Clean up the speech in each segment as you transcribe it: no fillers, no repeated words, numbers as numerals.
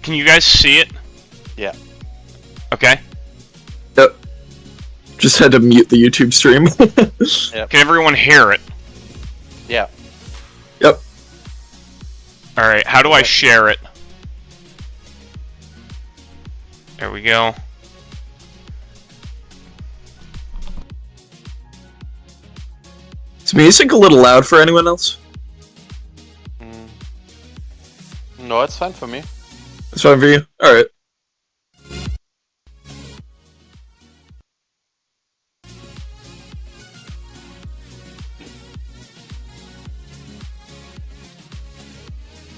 can you guys see it? Yeah. Okay. Yep. Just had to mute the YouTube stream. Yep. Can everyone hear it? Yeah. Yep. Alright, how do I share it? There we go. Is music a little loud for anyone else? No, it's fine for me. It's fine for you? Alright.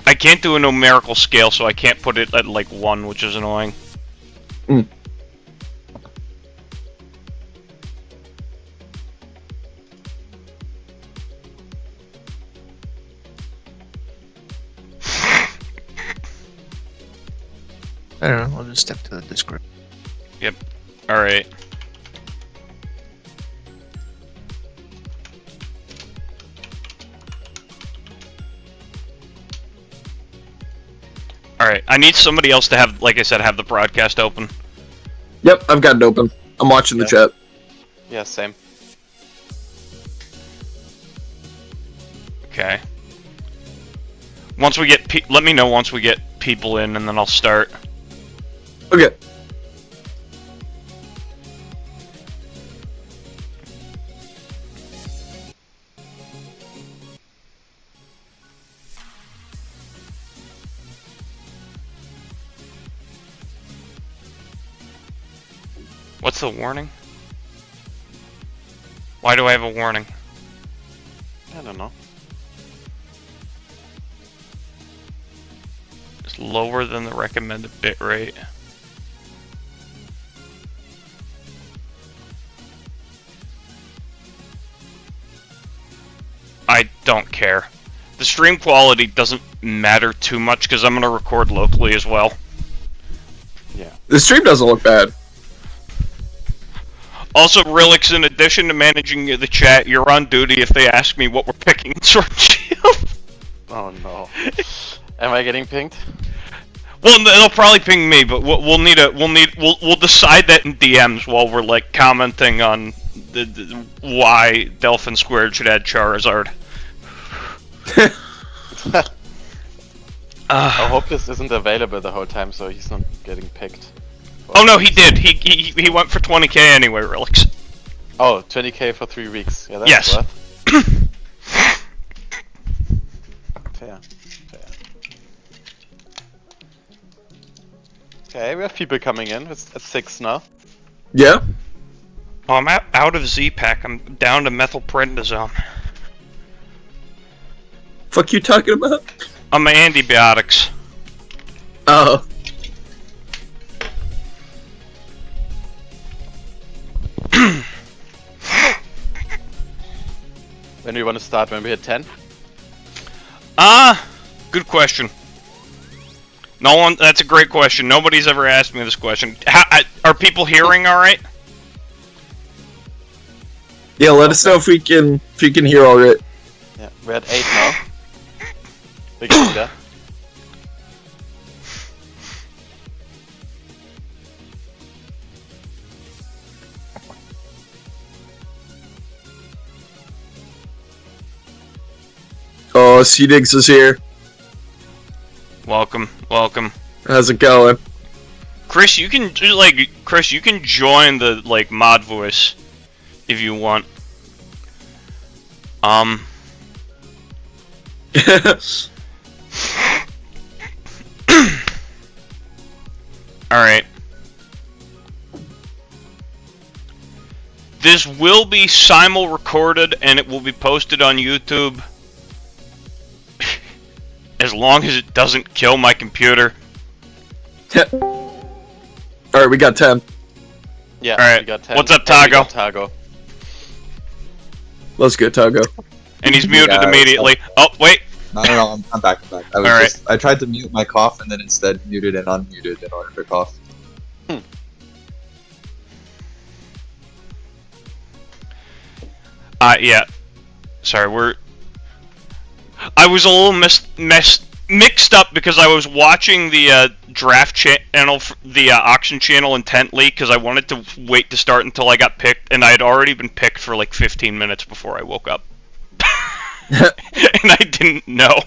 I can't do a numerical scale, so I can't put it at like 1, which is annoying. Mm. I don't know, I'll just step to the Discord. Yep. Alright. Alright, I need somebody else to have, like I said, have the broadcast open. Yep, I've got it open. I'm watching the chat. Yeah, same. Okay. Once we get let me know once we get people in, and then I'll start. Okay. What's the warning? Why do I have a warning? I don't know. It's lower than the recommended bitrate. I don't care. The stream quality doesn't matter too much because I'm going to record locally as well. Yeah. The stream doesn't look bad. Also, Relix, in addition to managing the chat, you're on duty if they ask me what we're picking in Sword and Shield. Oh no. Am I getting pinged? Well, they'll probably ping me, but we'll decide that in DMs while we're like commenting on why Delphin Squared should add Charizard. I hope this isn't available the whole time, so he's not getting picked. Oh no, he did. He went for 20k anyway, Relix. Oh, 20k for 3 weeks. Yeah, that's Yes. worth. Fair. Okay, we have people coming in. It's at 6 now. Yeah? Oh, I'm out of Z-Pack. I'm down to methylprednisone. Fuck you talking about? On my antibiotics. Oh. When do you want to start? When we hit 10? Good question. That's a great question. Nobody's ever asked me this question. Are people hearing alright? Yeah, let us know if we can hear alright. Yeah, we're at 8 now. We can do that. Oh, C-Diggs is here. Welcome. How's it going? Chris, you can join the mod voice if you want. Alright. This will be simul-recorded and it will be posted on YouTube. As long as it doesn't kill my computer. Alright, we got 10. Yeah, Alright, we got 10. what's up, And we Tago? got Tago. Let's go, Togo. And he's muted Yeah, immediately. Oh, wait. No, I'm back. I tried to mute my cough and then instead muted and unmuted in order to cough. Yeah. Sorry, I was a little mixed up because I was watching the draft channel, the auction channel intently because I wanted to wait to start until I got picked, and I had already been picked for like 15 minutes before I woke up. And I didn't know.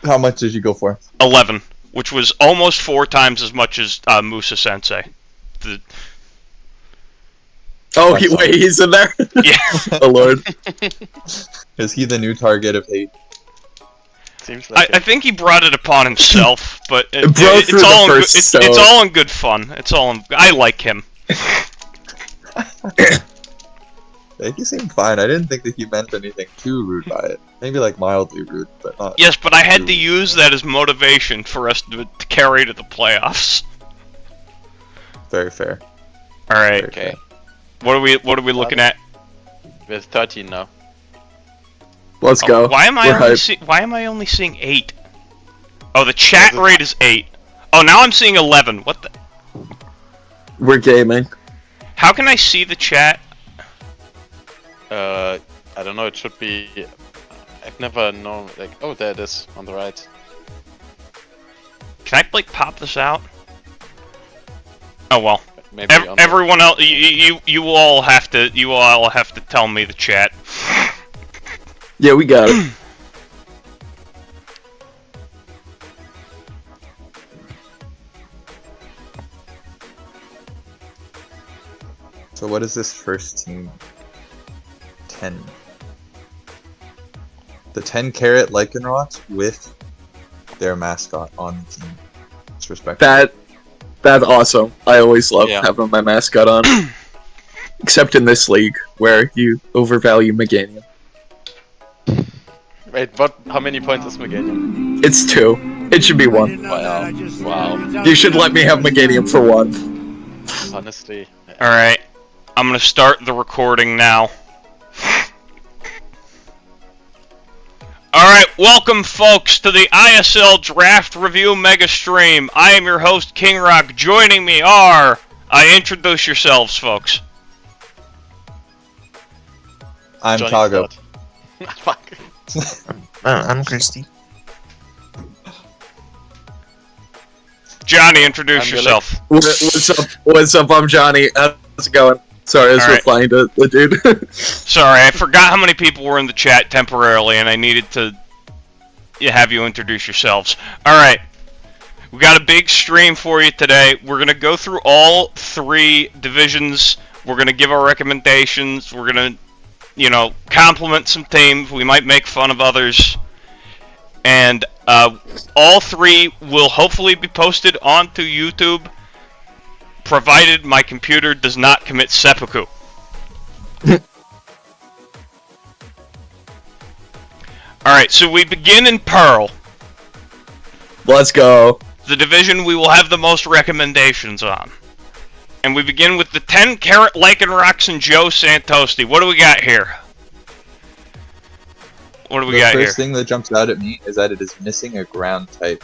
How much did you go for? 11, which was almost 4 times as much as Musa Sensei. Wait, he's in there? Yeah. Oh lord. Is he the new target of hate? Seems like I think he brought it upon himself, but it's all in good fun. I like him. Yeah, he seemed fine. I didn't think that he meant anything too rude by it. Maybe like mildly rude, but not. Yes, but I had to use that as motivation for us to carry to the playoffs. Very fair. All right. Very fair. What are we looking at? We're 13 now. Let's go. Why am I only seeing 8? Oh, the chat rate is 8. Oh, now I'm seeing 11. What the? We're gaming. How can I see the chat? I don't know, it should be... I've never known, like... Oh, there it is, on the right. Can I, like, pop this out? Oh, well. Maybe everyone else... You all have to tell me the chat. Yeah, we got it. So what is this first team? 10. The 10-carat Lycanrocs with their mascot on the team. It's respectful. That's awesome. I always love Yeah. having my mascot on. Except in this league, where you overvalue Meganium. Wait, how many points is Meganium? It's 2. It should be 1. Wow. Wow. You should let me have Meganium for 1. Honestly. Alright. I'm gonna start the recording now. Alright, welcome folks to the ISL Draft Review Megastream. I am your host, King Rock. Joining me are... introduce yourselves, folks. I'm Johnny Tago. Fuck. I'm Christy. Johnny, introduce I'm yourself. What's up? I'm Johnny. How's it going? Sorry, I was Alright. replying to the dude. Sorry, I forgot how many people were in the chat temporarily, and I needed to have you introduce yourselves. Alright, we got a big stream for you today. We're going to go through all 3 divisions. We're going to give our recommendations. We're going to, compliment some teams. We might make fun of others. And all 3 will hopefully be posted onto YouTube, provided my computer does not commit seppuku. Alright, so we begin in Pearl, Let's go. the division we will have the most recommendations on. And we begin with the 10-carat Lycanrocs and Joe Santosti. What do we got here? What do we got here? The first thing that jumps out at me is that it is missing a ground type.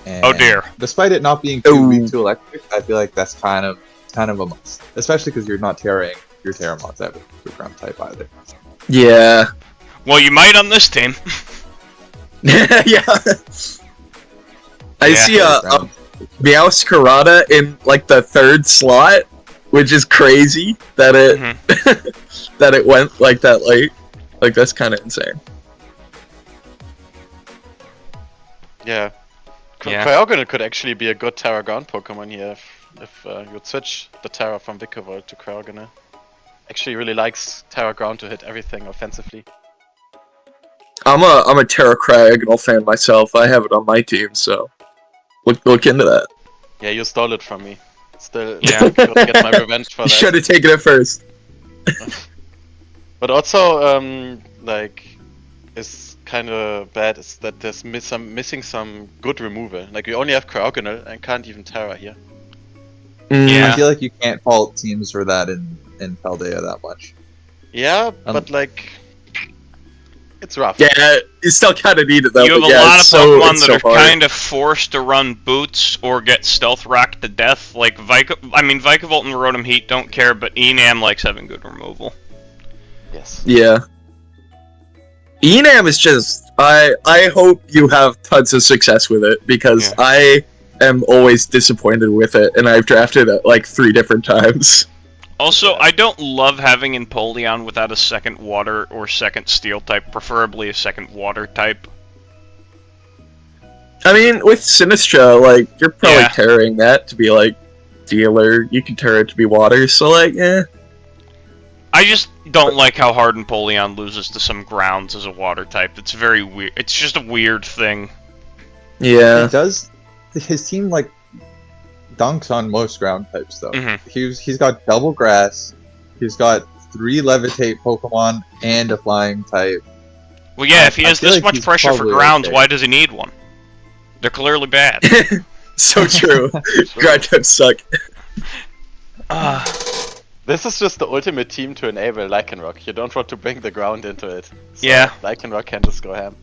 And Oh dear. Despite it not being too weak to electric, I feel like that's kind of a must. Especially because you're not tearing your Terramons out with the ground type either. Yeah. Well, you might on this team. Yeah. I see a Meowscarada in like the 3rd slot, which is crazy that it that it went like that late. Like that's kind of insane. Yeah. Yeah. Cryogonal could actually be a good Terra Ground Pokemon here if you'd switch the Terra from Vikavolt to Cryogonal. Actually really likes Terra Ground to hit everything offensively. I'm a Terra Cryogonal fan myself. I have it on my team, so look into that. Yeah, you stole it from me. Still, Yeah. I'm gonna get my revenge for You that. should have taken it first. But also, is kind of bad is that there's missing some good removal. Like we only have Cryogonal and can't even Terra here. Yeah. I feel like you can't fault teams for that in Paldea that much. Yeah, but like, it's rough. Yeah, you still kind of need it though. You have but a yeah, lot of it's Pokemon so that are hard. kind of forced to run Boots or get Stealth Rock to death. Like Vikavolt and Rotom Heat don't care, but Enam likes having good removal. Yes. Yeah. Enam is just I hope you have tons of success with it because Yeah. I am always disappointed with it, and I've drafted it like 3 different times. Also, I don't love having Empoleon without a second water or second steel type, preferably a second water type. I mean, with Sinistra, like, you're probably Yeah. tearing that to be, like, dealer. You can tear it to be water, so, like, eh. I just don't like how hard Empoleon loses to some grounds as a water type. It's very weird. It's just a weird thing. Yeah. He does. His team like dunks on most ground types though. Mhm. He's got double grass. He's got 3 levitate Pokemon and a flying type. Well, yeah, if he I has feel this like much he's pressure for probably grounds, okay. why does he need one? They're clearly bad. So true. Ground types suck. This is just the ultimate team to enable Lycanroc. You don't want to bring the ground into it. So Yeah. Lycanroc can just go ham.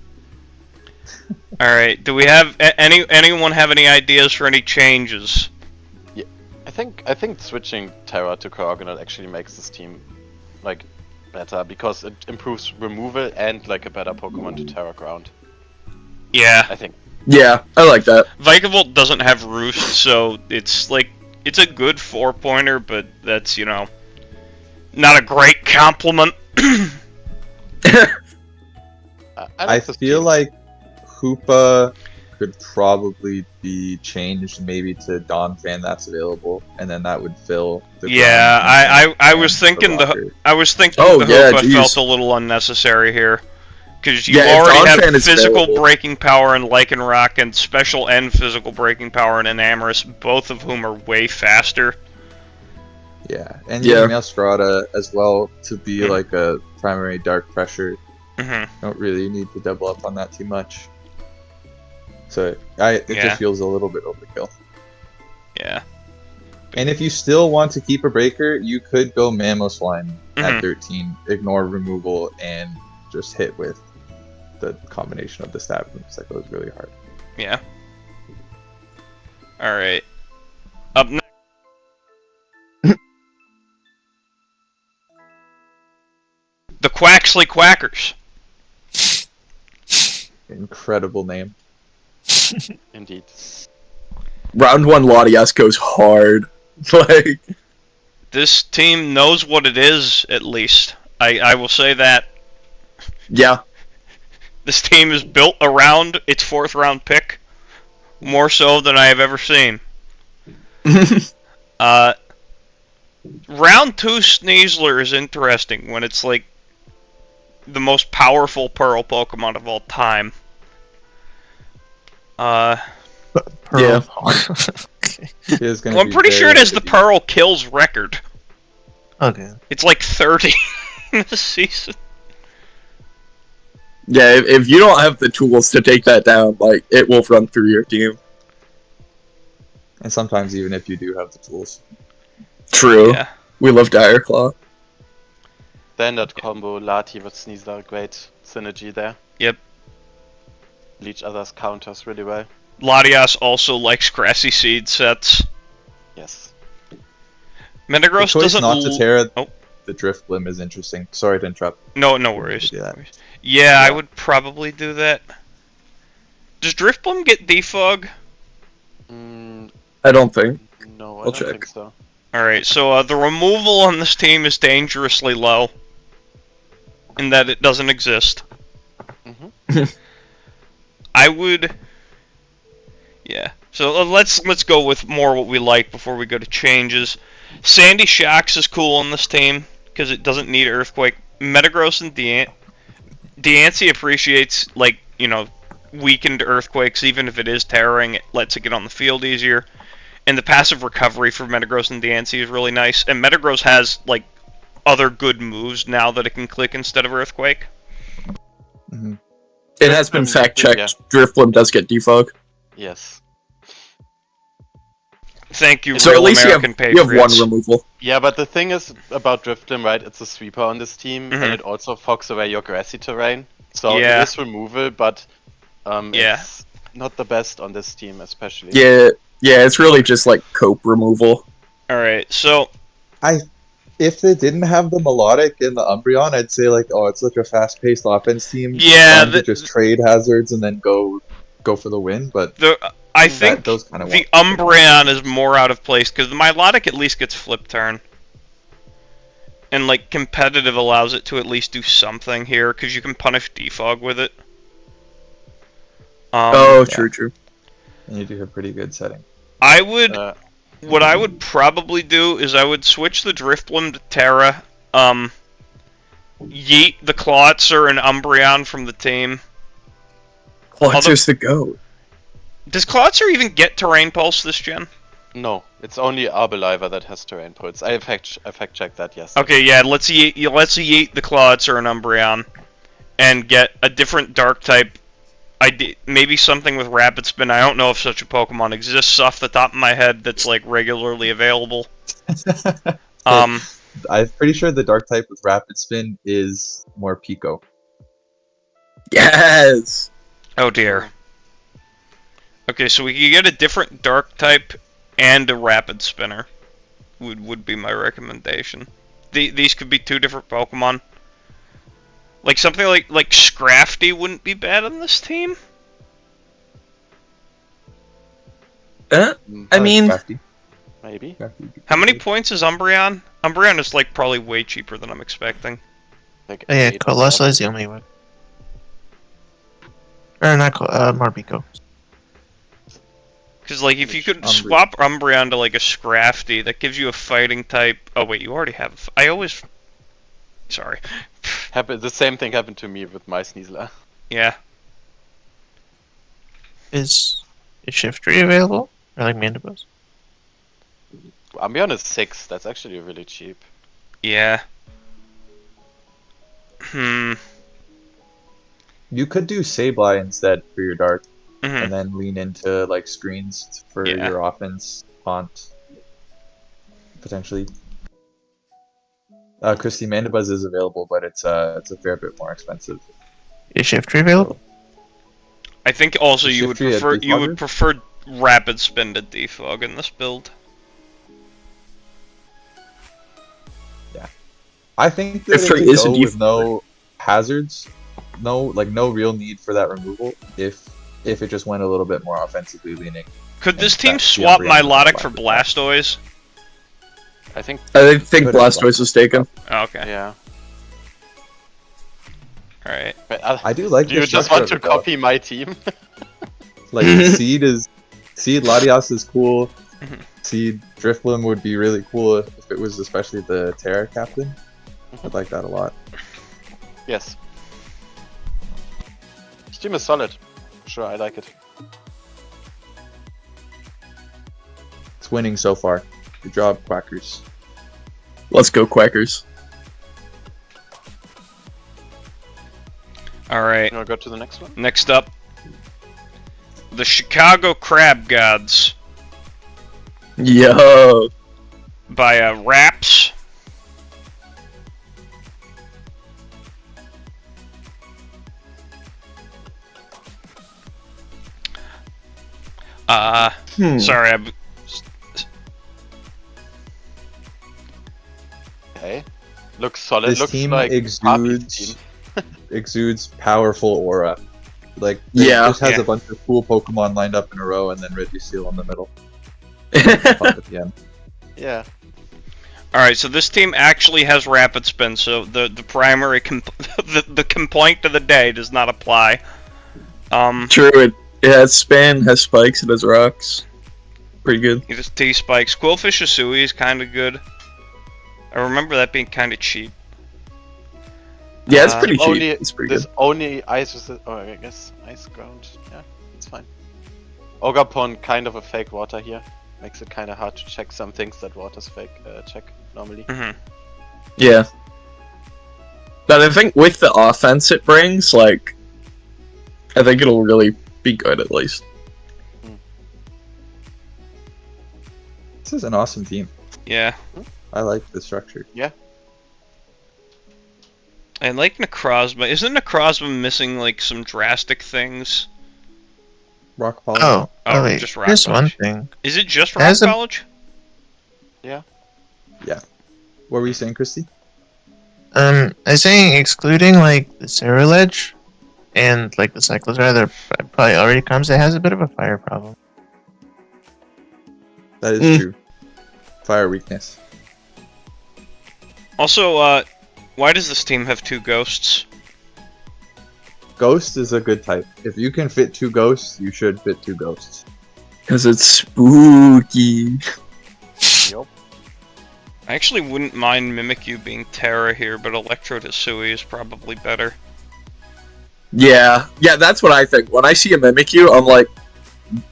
Alright, do we have anyone have any ideas for any changes? I think switching Terra to Coriogonal actually makes this team like better because it improves removal and like a better Pokemon to Terra ground. Yeah. I think. Yeah, I like that. Vikavolt doesn't have Roost, so it's like, it's a good 4-pointer, but that's, you know, not a great compliment. I I like this feel team. like Hoopa could probably be changed maybe to Donphan that's available, and then that would fill the Yeah, ground I and was thinking rocker. I was thinking Oh, the yeah, Hoopa geez. felt a little unnecessary here. Because you Yeah, if already have Donphan is physical available. breaking power in Lycanroc and special and physical breaking power in Enamorous, both of whom are way faster. Yeah, and Yeah. yeah, Meowscarada as well to be Mhm. like a primary dark pressure. Hmm. Don't really need to double up on that too much. So it Yeah. just feels a little bit overkill. Yeah. And if you still want to keep a breaker, you could go Mamoswine Mhm. at 13, ignore removal, and just hit with the combination of the stat moves that goes really hard. Yeah. Alright. Up next. The Quaxley Quackers. Incredible name. Indeed. Round 1 Latias goes hard. Like, This team knows what it is, at least. I will say that. yeah. This team is built around its 4th round pick, more so than I have ever seen. Round 2 Sneasler is interesting when it's like the most powerful Pearl Pokemon of all time. Yeah. Okay. It is gonna Well, I'm be pretty sure very it has the heavy. Pearl kills record. Okay. It's like 30 in the season. Yeah, if you don't have the tools to take that down, like, it will run through your team. And sometimes even if you do have the tools. True. Yeah. We love Dire Claw. Standard combo, Lati with Sneasler, great synergy there. Yep. Leech others counters really well. Latias also likes grassy seed sets. Yes. The Metagross choice doesn't. not to tear Oh. the Drift Blim is interesting. Sorry to interrupt. No worries. Do that. Yeah, I would probably do that. Does Driftbloom get defog? Mm, I don't think. no, I I'll don't check. think so. Alright, so the removal on this team is dangerously low. In that it doesn't exist. Mhm. I would... Yeah. So let's go with more what we like before we go to changes. Sandy Shocks is cool on this team, because it doesn't need Earthquake. Metagross and Deancey appreciates, like, you know, weakened Earthquakes, even if it is tearing, it lets it get on the field easier. And the passive recovery for Metagross and Deancey is really nice. And Metagross has, like, other good moves now that it can click instead of Earthquake. Hmm. It has been fact-checked. Yeah. Drifblim does get defog. Yes. Thank you, So real at least American you have one patriots. removal. Yeah, but the thing is about Drifblim, right? It's a sweeper on this team, Mhm. and it also fogs away your grassy terrain. So Yeah. it is removal, but Yeah. it's not the best on this team, especially. Yeah, it's really just like cope removal. Alright, so... if they didn't have the melodic and the Umbreon, I'd say like, oh, it's such a fast-paced offense team. Yeah, to just trade hazards and then go for the win. But I think those kind of the Umbreon is more out of place because the Milotic at least gets flip turn. And like competitive allows it to at least do something here because you can punish defog with it. True. And you do a pretty good setting. I would, what I would probably do is I would switch the Drifblim to Terra, yeet the Clawitzer and Umbreon from the team. Clawitzer's the GOAT. Does Clawitzer even get Terrain Pulse this gen? No, it's only Arbaliver that has Terrain Pulse. I fact checked that, yes. Okay, yeah, let's yeet the Clawitzer and Umbreon, and get a different Dark type. Maybe something with Rapid Spin. I don't know if such a Pokemon exists off the top of my head that's like regularly available. I'm pretty sure the Dark type with Rapid Spin is more Pico. Yes. Oh dear. Okay, so we could get a different Dark type and a Rapid Spinner. Would be my recommendation. These could be two different Pokemon. Like something like Scrafty wouldn't be bad on this team. I mean, Scrafty. Maybe. How many points is Umbreon? Umbreon is like probably way cheaper than I'm expecting. Like Oh, yeah, 8 Coalossal is the only one. Or not Morbico. Because like if you could Umbreon. swap Umbreon to like a Scrafty, that gives you a fighting type. Oh wait, you already have. I always. Sorry. The same thing happened to me with my Sneasler. Yeah. Is Shiftry available? Or like Mandibus? Umbreon is 6. That's actually really cheap. Yeah. You could do Sableye instead for your Dark, and then lean into like screens for your offense, Haunt, potentially. Christy, Mandibuzz is available, but it's a fair bit more expensive. Is Shiftry available? I think also you would Shiftry at prefer Rapid Spin to Defog in this build. Yeah, I think that Shiftry it is a could go with defog. no hazards, no real need for that removal. If it just went a little bit more offensively leaning. Could this And team that's the swap Umbreon Milotic for Blastoise. Blastoise? I think. I think Could Blastoise was taken. Oh, okay. Yeah. Alright. But, I do like. do you the just structure want to of it, though. copy my team? Like Seed Latias is cool. Seed Drifblim would be really cool if it was especially the Terra captain. I'd like that a lot. Yes. This team is solid. Sure, I like it. It's winning so far. Good job, Quackers. Let's go, Quackers. Alright. You wanna go to the next one? Next up, the Chicago Crab Gods Yo. by Raps. Sorry, Okay. Looks solid. This Looks team like exudes exudes powerful aura. Like it Yeah. just has Yeah. a bunch of cool Pokemon lined up in a row, and then Registeel in the middle. Pop at the end. Yeah. Alright, so this team actually has Rapid Spin, so the primary the complaint of the day does not apply. True, it has spin, has spikes, it has rocks. Pretty good. It has T-Spikes. Quillfish Asui is kind of good. I remember that being kind of cheap. Yeah, it's pretty cheap. Only, It's pretty there's good. only ice. I guess ice ground. Yeah, it's fine. Ogapon, kind of a fake water here. Makes it kind of hard to check some things that water's fake check normally. Yeah. But I think with the offense it brings, like, I think it'll really be good at least. This is an awesome team. Yeah. I like the structure. Yeah. I like Necrozma. Isn't Necrozma missing, like, some drastic things? Rock Polish. Oh, wait. just Rock Here's one Polish. thing. Is it just Rock As a- College? Yeah. Yeah. What were you saying, Christy? I was saying excluding like the Cerulege and like the Cyclozar that probably already comes, it has a bit of a fire problem. That is true. Fire weakness. Also, why does this team have 2 ghosts? Ghost is a good type. If you can fit 2 ghosts, you should fit 2 ghosts. Because it's spooky. Yup. I actually wouldn't mind Mimikyu being Terra here, but Electro Hisui is probably better. Yeah, that's what I think. When I see a Mimikyu, I'm like,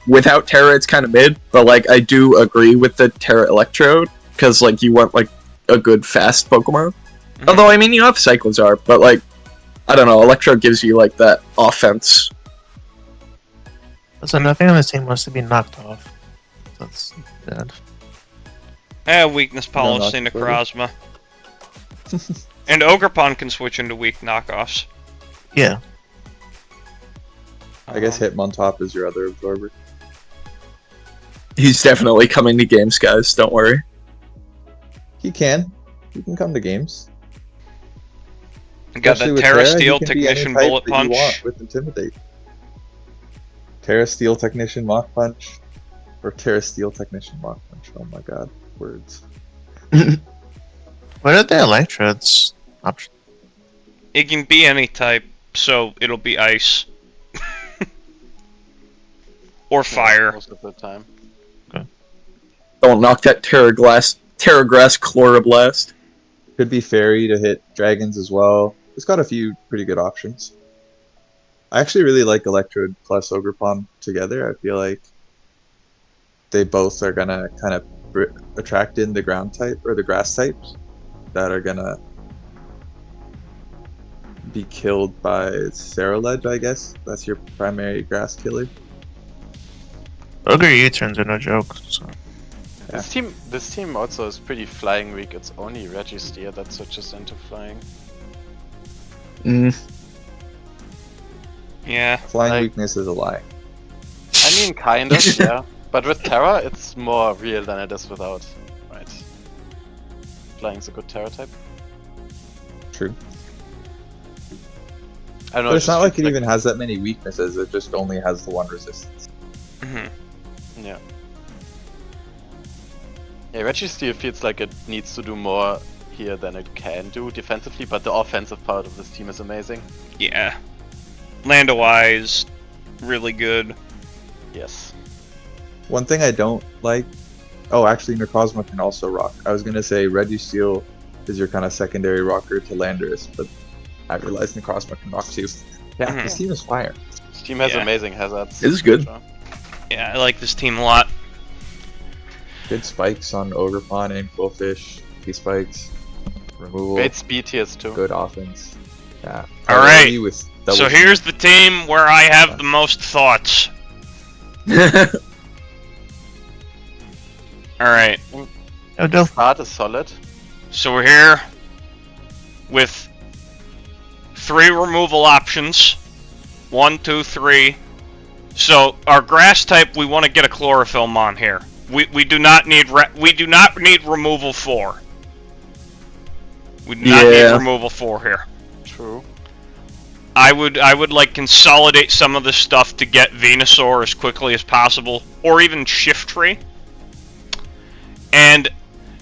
without Terra, it's kind of mid, but like I do agree with the Terra Electrode because like you want like a good fast Pokemon. Mhm. Although I mean you have Cyclozar, but like I don't know, Electrode gives you like that offense. Also, nothing on this team wants to be knocked off. That's bad. Weakness No, policy, not Necrozma. And Ogerpon can switch into weak knockoffs. Yeah. I guess Hitmontop is your other absorber. He's definitely coming to games, guys. Don't worry. He can. He can come to games. You got Especially the with Terra Terra, he Steel can be any Technician type Bullet that you Punch. want with Intimidate. Terra Steel Technician Mach Punch. Or Terra Steel Technician Mach Punch. Oh my god. Words. What are the Electrodes options? It can be any type, so it'll be ice. Or fire. Most of the time. Don't knock that Terra Grass Chloroblast. Could be Fairy to hit dragons as well. It's got a few pretty good options. I actually really like Electrode plus Ogerpon together. I feel like they both are gonna kind of attract in the ground type or the grass types that are gonna be killed by Cerulege, I guess. That's your primary grass killer. Ogre U-turns are no joke. So. Yeah. This team also is pretty flying weak. It's only Registeer that switches into flying. Yeah. Flying Like- weakness is a lie. I mean, kind of, yeah. But with Terra, it's more real than it is without. Right. Flying's a good Terra type. True. I don't know. But it's not just like it feels even has that many weaknesses. It just only has the one resistance. Mhm. Yeah. Yeah, Registeer feels like it needs to do more here than it can do defensively, but the offensive part of this team is amazing. Yeah. Lando-wise, really good. Yes. One thing I don't like. Oh, actually, Necrozma can also rock. I was gonna say Registeel is your kind of secondary rocker to Landorus, but I realized Necrozma can rock too. Yeah, Mhm. this team is fire. This team has Yeah. amazing hazards. It is good. Sure. Yeah, I like this team a lot. Good spikes on Ogerpon and Quillfish. T-spikes. Removal. Great speed tiers too. Good offense. Yeah. All right. Priority with double So team. here's the team where I have the most thoughts. Alright, No, Delph. Start is solid. so we're here with 3 removal options. 1, 2, 3. So our grass type, we want to get a chlorophyll on here. We do not need removal 4. We do not need Yeah. removal 4 here. True. I would like consolidate some of this stuff to get Venusaur as quickly as possible, or even Shiftry. And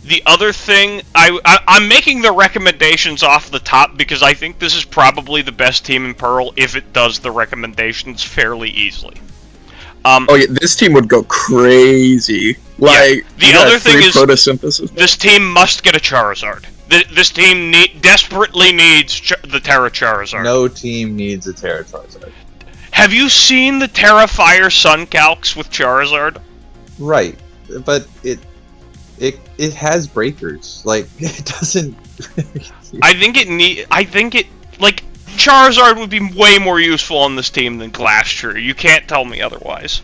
the other thing, I'm making the recommendations off the top because I think this is probably the best team in Pearl if it does the recommendations fairly easily. Oh yeah, this team would go crazy. Like the you got other thing 3 is- photosynthesis. This team must get a Charizard. This team desperately needs the Terra Charizard. No team needs a Terra Charizard. Have you seen the Terra Fire Sun calcs with Charizard? Right, but it has breakers. Like it doesn't. I think like Charizard would be way more useful on this team than Glasstree. You can't tell me otherwise.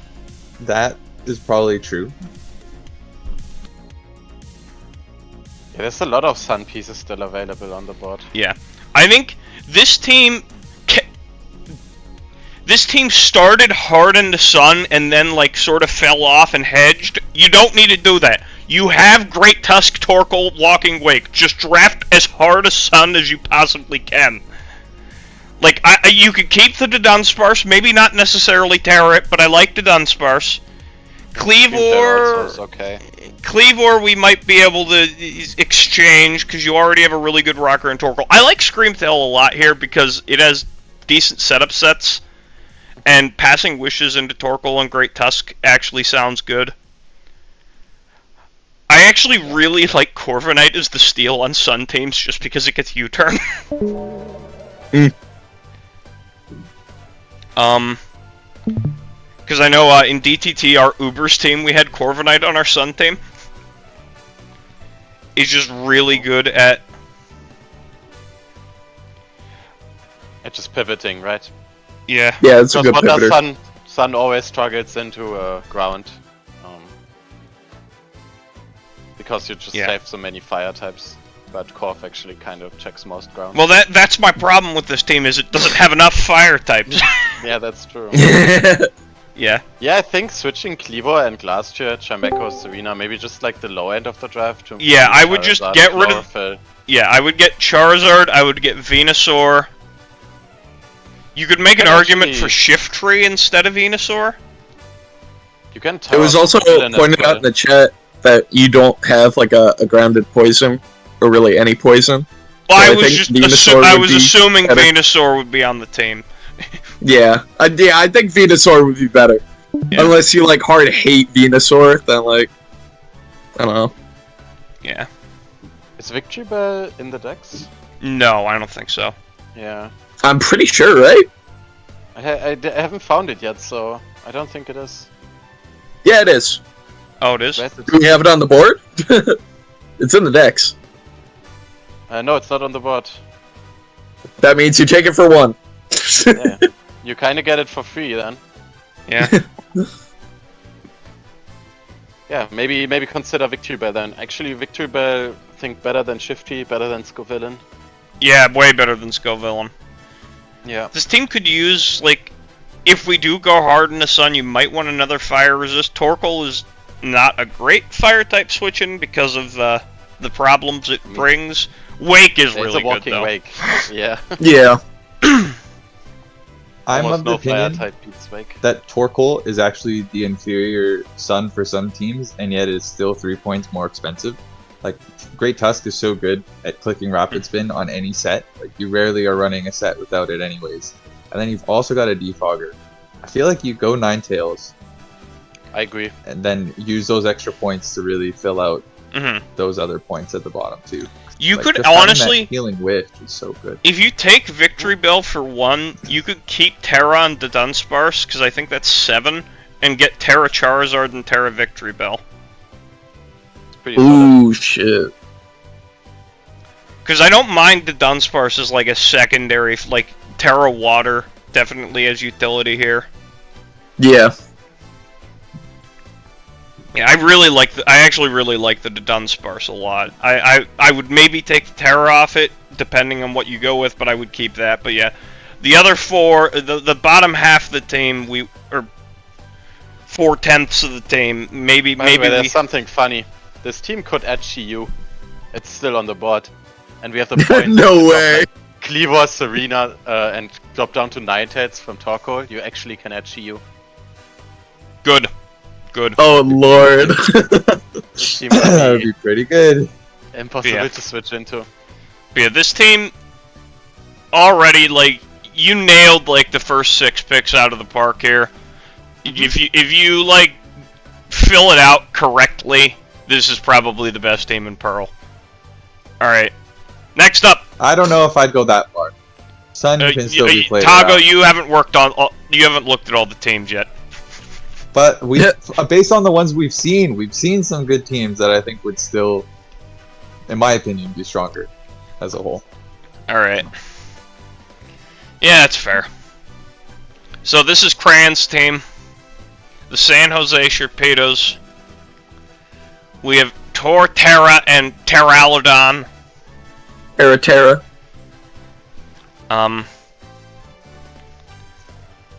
That is probably true. Yeah, there's a lot of sun pieces still available on the board. Yeah, I think this team started hard in the sun and then like sort of fell off and hedged. You don't need to do that. You have Great Tusk, Torkoal, Walking Wake. Just draft as hard a Sun as you possibly can. Like, you could keep the Dunsparce, maybe not necessarily tear it, but I like the Dunsparce. Cleavor, okay. Cleavor we might be able to exchange, because you already have a really good Rocker and Torkoal. I like Screamtail a lot here, because it has decent setup sets, and passing Wishes into Torkoal and Great Tusk actually sounds good. I actually really like Corviknight as the steal on Sun teams, just because it gets U-turn. Because I know in DTT, our Ubers team, we had Corviknight on our Sun team. He's just really good at... It's just pivoting, right? Yeah. Yeah, it's a Because good what pivoter. does Sun always struggles into ground? Because you just have so many fire types. But Corv actually kind of checks most ground. Well, that's my problem with this team, is it doesn't have enough fire types. Yeah, that's true. Yeah. Yeah, I think switching Cleavor and Glastrier, Chameco, Serena, maybe just like the low end of the draft. To Yeah, I would just Charizard, get rid of... Chlorophyll. Yeah, I would get Charizard, I would get Venusaur. You could make an argument for Shiftry instead of Venusaur. You can It was also pointed out in the chat that you don't have like a grounded poison, or really any poison. Well, So I I was think just Venusaur I would was be assuming better. Venusaur would be on the team. Yeah, I think Venusaur would be better. Yeah. Unless you like hard hate Venusaur, then like, I don't know. Yeah. Is Victory Bell in the decks? No, I don't think so. Yeah. I'm pretty sure, right? I haven't found it yet, so I don't think it is. Yeah, it is. Oh, it is? Where's it? Do we have it on the board? It's in the decks. No, it's not on the board. That means you take it for one. Yeah. You kinda get it for free then. Yeah. Yeah, maybe consider Victory Bell then. Actually, Victory Bell, I think better than Shifty, better than Scovillain. Yeah, way better than Scovillain. Yeah. This team could use, like, if we do go hard in the Sun, you might want another fire resist. Torkoal is not a great fire type switching because of the problems it brings. Wake is really It's a good walking though. Wake. Yeah. Yeah. I'm Almost of the no fire opinion type beats Wake. that Torkoal is actually the inferior Sun for some teams, and yet it's still 3 points more expensive. Like, Great Tusk is so good at clicking Rapid Spin on any set. Like, you rarely are running a set without it anyways. And then you've also got a Defogger. I feel like you go Ninetales, I agree. and then use those extra points to really fill out Mm-hmm. those other points at the bottom too. You Like, could just having that honestly, healing wish is so good. if you take Victory Bell for 1, you could keep Terra on the Dunsparce, because I think that's 7, and get Terra Charizard and Terra Victory Bell. It's pretty solid. Ooh, shit. Because I don't mind the Dunsparce as like a secondary, like Terra Water definitely has utility here. Yeah. Yeah, I actually really like the Dunsparce a lot. I would maybe take the Terra off it, depending on what you go with, but I would keep that. But yeah, the other 4, the bottom half of the team, or 4/10 of the team, maybe By the way, we... there's something funny. This team could add Chi-Yu. It's still on the board. And we have the point. No way. Cleavor, Serena, and drop down to Ninetales from Torkoal. You actually can add Chi-Yu. Good. Good. Oh lord. This team That would would be be pretty good. impossible Yeah. to switch into. But yeah, this team already, like, you nailed like the first 6 picks out of the park here. If you like fill it out correctly, this is probably the best team in Pearl. All right, next up, I don't know if I'd go that far. Sun can still be played. Tago. around. You haven't looked at all the teams yet. But based on the ones we've seen some good teams that I think would still, in my opinion, be stronger as a whole. All right. Yeah, that's fair. So this is Cran's team, the San Jose Sharpedos. We have Torterra and Terralodon. Terra.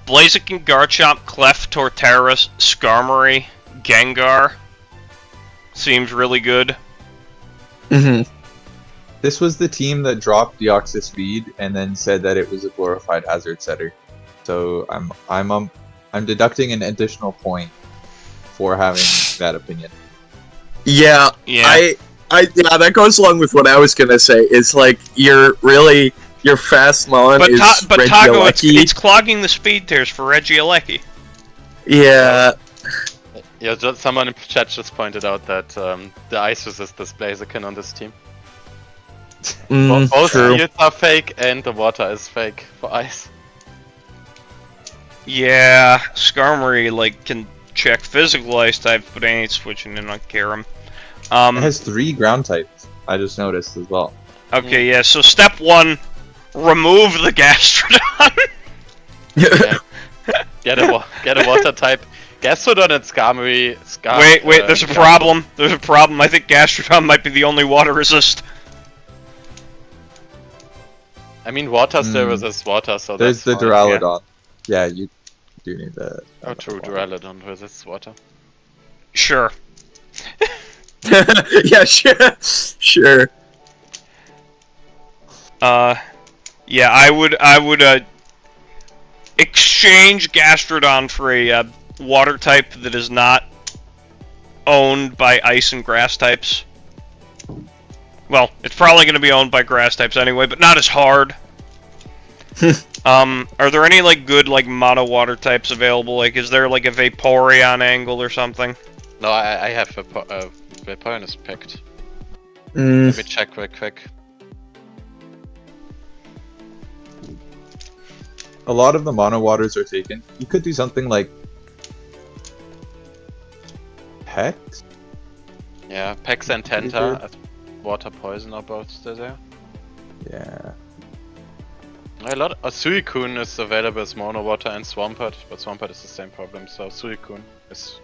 Blaziken, Garchomp, Clef, Torterra, Skarmory, Gengar. seems really good. Mm-hmm. This was the team that dropped Deoxys Speed and then said that it was a glorified hazard setter. So I'm deducting an additional point for having that opinion. Yeah, Yeah. yeah, that goes along with what I was gonna say. It's like your fast mon But is Tago, Regieleki. it's clogging the speed tiers for Regieleki. Yeah, Yeah, someone in chat just pointed out that the ice resist is Blaziken on this team. Both true. shields are fake and the water is fake for ice. Yeah, Skarmory like can check physical ice types, but I ain't switching in on Karam. It has 3 ground types. I just noticed as well. Okay, yeah. So step 1, remove the Gastrodon. Get a water type. Gastrodon and Skarmory. Wait, there's a problem. There's a problem. I think Gastrodon might be the only water resist. I mean, water still resists water, so There's that's the fine. Duraludon. Yeah, you do need that. Oh, true. Duraludon resists water. Sure. Yeah, sure. Yeah, I would exchange Gastrodon for a water type that is not owned by ice and grass types. Well, it's probably going to be owned by grass types anyway, but not as hard. Are there any like good like mono water types available? Like, is there like a Vaporeon angle or something? No, I have Vaporeon is picked. Mm. Let me check real quick. A lot of the mono waters are taken. You could do something like Hex? Yeah, Pex and Tenta as water poison are both still there. Yeah. A lot of Suicune is available as mono water and Swampert, but Swampert is the same problem, so Suicune is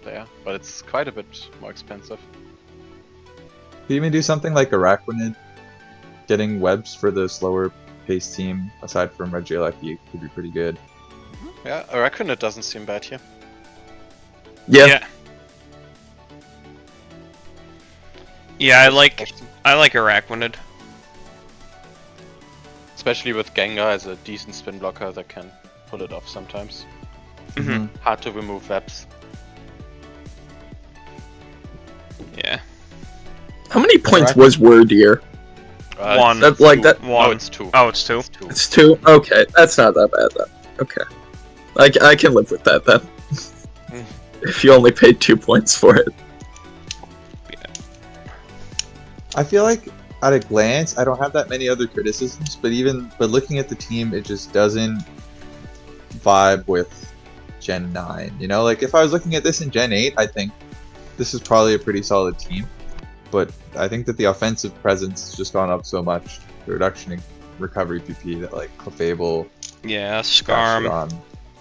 there, but it's quite a bit more expensive. Could even do something like Araquanid. Getting webs for the slower paced team, aside from Regieleki, could be pretty good. Yeah, Araquanid doesn't seem bad here. Yeah. Yeah, I like Araquanid. Especially with Gengar as a decent spin blocker that can pull it off sometimes. Mhm. Hard to remove webs. Yeah. How many points Araquanid. was Wordier? One. That, like that. One. No, it's 2. Oh, it's 2. It's 2. It's 2. Okay, that's not that bad then. Okay, I can live with that then. If you only paid 2 points for it. I feel like at a glance, I don't have that many other criticisms, but looking at the team, it just doesn't vibe with Gen 9. You know, like if I was looking at this in Gen 8, I think this is probably a pretty solid team. But I think that the offensive presence has just gone up so much, the reduction in recovery PP, that like Clefable, Yeah, Skarm.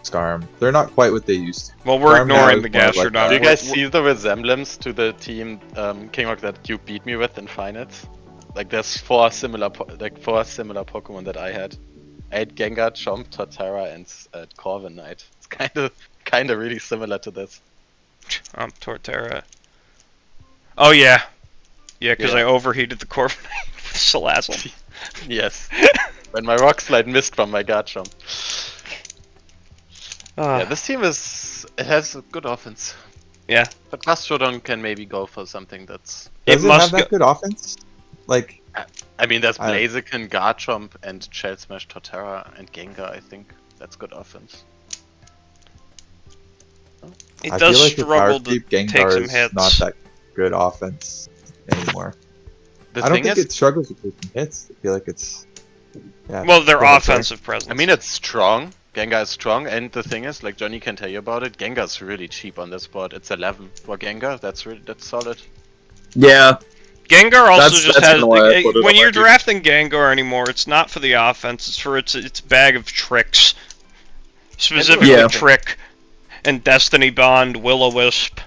Skarm, they're not quite what they used to. Well, we're Skarm now ignoring is the more like Gastrodon. that. Do you guys see the resemblance to the team Kingrock that you beat me with in Finals? Like there's four similar Pokemon that I had. I had Gengar, Chomp, Torterra, and Corviknight. It's kind of really similar to this. Torterra. Oh yeah. Yeah, because Yeah. I overheated the Corviknight with Salazzle. Yes. When my Rock Slide missed from my Garchomp. Yeah, this team has a good offense. Yeah. But Gastrodon can maybe go for something that's... Does it must have that good offense? Like, I mean, there's I- Blaziken, Garchomp, and Shell Smash, Torterra, and Gengar, I think. That's good offense. It I does feel like the power struggle to creep take Gengar some is hits. not that good offense anymore. The I don't thing think is, it struggles with taking hits. I feel like it's... Yeah, Well, their go ahead, sorry. offensive presence. I mean, it's strong. Gengar is strong, and the thing is, like Johnny can tell you about it, Gengar's really cheap on this board. It's 11 for Gengar. That's solid. Yeah, Gengar also That's- just that's has kinda why I put it when on you're my team. drafting Gengar anymore, it's not for the offense, it's for its bag of tricks. Specifically Yeah. Trick and Destiny Bond, Will-O-Wisp.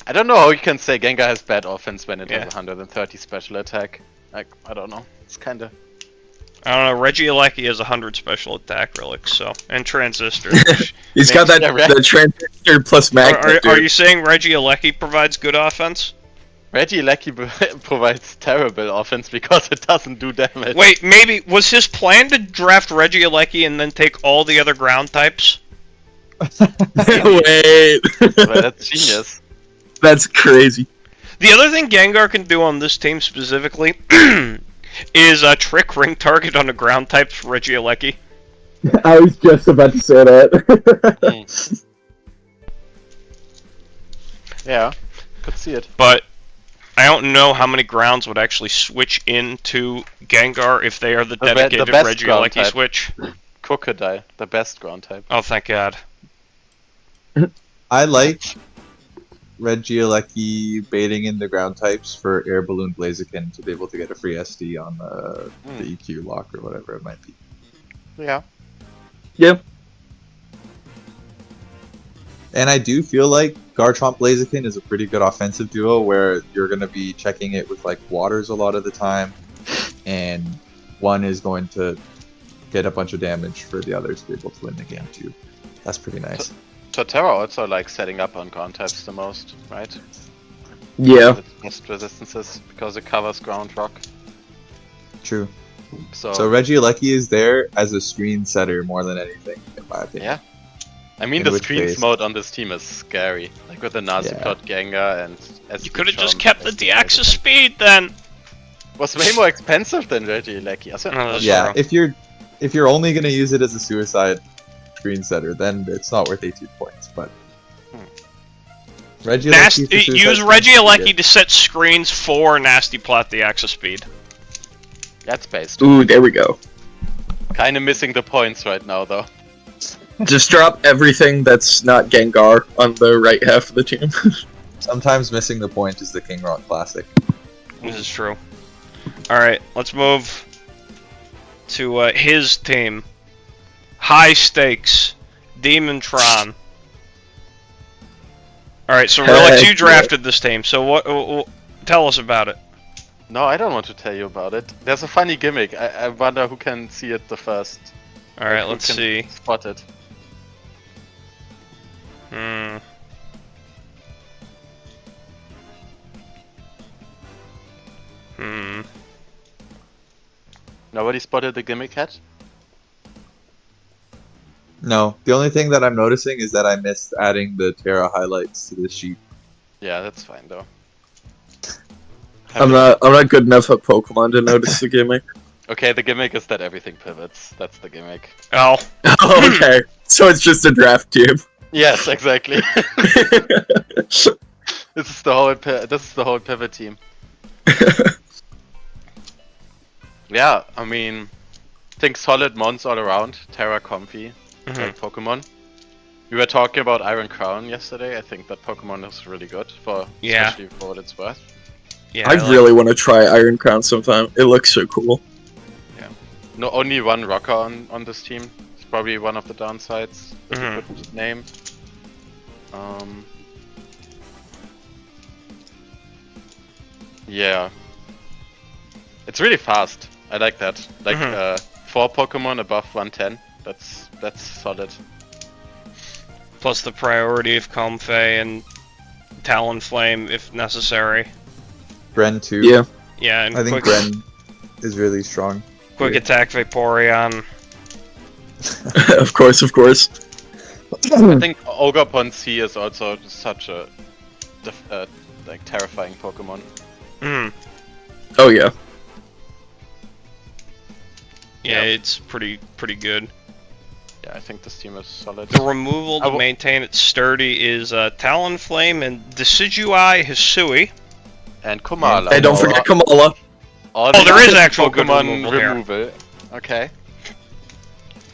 I don't know how you can say Gengar has bad offense when it Yeah. has 130 special attack. Like, I don't know. It's kinda... I don't know. Regieleki has 100 special attack relics, so and transistor. which He's got that Makes the transistor plus magnet. are dude. you saying Regieleki provides good offense? Regieleki provides terrible offense because it doesn't do damage. Wait, maybe was his plan to draft Regieleki and then take all the other ground types? Wait, Well, that's genius. that's crazy. The other thing Gengar can do on this team specifically is trick ring target on a ground type for Regieleki. I was just about to say that. Yeah, could see it. But I don't know how many grounds would actually switch into Gengar if they are the dedicated best ground Regieleki type. switch. Crocodile, the best ground type. Oh, thank God. I like Regieleki baiting in the ground types for Air Balloon Blaziken to be able to get a free SD on the EQ lock or whatever it might be. Yeah. Yep. And I do feel like Garchomp Blaziken is a pretty good offensive duo where you're going to be checking it with like waters a lot of the time, and one is going to get a bunch of damage for the others to be able to win the game too. That's pretty nice. Torterra also likes setting up on ground types the most, right? Yeah. With most resistances because it covers ground rock. True. So Regieleki is there as a screen setter more than anything, in my opinion. yeah. I mean, In the which screens case- mode on this team is scary. Like with the Naziplot Gengar and You could have just Chomp, kept the SD Deaxis Blaziken. speed then. Was way more expensive than Regieleki. Also, No, that's Yeah, true. if you're only gonna use it as a suicide screen setter, then it's not worth 18 points. But Regieleki for suicide Use screens is Regieleki good. to set screens for Nasty Plot the Deaxis speed. that's based. Ooh, there we go. Kind of missing the points right now, though. Just drop everything that's not Gengar on the right half of the team. Sometimes missing the point is the King Rock Classic. This is true. Alright, let's move to his team. High stakes. Demontron. Alright, so Relix, you Heck drafted this team, so what tell us about it. No, I don't want to tell you about it. There's a funny gimmick. I wonder who can see it the first. Alright, Who let's can see. Spot it. Hmm. Hmm. Nobody spotted the gimmick hat? No, the only thing that I'm noticing is that I missed adding the Terra highlights to the sheet. Yeah, that's fine though. I'm not good enough at Pokemon to notice the gimmick. Okay, the gimmick is that everything pivots. That's the gimmick. Oh. Oh, okay. So it's just a draft team. Yes, exactly. This is the whole pivot team. Yeah, I mean, think solid mons all around. Terra comfy, like Pokemon. We were talking about Iron Crown yesterday. I think that Pokemon is really good for, Yeah. especially for what it's worth. Yeah, I really want to try Iron Crown sometime. It looks so cool. No, only one rocker on this team. It's probably one of the downsides. That's a good name. Yeah. It's really fast. I like that. Like 4 Pokemon above 110. That's solid. Plus the priority of Comfey and Talonflame if necessary. Gren too. Yeah. Yeah, and I think quick, Gren is really strong. quick attack Vaporeon. Of course, of course. I think Ogerpon C is also such a like terrifying Pokemon. Oh yeah. Yeah, it's pretty good. Yeah, I think this team is solid. The removal to maintain it sturdy is Talonflame and Decidueye Hisui. And Komala. Hey, don't forget Kamala. Oh, there is actual good removal here. removal. Okay.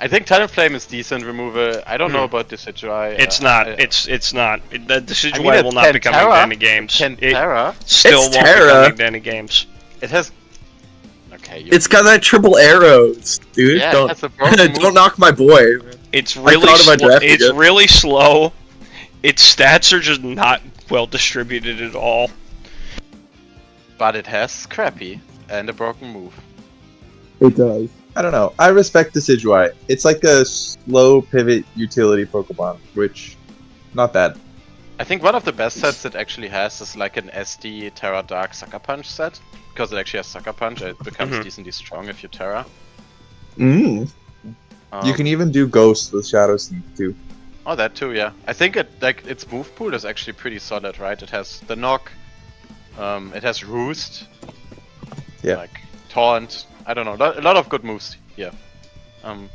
I think Talonflame is decent removal. I don't know about Decidueye. It's not. It's not. The Decidueye I mean, will not be coming Pantera. to any games. Pantera. It still It's won't Terra. be coming to any games. It has. Okay. It's got that triple arrows, dude. Yeah, it don't has a broken don't knock my boy. It's I really thought about drafting it's it. really slow. Its stats are just not well distributed at all. But it has Scrappy and a broken move. It does. I don't know. I respect Decidueye. It's like a slow pivot utility Pokemon, which not bad. I think one of the best sets it actually has is like an SD Terra Dark Sucker Punch set. Because it actually has Sucker Punch, it becomes decently strong if you Terra. Mm. You can even do Ghost with Shadow Sneak too. Oh, that too, yeah. I think its move pool is actually pretty solid, right? It has the Knock, it has Roost, Yeah. like Taunt. I don't know, a lot of good moves here.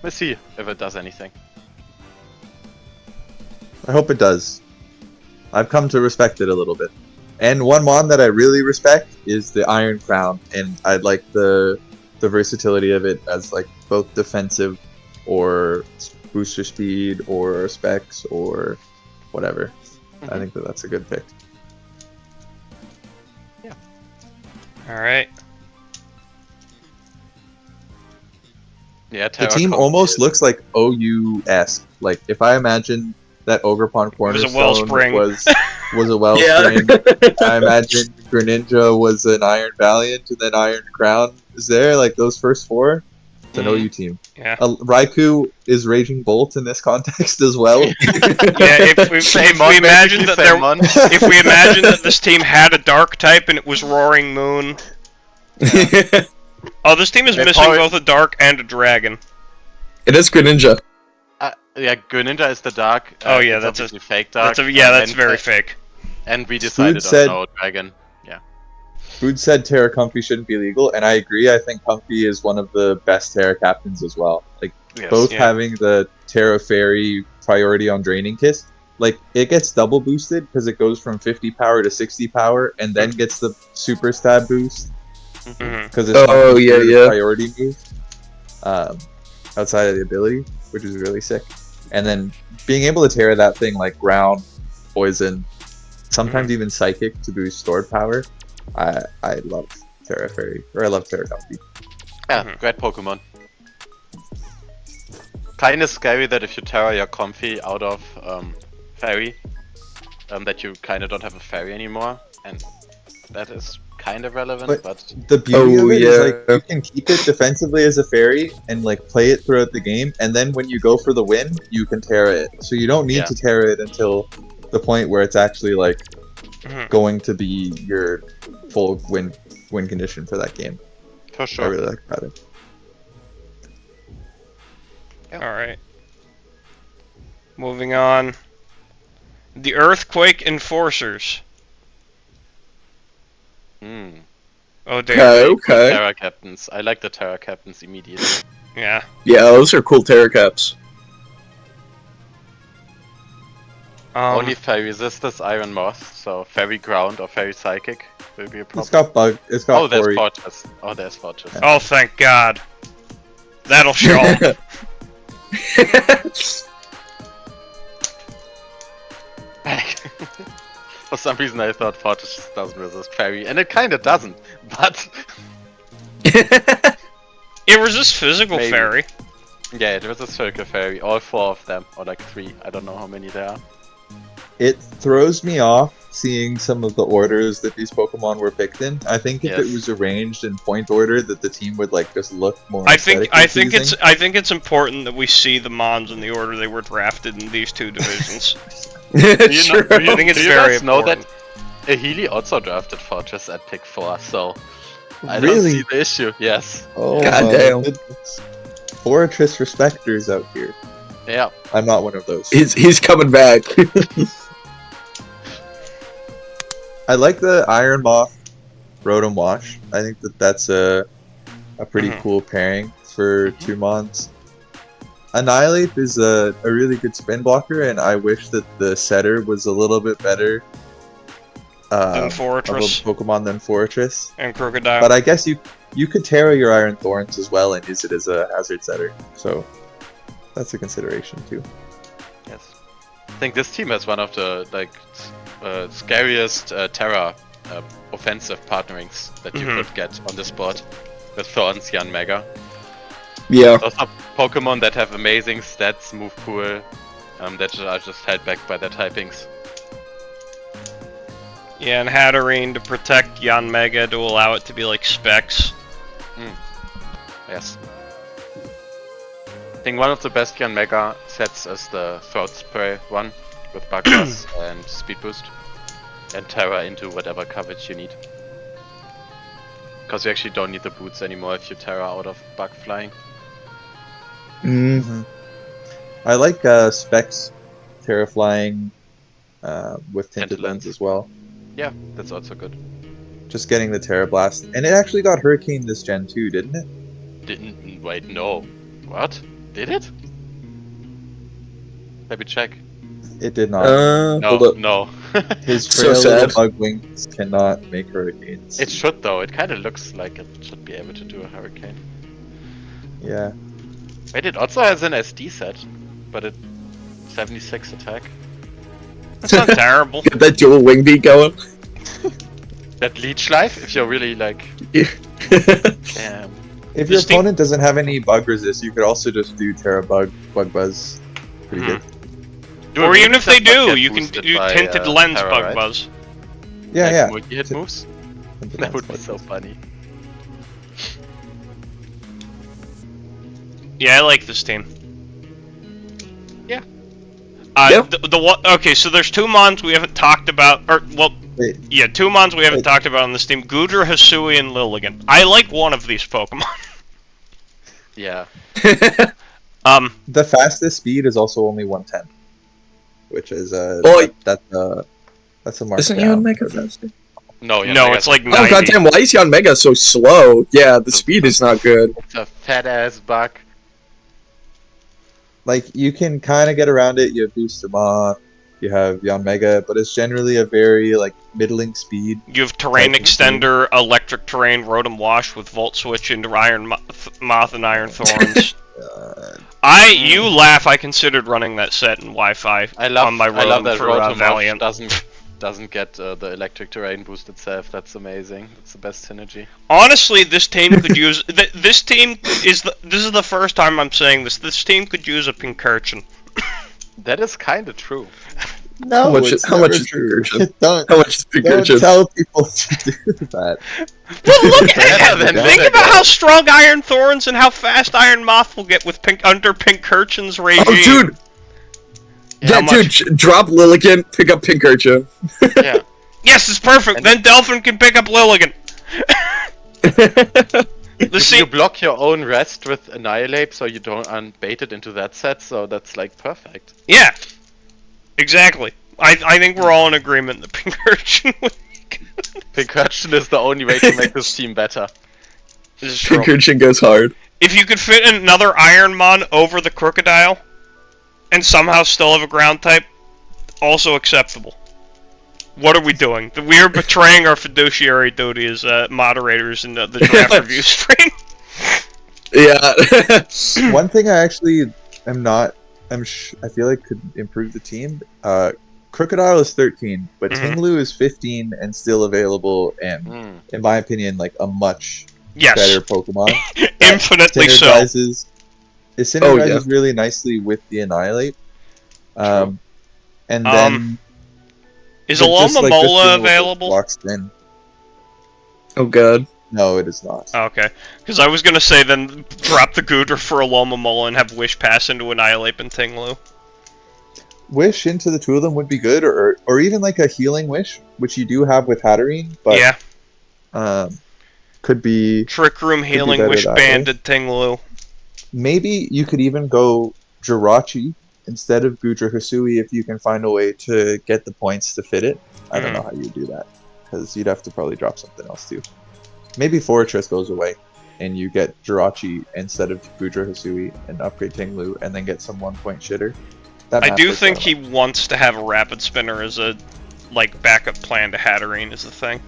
We'll see if it does anything. I hope it does. I've come to respect it a little bit. And one mon that I really respect is the Iron Crown, and I like the versatility of it as like both defensive or booster speed or specs or whatever. I think that's a good pick. Alright. Yeah, The Terra team Comfy almost is- looks like OU-esque. Like if I imagine that Ogerpon Cornerstone Wellspring. was a Wellspring, I imagine Greninja was an Iron Valiant, and then Iron Crown is there. Like those first four, it's an OU team. Yeah. Raikou is Raging Bolt in this context as well. Yeah, if we imagine that if we imagine that this team had a dark type and it was Roaring Moon. Oh, this team is missing both a dark and a dragon. It is Greninja. yeah, Greninja is the dark. Oh yeah, it's that's obviously fake dark. that's very fake. And we decided said- on no dragon. Yeah. Food said Terra Comfy shouldn't be legal, and I agree. I think Comfy is one of the best Terra captains as well. Like Yes. both Yeah. having the Terra Fairy priority on Draining Kiss. Like it gets double boosted because it goes from 50 power to 60 power, and then gets the Super Stab boost Mhm. because it's Oh, not yeah, considered a yeah. priority move outside of the ability, which is really sick. And then being able to Terra that thing like ground, poison, sometimes even psychic to boost stored power. I love Terra Fairy, or I love Terra Comfy. Yeah, great Pokemon. Kinda scary that if you Terra your Comfy out of Fairy, that you kinda don't have a Fairy anymore, and that is kinda relevant, but The beauty Oh, of it is yeah. like you can keep it defensively as a fairy and like play it throughout the game, and then when you go for the win, you can Terra it. So you don't need Yeah. to Terra it until the point where it's actually like Mhm. going to be your full win condition for that game. for I sure. really like about it. Alright. Moving on. The Earthquake Enforcers. Hmm. Oh damn. Okay. Terra Captains. I like the Terra Captains immediately. Yeah. Yeah, those are cool Terra Caps. Only Fairy resistance Iron Moth, so Fairy Ground or Fairy Psychic will be a problem. It's got bug. It's got Oh, there's Fairy. Fortress. Oh, there's Fortress. Oh, thank God. That'll show. For some reason I thought Fortress doesn't resist Fairy, and it kinda doesn't, but It resists physical Maybe. fairy. yeah, it resists Circle Fairy, all 4 of them, or like 3, I don't know how many there are. It throws me off seeing some of the orders that these Pokemon were picked in. I think if it Yes. was arranged in point order, that the team would like just look more. I think aesthetically it's important that we see the Mons in the order they were drafted in these two divisions. Sure. I think it's do you very guys know important. that Healy also drafted Fortress at pick 4, so I Really? don't see the issue, yes. Oh, God my damn. goodness. Fortress respecters out here. Yeah. I'm not one of those. He's coming back. I like the Iron Moth Rotom Wash. I think that's a pretty Mhm. cool pairing for two Mons. Annihilate is a really good spin blocker, and I wish that the setter was a little bit better Than of a Fortress Pokemon than Fortress. and Crocodile. But I guess you could Terra your Iron Thorns as well and use it as a hazard setter. So that's a consideration too. Yes. I think this team has one of the scariest Terra offensive partnerings that you could get on this board with Thorns, Yan Mega. Yeah. Those are Pokemon that have amazing stats, move pool, that are just held back by their typings. Yeah, and Hatterene to protect Yan Mega to allow it to be like Specs. Yes. think one of the best Jan Mega sets is the Throat Spray one with Bug Buzz and Speed Boost. And Terra into whatever coverage you need. Because you actually don't need the boots anymore if you Terra out of Bug Flying. Mm-hmm. I like Specs Terra Flying with Tinted Lens as well. Yeah, that's also good. Just getting the Terra Blast. And it actually got Hurricane this gen too, didn't it? Didn't. Wait, no. What? Did it? Let me check. It did not. No. His So frail little sad. bug wings cannot make hurricanes. It should though. It kind of looks like it should be able to do a hurricane. Yeah. Wait, it also has an SD set, but it 76 attack. That's not terrible. Get that dual wing beat going. That leech life, if you're really like, Yeah. damn. If your This thing- opponent doesn't have any bug resist, you could also just do Terra Bug Buzz. Pretty good. Or even if they Does not do, get you can boosted do by, tinted lens Terra, bug right? buzz. Yeah, Like yeah. multi-hit moves? Tinted That Lens would be Bug so Buzz. funny. Yeah, I like this team. Yeah. Yep. The one. Okay, so there's two mons we haven't talked about, or well, Wait, yeah, two mons we haven't Wait. talked about on this team: Goodra, Hisui, and Lilligan. I like one of these Pokemon. Yeah. the fastest speed is also only 110, which is Oh, that's a mark. Isn't down. Jan Mega faster? No, No, it's like Oh 90. goddamn! Why is Jan Mega so slow? Yeah, the speed is not good. It's a fat ass bug. Like you can kind of get around it. You have Booster Moth, you have Jan Mega, but it's generally a very like middling speed. You have Terrain Type of Extender, Electric Terrain, Rotom Wash with Volt Switch into Iron Moth and Iron Thorns. You laugh. I considered running that set in Wi-Fi I love, on my I love Rotom that for Rotom Valiant. doesn't get the electric terrain boost itself. That's amazing. That's the best synergy. Honestly, this team could use. This team is this is the first time I'm saying this. This team could use a Pincurchin. That is kind of true. No, How much- it's how much never is true. Pincurchin? Don't How much is don't Pikachu? tell people to do that. Well, look Yeah, at then think there about you go. how strong Iron Thorns and how fast Iron Moth will get with under Pincurchin's regime. Oh, dude! How Yeah, dude, drop Lilligan, pick up Pincurchin. Yeah. Yes, it's perfect. And- Then Delphin can pick up Lilligan. The You scene. block your own rest with Annihilate, so you don't unbait it into that set. So that's like perfect. Yeah, exactly. I think we're all in agreement that Pincurchin would be good. Pincurchin is the only way to make this team better. This is true. Pincurchin goes hard. If you could fit another Ironmon over the Crocodile, and somehow still have a ground type, also acceptable. What are we doing? We are betraying our fiduciary duty as moderators in the draft review stream. Yeah. One thing I actually am not. I feel like could improve the team. Crocodile is 13, but Mhm. Tinglu is 15 and still available, and Hmm. in my opinion, like a much Yes, better Pokemon. infinitely so. It synergizes really nicely with the Annihilate. And then Is but just, like, just being Alomomola able to available? block spin. Oh god. No, it is not. Okay, because I was gonna say then drop the Goodra for Alomomola and have Wish pass into Annihilate and Tinglu. Wish into the two of them would be good, or even like a healing wish, which you do have with Hatterene, but Yeah, could be Trick Room Healing better Wish that way. banded Tinglu. maybe you could even go Jirachi instead of Gudra Hisui if you can find a way to get the points to fit it. I don't know how you do that because you'd have to probably drop something else too. Maybe Fortress goes away and you get Jirachi instead of Gudra Hisui and upgrade Tinglu and then get some 1-point shitter. That I math do works think out. he wants to have a Rapid Spinner as a like backup plan to Hatterene is the thing.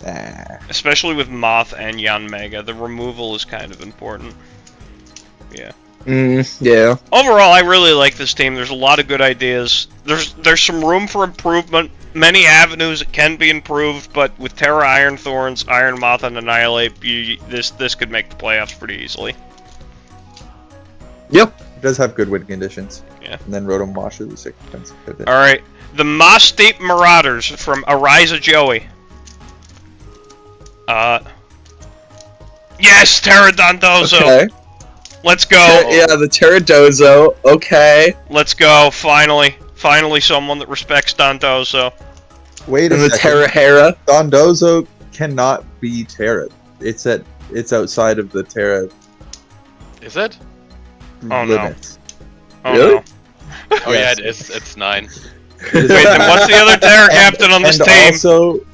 Nah. Especially with Moth and Yanmega, the removal is kind of important. Yeah. Yeah. Overall, I really like this team. There's a lot of good ideas. There's some room for improvement. Many avenues it can be improved, but with Terra, Iron Thorns, Iron Moth, and Annihilate, this could make the playoffs pretty easily. Yep. It does have good win conditions. Yeah. And then Rotom Wash is a sick defensive pivot. All right, the Moss State Marauders from Ariza Joey. Yes, Terra Dondozo. Okay. Let's go. Yeah, the Terradozo. Okay. Let's go. Finally. Finally someone that respects Dondozo. Wait a And the second. Terra Hera. Dondozo cannot be Terra. It's outside of the Terra Is it? Oh, no. limits. Oh Really? no. Oh Yes. yeah, it is. It's 9. Wait, then what's the other Terra captain on this team?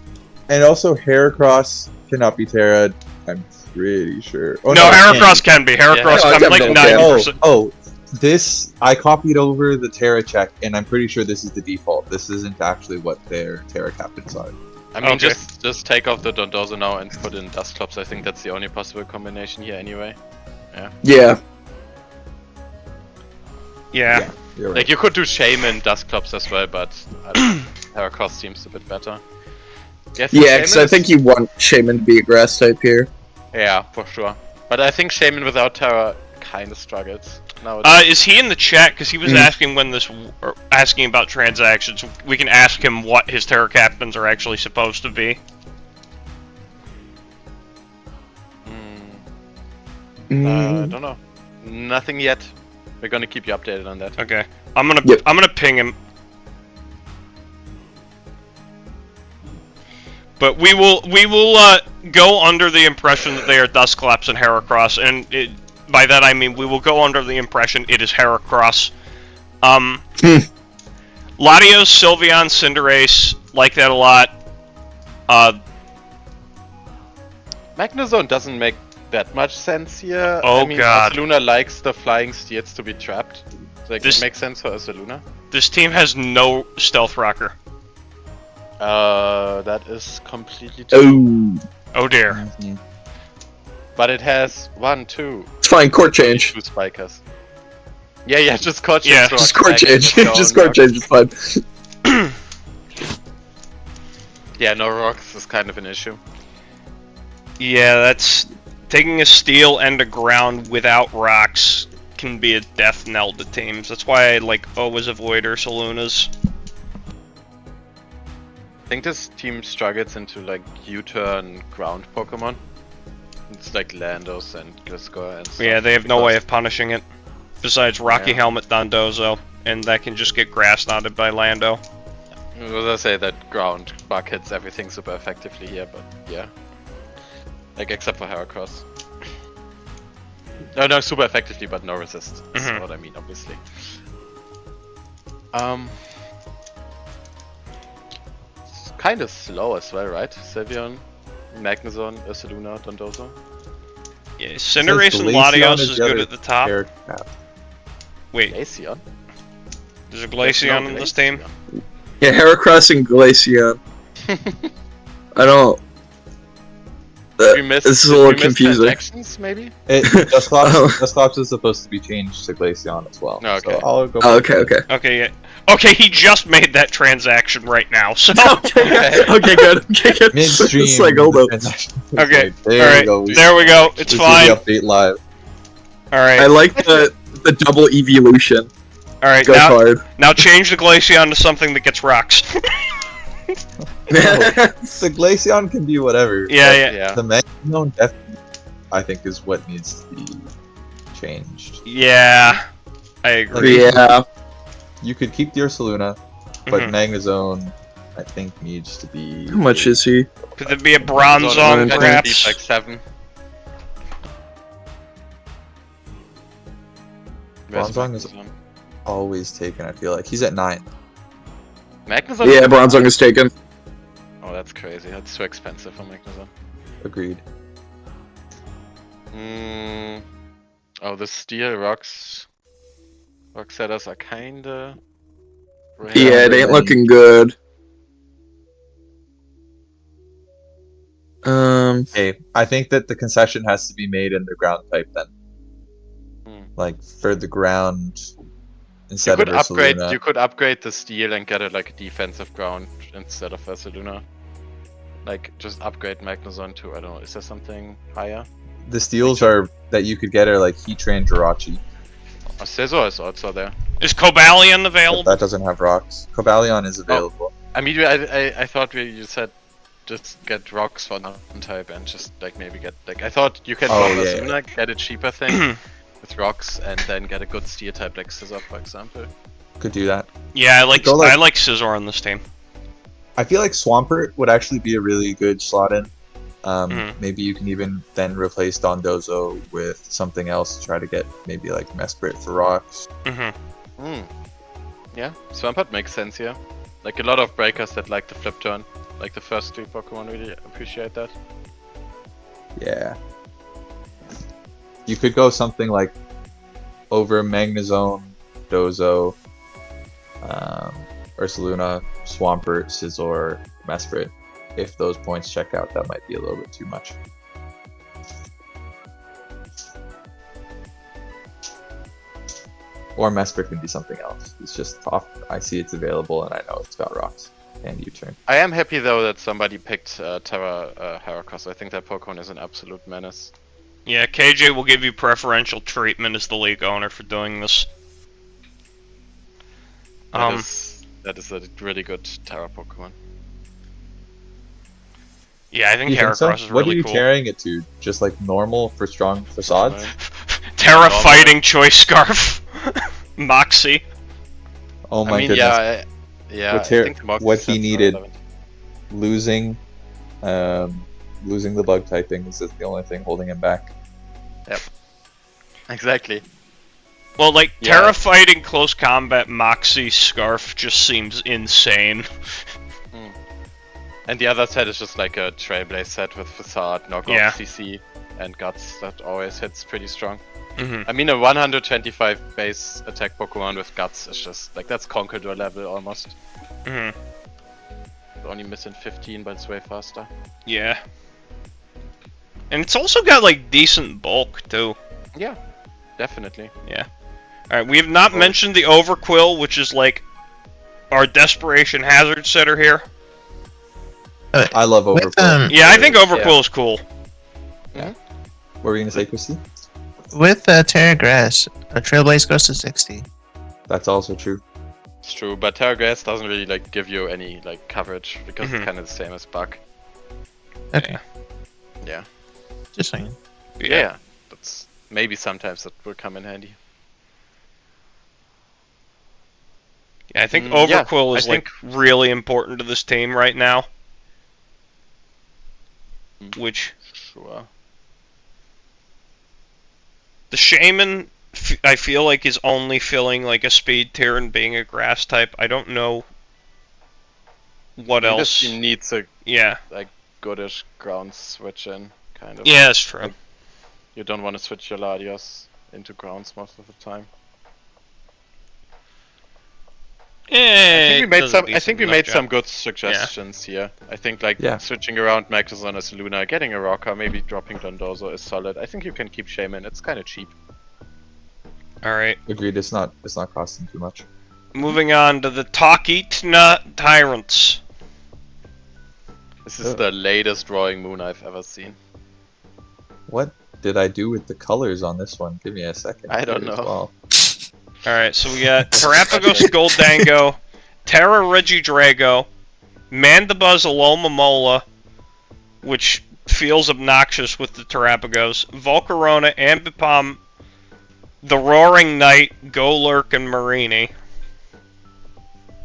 Also, Heracross cannot be Terra. I'm pretty sure. Oh, No, it Heracross can. can be. Heracross Yeah. can be like Oh, 90%. Oh, this I copied over the Terra check, and I'm pretty sure this is the default. This isn't actually what their Terra captains are. I mean, Okay. just take off the Dondozo now and put in Dusclops. I think that's the only possible combination here anyway. Yeah. Yeah. You're right. Like, you could do Shaman Dusclops as well, but Heracross seems a bit better. Yes, Yeah, Shaman because I is- think you want Shaman to be a grass type here. Yeah, for sure. But I think Shaman without Terra kind of struggles nowadays. Is he in the chat? Because he was asking when this, or asking about transactions. We can ask him what his Terra captains are actually supposed to be. I don't know. Nothing yet. We're gonna keep you updated on that. Okay, Yep. I'm gonna ping him. But we will go under the impression that they are Dusclops and Heracross, and by that I mean we will go under the impression it is Heracross. Latios, Sylveon, Cinderace, like that a lot. Magnezone doesn't make that much sense here. Oh, I mean, God. Ursaluna likes the flying steeds to be trapped. So, like, This- it makes sense for Ursaluna. This team has no Stealth Rocker. That is completely true. Oh. Oh dear. Mhm. But it has 1, 2, It's fine, court change. 2 spikers. Yeah, just court change. Yeah, to Just Rock court Spike and change. go Just on court Rock. change is fine. Yeah, no rocks is kind of an issue. Yeah, that's taking a steel and a ground without rocks can be a death knell to teams. That's why I like always avoid Ursalunas. I think this team struggles into like U-turn ground Pokemon. It's like Landos and Gliscor and stuff. Yeah, they have no because- way of punishing it. Besides Rocky Yeah. Helmet Dondozo, and that can just get grass knotted by Lando. I was gonna say that ground bug hits everything super effectively here, but yeah. Like, except for Heracross. No, super effectively, but no resist. That's Mhm. what I mean, obviously. It's kind of slow as well, right? Sylveon, Magnezone, Ursaluna, Dondozo. Yeah, Cinderace and Glaceon Latios is is the good other at the top. Terra cap. Wait, Glaceon? there's a Glaceon in this team? Yeah, Heracross and Glaceon. I don't. We missed, This is a did little we miss confusing. transactions, maybe? Dusclops is supposed to be changed to Glaceon as well. Okay. So I'll go. Oh, okay. Okay, yeah. Okay, he just made that transaction right now, so... Okay. Okay, good. Okay, good. Midstream. It's like, hold up. Okay, There alright, we go. there we go, it's We see fine. the update live. Alright, I like the double evolution. alright, Go hard. now change the Glaceon to something that gets rocks. The Glaceon can be whatever. Yeah, but yeah. The Magnezone definitely, I think, is what needs to be changed. Yeah, I agree. Yeah. You could keep the Ursaluna, but Mhm. Magnezone, I think, needs to be. How much is he? Could there be a Bronzong, Bronzong, perhaps? Like 7. Bronzong is always taken? I feel like he's at 9. Magnezone? Yeah, Bronzong is taken. Oh, that's crazy. That's too expensive for Magnezone. Agreed. Oh, the steel rock setters are kinda... rare. Yeah, it ain't looking good. Okay, I think that the concession has to be made in the ground type then. Like for the ground You instead could of upgrade. Ursaluna. You could upgrade the steel and get it like a defensive ground instead of Ursaluna. Like just upgrade Magnezone to, I don't know. Is there something higher? The steals are that you could get are like Heatran, Jirachi. Scizor is also there. Is Cobalion But available? that doesn't have rocks. Cobalion is available. I mean, I thought you said just get rocks for non-type and just like maybe get like I thought you can Oh, drop yeah, a Luna, get a cheaper thing with rocks, and then get a good steel type like Scissor, for example. Could do that. Yeah, Go like- I like Scizor on this team. I feel like Swampert would actually be a really good slot in. Mhm. Maybe you can even then replace Dondozo with something else to try to get maybe like Mesprit for rocks. Yeah, Swampert makes sense here. Like a lot of breakers that like the flip turn, like the first 3 Pokemon really appreciate that. Yeah. You could go something like over Magnezone, Dozo, Ursaluna, Swampert, Scizor, Mesprit. If those points check out, that might be a little bit too much. Or Mesprit can be something else. It's just off. I see it's available and I know it's got rocks. And U-turn. I am happy though that somebody picked Terra Heracross. I think that Pokemon is an absolute menace. Yeah, KJ will give you preferential treatment as the league owner for doing this. That is a really good Terra Pokemon. Yeah, I think You think so? Heracross is What are really you cool. carrying it to? Just like normal for strong facades? Terra Normal. Fighting Choice Scarf. Moxie. Oh my I mean, goodness. yeah. What I Ter- think Moxie what he sets are needed. relevant. Losing the bug typing is the only thing holding him back. Exactly. Well, like, Yeah. Terra Fighting Close Combat Moxie Scarf just seems insane. And the other set is just like a Trailblaze set with Facade, Knockoff, Yeah. CC, and Guts that always hits pretty strong. Hmm. I mean, a 125 base attack Pokemon with Guts is just like that's Conqueror level almost. Hmm. It's only missing 15, but it's way faster. Yeah. And it's also got, like, decent bulk, too. Yeah, definitely. Alright, we have not mentioned the Overquill, which is, like, our Desperation Hazard setter here. I love With, Overflow. Yeah, I think Overquill is cool. What were you gonna say, Christy? With Terra Grass, a Trailblaze goes to 60. That's also true. It's true, but Terra Grass doesn't really like give you any like coverage because Mhm. it's kind of the same as Bug. Okay, Yeah. just saying. Yeah. That's maybe sometimes that will come in handy. Yeah, I think Yeah, Overquill I is, like, really important to this team right now. Which, Sure. the Shaman, I feel like, is only filling, like, a speed tier and being a grass type. I don't know what I else. guess he needs a Yeah. goodish ground switch in, kind of. Yeah, that's true. You don't want to switch your Latios into grounds most of the time. Yeah, I think we made some good suggestions here. I think like Yeah. switching around Magazon as Luna, getting a Rocker, maybe dropping Dondozo is solid. I think you can keep Shaman. It's kind of cheap. Alright, Agreed. It's not costing too much. moving on to the Talkeetna Tyrants. This is the latest drawing moon I've ever seen. What did I do with the colors on this one? Give me a second. I don't here as know. well. Alright, so we got Terrapagos Goldango, Terra Regidrago, Mandibuzz Alomomola, which feels obnoxious with the Terrapagos, Volcarona, Ambipom, the Roaring Knight, Golurk, and Marini.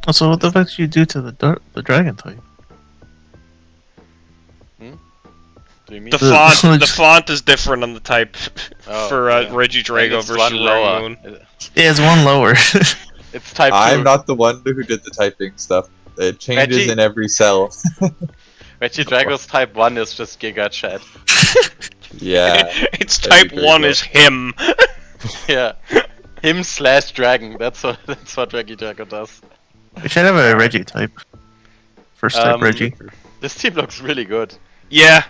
Also, what the fuck did you do to the dragon type? Do you mean? The font is different on the type Oh, for yeah. Regidrago And it's versus one lower. Moon. Yeah, it's one lower. It's type 2. I'm not the one who did the typing stuff. It changes Reggie- in every cell. Regidrago's type 1 is just Giga Chat. Yeah. Its That'd type be 1 pretty is him. Yeah. Him/dragon. That's what Regidrago does. We should have a Reggie type. First type Reggie. This team looks really good. Yeah,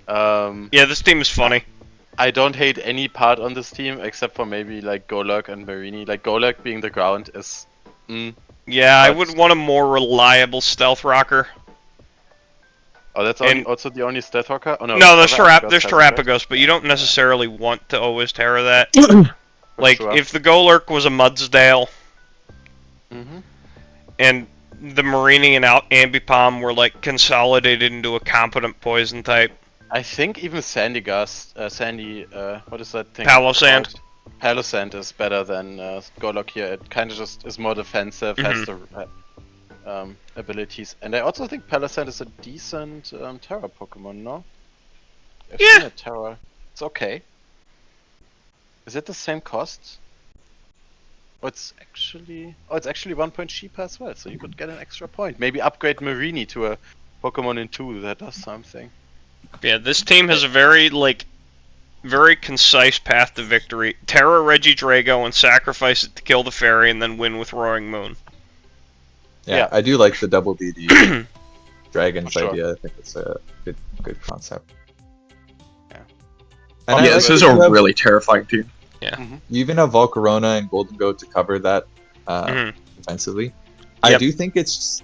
Um, yeah, this team is funny. I don't hate any part on this team except for maybe like Golurk and Marini. Like Golurk being the ground is. Yeah, I But- would want a more reliable stealth rocker. Oh, that's And- also the only stat hawker? Oh no. No, there's Terrapagos there's has it, right? Terrapagos, but you don't necessarily want to always Terra that. For Like, sure. if the Golurk was a Mudsdale, Mhm. and the Marini and Ambipom were like consolidated into a competent poison type. I think even Sandy Gust, what is that thing? Palossand. called? Palossand is better than Golok here. It kind of just is more defensive, has the abilities. And I also think Palossand is a decent Terra Pokemon, no? I've Yeah. seen a Terra. It's okay. Is it the same cost? Oh, it's actually 1 point cheaper as well, so you could get an extra point. Maybe upgrade Marini to a Pokemon in 2 that does something. Yeah, this team has a very concise path to victory. Terra Regidrago and sacrifice it to kill the fairy, and then win with Roaring Moon. Yeah. I do like the double DD dragons Sure. idea. I think it's a good concept. Yeah. And I Yeah, like this is that a you have- really terrifying team. You even have Volcarona and Golden Goat to cover that defensively. I Yep. do think it's.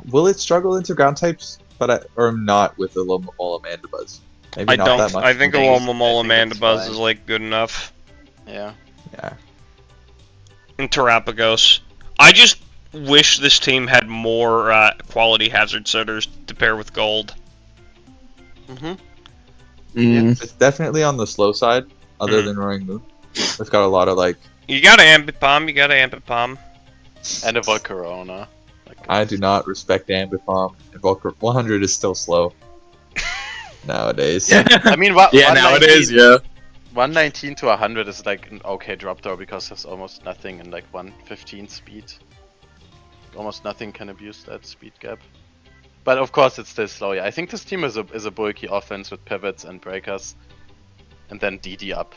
Will it struggle into ground types? Or not with the Alomomola Mandibuzz? Maybe I not don't. that much. I think I think Alomomola it's Mandibuzz fine. is like good enough. Yeah. Yeah. And Terrapagos. I just wish this team had more quality hazard setters to pair with gold. It's definitely on the slow side, other than Roaring Moon. It's got a lot of like. You got Ambipom. And a Volcarona. I do not respect Ambipom, and Volcar 100 is still slow nowadays. I mean, Yeah, nowadays, yeah. 119 to 100 is like an okay drop though, because there's almost nothing in like 115 speed. Almost nothing can abuse that speed gap. But of course it's still slow. Yeah, I think this team is a bulky offense with pivots and breakers. And then DD up.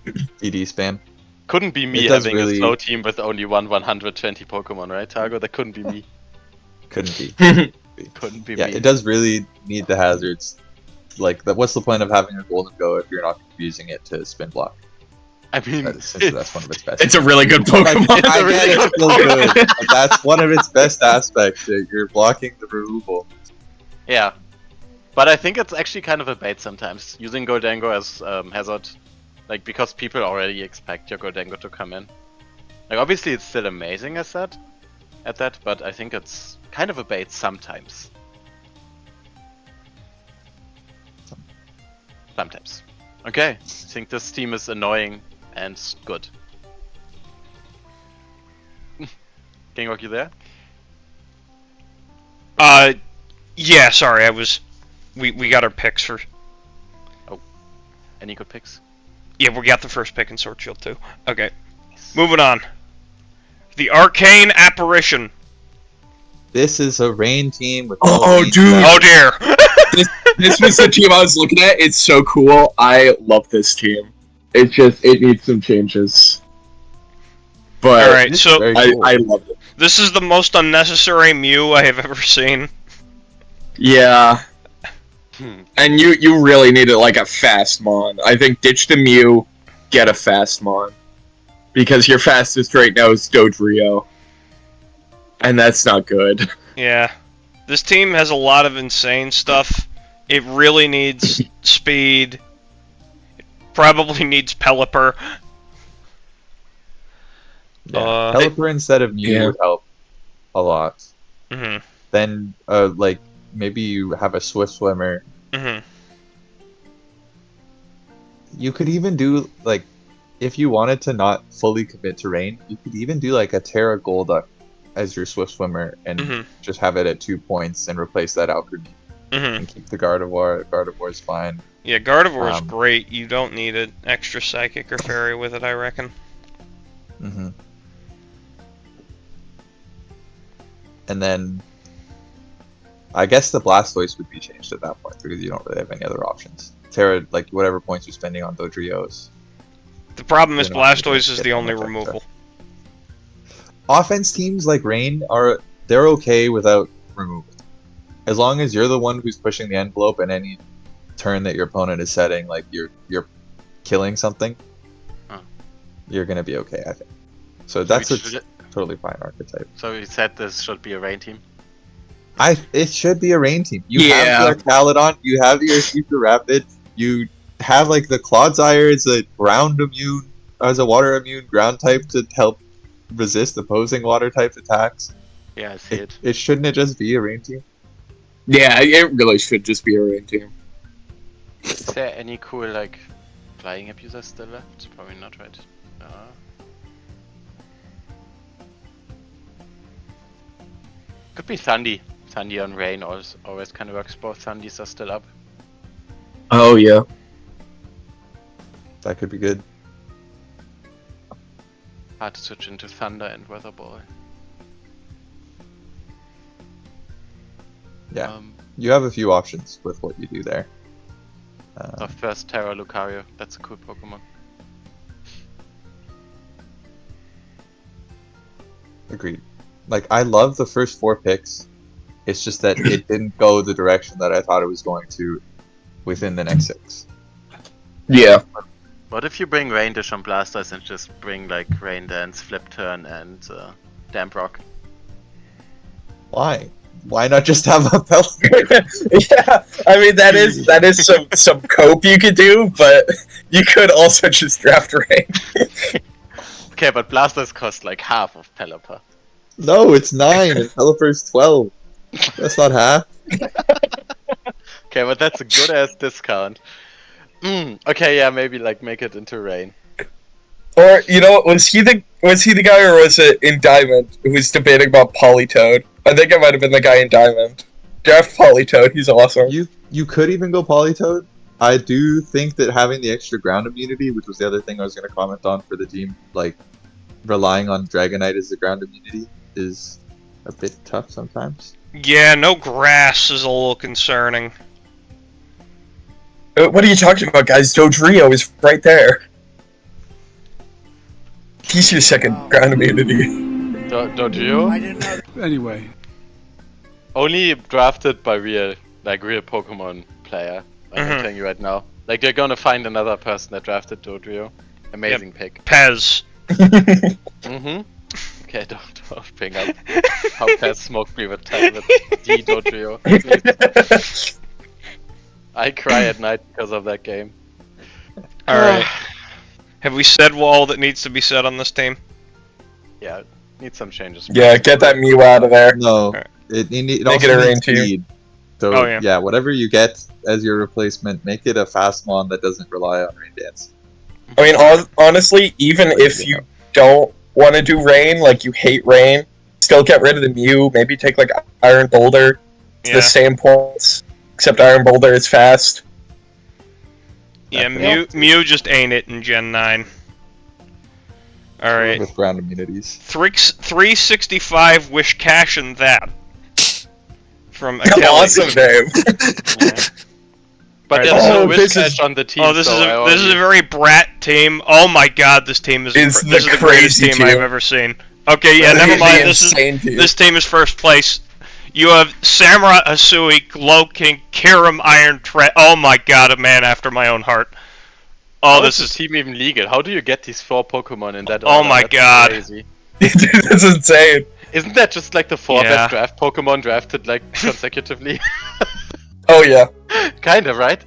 DD spam. Couldn't be me It does having really- a slow team with only 120 Pokemon, right, Targo? That couldn't be me. Couldn't be. Couldn't be Yeah, me. it does really need the hazards. Like, what's the point of having a Golden Go if you're not using it to spin block? I mean, That's one of its best. It's a really good Like, Pokemon. I get it's still good, but that's one of its best aspects. You're blocking the removal. yeah. But I think it's actually kind of a bait sometimes, using Goldengo as hazard. Like, because people already expect your Goldengo to come in. Like, obviously it's still amazing at that, but I think it's kind of a bait sometimes. Sometimes. Okay, I think this team is annoying and good. Kingwalk, you there? Yeah, sorry, we got our picks for... Any good picks? Yeah, we got the first pick in Sword Shield too. Okay, moving on. The Arcane Apparition. This is a rain team with. Oh, no dude. Oh dear. This was the team I was looking at. It's so cool. I love this team. It needs some changes. But All right, This is so very cool. I love it. this is the most unnecessary Mew I have ever seen. Yeah. And you really needed like a fast Mon. I think ditch the Mew, get a fast Mon. Because your fastest right now is Dodrio. And that's not good. Yeah. This team has a lot of insane stuff. It really needs speed. It probably needs Pelipper. Yeah. Pelipper instead of Mew Yeah. would help a lot. Mhm. Then, like, maybe you have a Swift Swimmer. Mhm. You could even do, like, if you wanted to not fully commit to rain, you could even do, like, a Terra Golduck as your Swift Swimmer and Mhm. just have it at 2 points and replace that Alchemy Mhm. and keep the Gardevoir. Gardevoir's fine. Yeah, Gardevoir is Um, great. You don't need an extra Psychic or Fairy with it, I reckon. Mm-hmm. And then, I guess the Blastoise would be changed at that point because you don't really have any other options. Terra, like whatever points you're spending on Dodrios. The problem is You're not gonna Blastoise is get the only much extra. removal. Offense teams like Rain they're okay without removal, as long as you're the one who's pushing the envelope and any turn that your opponent is setting, like you're killing something, you're gonna be okay. I think. So that's a totally fine archetype. So we said this should be a rain team. It should be a rain team. You Yeah. have your Caledon, you have your Super Rapid, you have like the Clodsire as a ground immune, as a water immune ground type to help resist opposing water type attacks. Yeah, I see it. It shouldn't it just be a rain team? Yeah, it really should just be a rain team. Is there any cool like flying abusers still left? Probably not, right? Could be Thundy. Thundy on Rain always kind of works. Both Thundys are still up. Oh yeah. That could be good. Hard to switch into Thunder and Weather Ball. Yeah. You have a few options with what you do there. So first Terra Lucario. That's a cool Pokemon. Agreed. Like, I love the first 4 picks. It's just that it didn't go the direction that I thought it was going to within the next 6. Yeah. What if you bring Rain Dish on Blasters and just bring like Rain Dance, Flip Turn, and Damp Rock? Why? Why not just have a Pelipper? Yeah, I mean that is some cope you could do, but you could also just draft Rain. Okay, but Blasters cost like half of Pelipper. No, it's 9 and Pelipper's 12. That's not half. Okay, but that's a good ass discount. Okay, yeah, maybe like make it into Rain. Or you know, was he the guy, or was it in Diamond who was debating about Politoed? I think it might have been the guy in Diamond. Draft Politoed, he's awesome. You could even go Politoed. I do think that having the extra ground immunity, which was the other thing I was going to comment on for the team, like relying on Dragonite as the ground immunity is a bit tough sometimes. Yeah, no grass is a little concerning. What are you talking about, guys? Dodrio is right there. He's your second ground immunity. Dodrio? Anyway. Only drafted by real Pokemon player. I'm telling you right now. Like, they're gonna find another person that drafted Dodrio. Amazing pick. Pez. Okay, don't bring up how Pez smoked me with D Dodrio. I cry at night because of that game. Alright. Have we said all that needs to be said on this team? Yeah, need some changes. Yeah, get that Mew out of there. No, Right. it Make also it a rain needs team. speed. So Oh, yeah. whatever you get as your replacement, make it a fast one that doesn't rely on Rain Dance. I mean, honestly, even if you don't want to do Rain, like you hate Rain, still get rid of the Mew. Maybe take like Iron Boulder. It's Yeah. the same points, except Iron Boulder is fast. Yeah, Mew just ain't it in Gen 9. Alright. With ground immunities. 365 Wish Cash and that. From Kelly. Awesome name. But Right. there's no Oh, Wish this is- Cash on the team. Oh, this is so a very brat team. Oh my god, this team is It's this is the the greatest crazy team I've team. ever seen. Okay, yeah, never The mind. insane team. This team is first place. You have Samurai Asui, Gloking, Kirim, Iron Tread. Oh my god, a man after my own heart. Oh, How this is is the team even legal? How do you get these 4 Pokemon in that Oh order? my That's God. Crazy. Dude, that's insane. Isn't that just like the 4 Yeah. best draft Pokemon drafted like consecutively? Oh yeah. Kinda, right?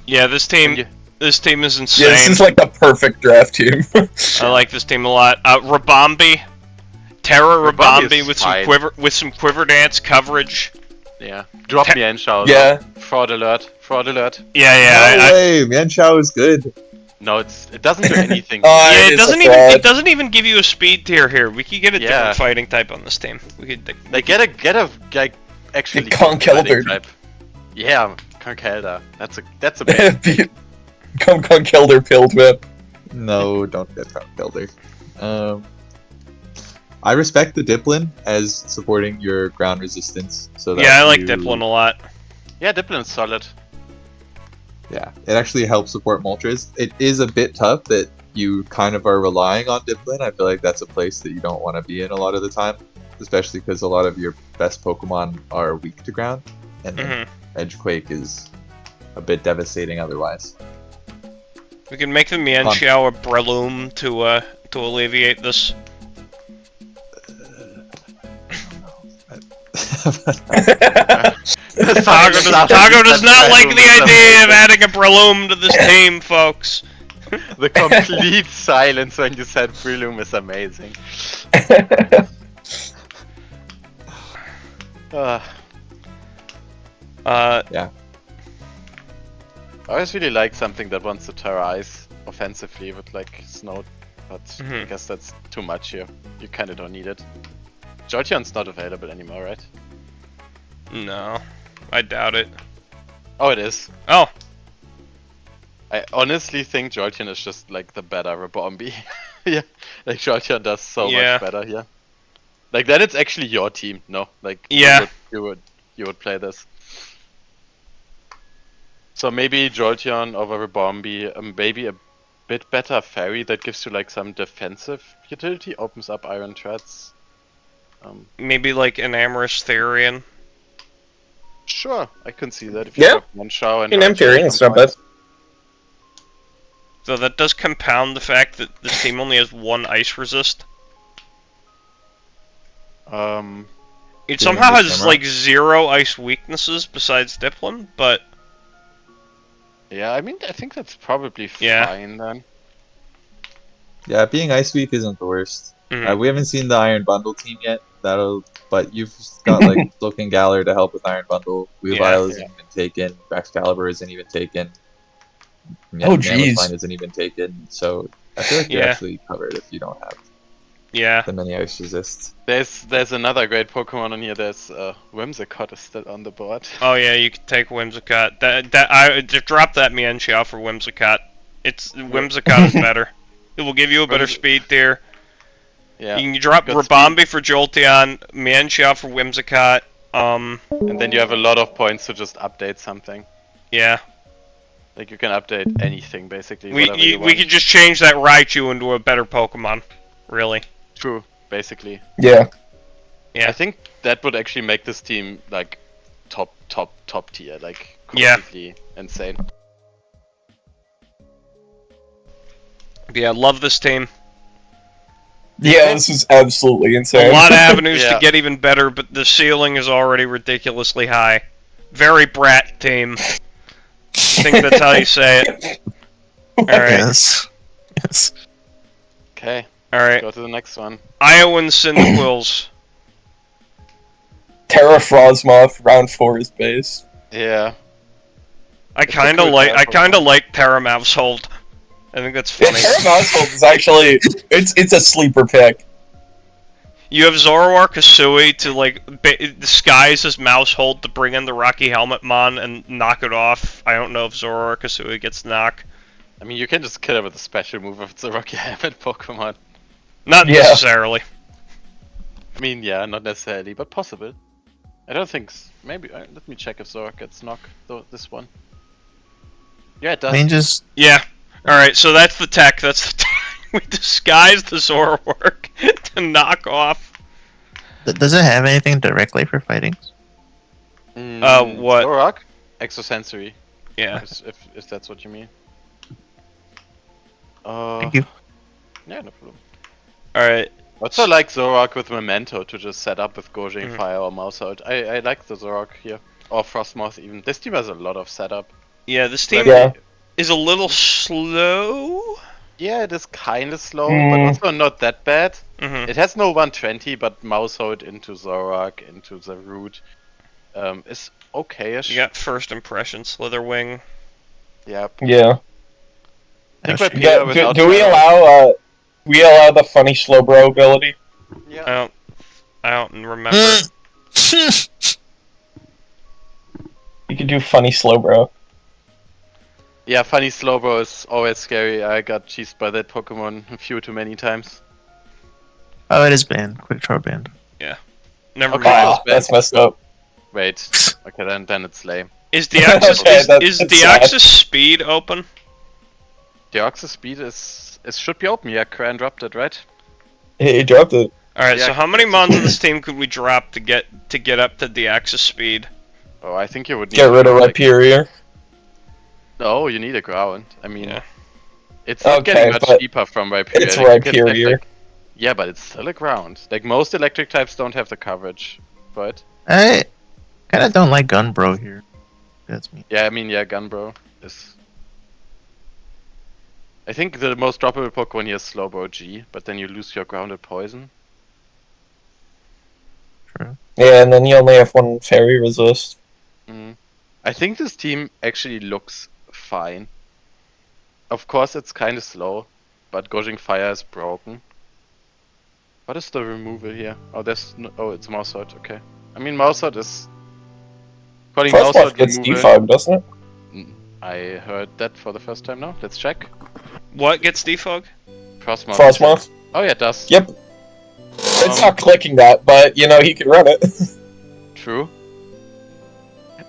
yeah. This team Yeah. is Yeah, this insane. is like the perfect draft team. I like this team a lot. Rabombi, Terra Rabombi Rabombi is with some quiver dance coverage. Yeah. Drop me and shout. Yeah. Fraud alert. Fraud alert. Yeah, No yeah. way, Mienshao is good. No, it doesn't do anything. Yeah, It is a it fraud. doesn't even give you a speed tier here. We could get a Yeah. different fighting type on this team. We could Like get a like actually Conkeldurr. fighting type. Yeah, Conkeldurr. That's a big. Come Conkeldurr Piltman. No, don't get Builder. I respect the Diplin as supporting your ground resistance. So that Yeah, I like you- Diplin a lot. Yeah, Diplin's solid. Yeah, it actually helps support Moltres. It is a bit tough that you kind of are relying on Diplin. I feel like that's a place that you don't want to be in a lot of the time, especially because a lot of your best Pokemon are weak to ground, and then Edgequake is a bit devastating otherwise. We can make the Mienshao a Breloom to alleviate this. Taco Taco does not like the idea of adding a Breloom to this team, folks. The complete silence when you said Breloom is amazing. Yeah. I always really like something that wants to terrorize offensively with like Snow, but I guess that's too much here. You kinda don't need it. Jolteon's not available anymore, right? No, I doubt it. Oh, it is. Oh, I honestly think Jolteon is just like the better Rebombi. Yeah, like Jolteon does so much better here. Like then it's actually your team, no? Like you would play this. So maybe Jolteon over Rebombi, maybe a bit better Fairy that gives you like some defensive utility, opens up Iron Treads. maybe like an Amorous Therian. Sure, I can see that if you have one shower and Therian's not bad. So that does compound the fact that this team only has one ice resist. It somehow has like 0 ice weaknesses besides Dipplin, but yeah, I mean I think that's probably fine then. Yeah, being Ice Weak isn't the worst. We haven't seen the Iron Bundle team yet. But you've got like Silk and Galar to help with Iron Bundle. Weavile isn't even taken. Excalibur isn't even taken. Mammothine isn't even taken. So I feel like you're actually covered if you don't have the many ice resists. There's another great Pokemon on here. There's Whimsicott is still on the board. Oh yeah, you can take Whimsicott. I drop that Mienshao for Whimsicott. Whimsicott is better. It will give you a better speed tier. Yeah. You can drop Rabombi for Jolteon, Mienshao for Whimsicott. And then you have a lot of points to just update something. Yeah. Like you can update anything basically. We could just change that Raichu into a better Pokemon. Really. True. Basically. Yeah. Yeah. I think that would actually make this team like top tier, like completely insane. Yeah, love this team. Yeah, this is absolutely insane. A lot of avenues to get even better, but the ceiling is already ridiculously high. Very brat team. I think that's how you say it. Alright. Yes. Okay. Alright. Go to the next one. Iowan Cyndaquils. Terra Frosmoth, round 4 is base. Yeah. I kinda like Terra Mousehold. I think that's funny. Terra Mousehold is actually it's a sleeper pick. You have Zoroark Kasui to like disguise as Mousehold to bring in the Rocky Helmet Mon and knock it off. I don't know if Zoroark Kasui gets knocked. I mean, you can just kill it with a special move if it's a Rocky Helmet Pokemon. Not necessarily. I mean, yeah, not necessarily, but possible. I don't think. Maybe let me check if Zoroark gets knocked. This one. Yeah, it does. I mean, just Alright, so that's the tech. We disguised the Zoroark to knock off. does it have anything directly for fighting? What? Zoroark? Exosensory. Yeah. If that's what you mean. Thank you. Yeah, no problem. Alright. Also like Zoroark with Memento to just set up with Gojing Fire or Mousehold. I like the Zoroark here. Or Frostmoth even. This team has a lot of setup. Yeah, this team is a little slow. Yeah, it is kinda slow, but also not that bad. It has no 120, but Mousehold into Zoroark, into the root, is okay-ish. You got first impression Slitherwing. Yeah. Yeah. I think Peter do we allow the funny Slowbro ability? Yeah. I don't remember. You could do funny Slowbro. Yeah, funny Slowbro is always scary. I got cheesed by that Pokemon a few too many times. Oh, it is banned. Quick draw banned. Yeah. Never Okay, mind. That's messed up. Wait. Okay, then it's lame. Is Deoxys speed open? Deoxys speed should be open. Yeah, Cran dropped it, right? He dropped it. Alright, so how many mons of this team could we drop to get up to Deoxys speed? Oh, I think you would need get rid of Rhyperior. No, you need a ground. I mean, it's not getting much cheaper from Rhyperior. It's Rhyperior. Yeah, but it's still a ground. Like, most electric types don't have the coverage, but... I kinda don't like Gunbro here. That's me. Yeah, I mean, yeah, Gunbro is... I think the most droppable Pokemon here is Slowbro G, but then you lose your grounded poison. True. Yeah, and then you only have one fairy resist. I think this team actually looks fine. Of course, it's kind of slow, but Gojing Fire is broken. What is the removal here? Oh, there's no, oh, it's Mouseheart. Okay. I mean, Mouseheart is calling Frostmoth Mouseheart gets removal. defogged, doesn't it? I heard that for the first time now. Let's check. What gets defog? Frostmoth. Frostmoth? Oh yeah, it does. Yep. It's not clicking that, but you know, he can run it. True.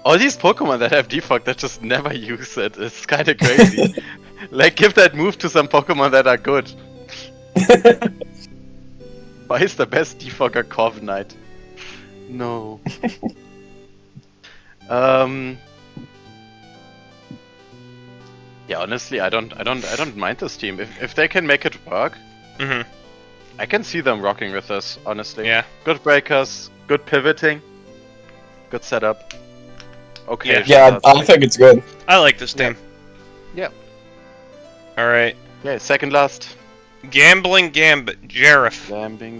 All these Pokemon that have defog that just never use it. It's kind of crazy. Like, give that move to some Pokemon that are good. Why is the best defogger Corviknight? No. Yeah, honestly, I don't mind this team. If they can make it work, I can see them rocking with this. Honestly. Yeah. Good breakers, good pivoting, good setup. Okay. Yeah, I think it's good. I like this team. Yeah. Alright. Yeah, second last. Gambling Gambit, Jareth.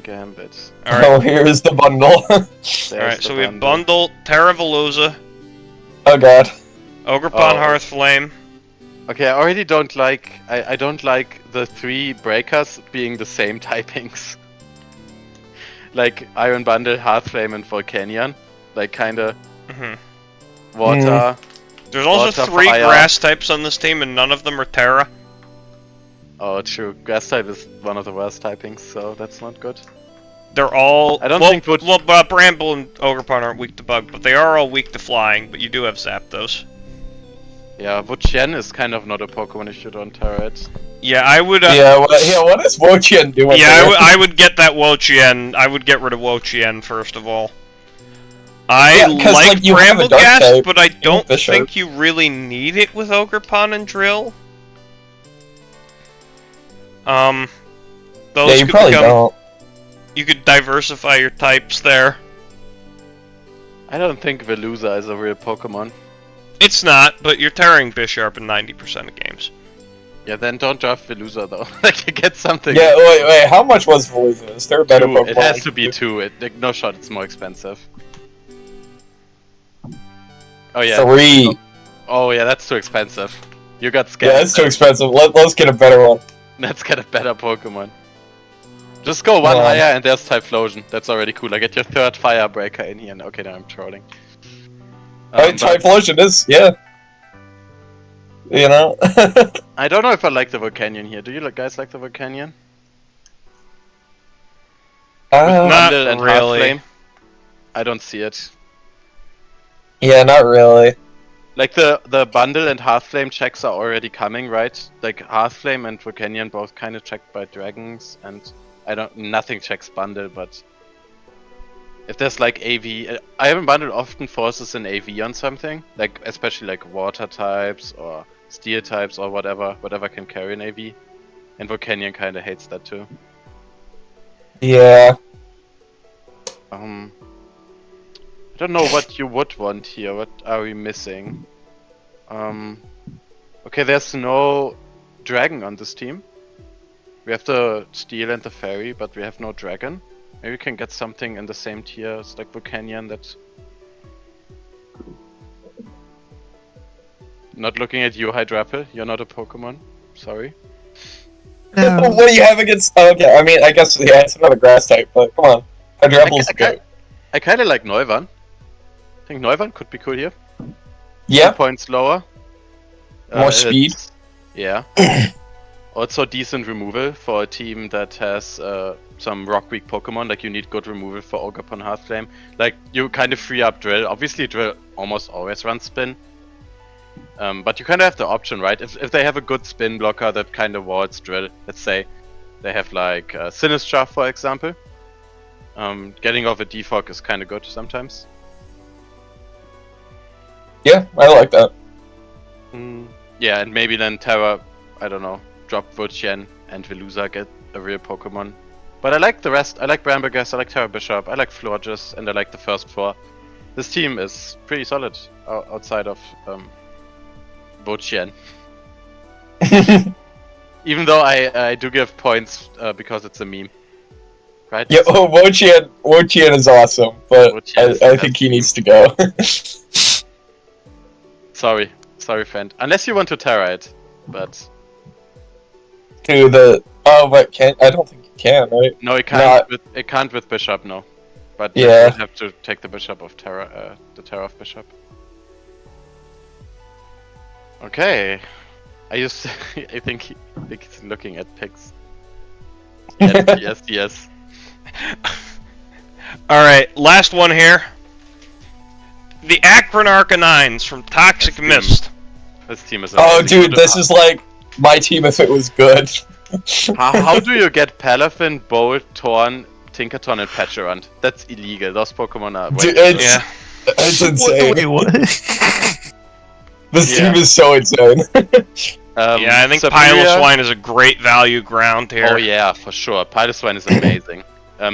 Gambit. Alright. Oh, here's the bundle. Alright, so we have Bundle, Terravaloza, Oh god. Ogerpon Oh. Hearthflame. Okay, I already don't like. I don't like the 3 breakers being the same typings. Like Iron Bundle, Hearthflame, and Volcanion. Like kinda water. There's also Water, 3 fire. grass types on this team, and none of them are Terra. Oh, true. Grass type is one of the worst typings, so that's not good. They're all. I don't well, think Wood- Well, Bramble and Ogerpon aren't weak to bug, but they are all weak to flying. But you do have Zapdos. Yeah, Wuchien is kind of not a Pokemon if you don't Terra it. Yeah, I would. What is Wochien doing Yeah, there? I would get that Wochien. I would get rid of Wochien first of all. I Yeah, 'cause, like, you have a Bramble dark Gas, type, but I don't Fisher. think you really need it with Ogerpon and Drill. Those Yeah, you could probably become. don't. You could diversify your types there. I don't think Veluza is a real Pokemon. It's not, but you're tearing Bisharp in 90% of games. Yeah, then don't draft Veluza though. Like, you get something. Yeah, wait, how much was Veluza? Is there a better 2. Pokemon? It has to be 2. Like, no shot, it's more expensive. Oh yeah. 3. Oh yeah, that's too expensive. You got scared. Yeah, it's too expensive. Let's get a better one. Let's get a better Pokemon. Just go one higher and there's Typhlosion. That's already cool. I get your 3rd Fire Breaker in here. Okay, now I'm trolling. Typhlosion is, yeah. You know? I don't know if I like the Volcanion here. Do you guys like the Volcanion? Not Bundle and really. Hearthflame? I don't see it. Yeah, not really. Like the Bundle and Hearthflame checks are already coming, right? Like Hearthflame and Volcanion both kind of checked by dragons, and nothing checks Bundle, but if there's like AV, Iron Bundle often forces an AV on something, like especially like water types or steel types or whatever can carry an AV, and Volcanion kind of hates that too. Yeah. I don't know what you would want here. What are we missing? Okay, there's no dragon on this team. We have the steel and the fairy, but we have no dragon. Maybe we can get something in the same tier as like Volcanion that... Not looking at you, Hydrapple. You're not a Pokemon. Sorry. No. What do you have against... Oh, okay, I mean, I guess, yeah, it's another grass type, but come on. Hydrapple's good. I kind of like Neuvan. I think Neuvan could be cool here. Yeah, 2 points lower. more speed. Yeah. Also decent removal for a team that has some rock weak Pokemon. Like, you need good removal for Ogerpon Hearthflame. Like, you kind of free up Drill. Obviously Drill almost always runs Spin. But you kind of have the option, right? If they have a good Spin blocker that kind of wards Drill, let's say they have like Sinistra, for example. Getting off a defog is kind of good sometimes. Yeah, I like that. Yeah, and maybe then Terra, I don't know, drop Wuchien and Veluza, get a real Pokemon. But I like the rest. I like Brambergas, I like Terra Bishop, I like Florges, and I like the first 4. This team is pretty solid outside of Wuchien. Even though I do give points because it's a meme. Right? Yeah, Wochian is awesome, but Wochian is I the think best he team. needs to go. Sorry, friend. Unless you want to Terra it, but But I don't think you can, right? no, it can't. Not- It can't with Bishop, no. But Yeah. you would have to take the Bishop of Terra, the Terra of Bishop. Okay, I think he's looking at pics. Yes. Alright, last one here. The Akron Arcanines from Toxic That's Mist. This team is. Oh, amazing. dude, this is like my team if it was good. How do you get Palafin, Bolt, Torn, Tinkaton, and Patcherant? That's illegal. Those Pokemon are. Dude, Yeah. it's insane. Wait, what? This Yeah. team is so insane. Yeah, I think Superior- Piloswine is a great value ground here. Oh yeah, for sure. Piloswine is amazing.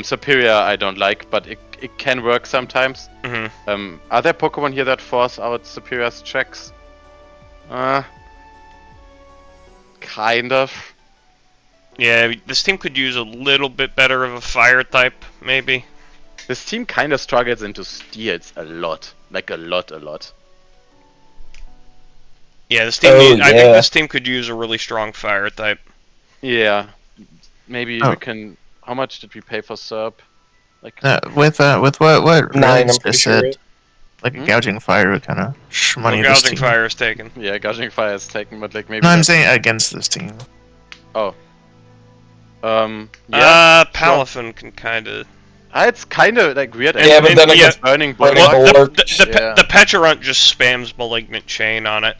Superior I don't like, but it can work sometimes. Mhm. Are there Pokemon here that force out Superior's checks? Kind of. Yeah, this team could use a little bit better of a fire type, maybe. This team kind of struggles into steals a lot. Like a lot. Yeah, this team. I think this team could use a really strong fire type. Yeah. Maybe Oh. we can... How much did we pay for Serp? Like... With what 9, Rex I'm pretty just sure. said, like a gouging fire would kind of money this Gouging team. fire is taken. Yeah, Gushing Fire is taken, but like maybe... No, I'm that's- saying against this team. Yeah. Palafin can kind of. It's kind of like weird. Yeah, but then against Burning Burning Bulwark. Bulwark. Well, Yeah. the Petulant just spams Malignant Chain on it.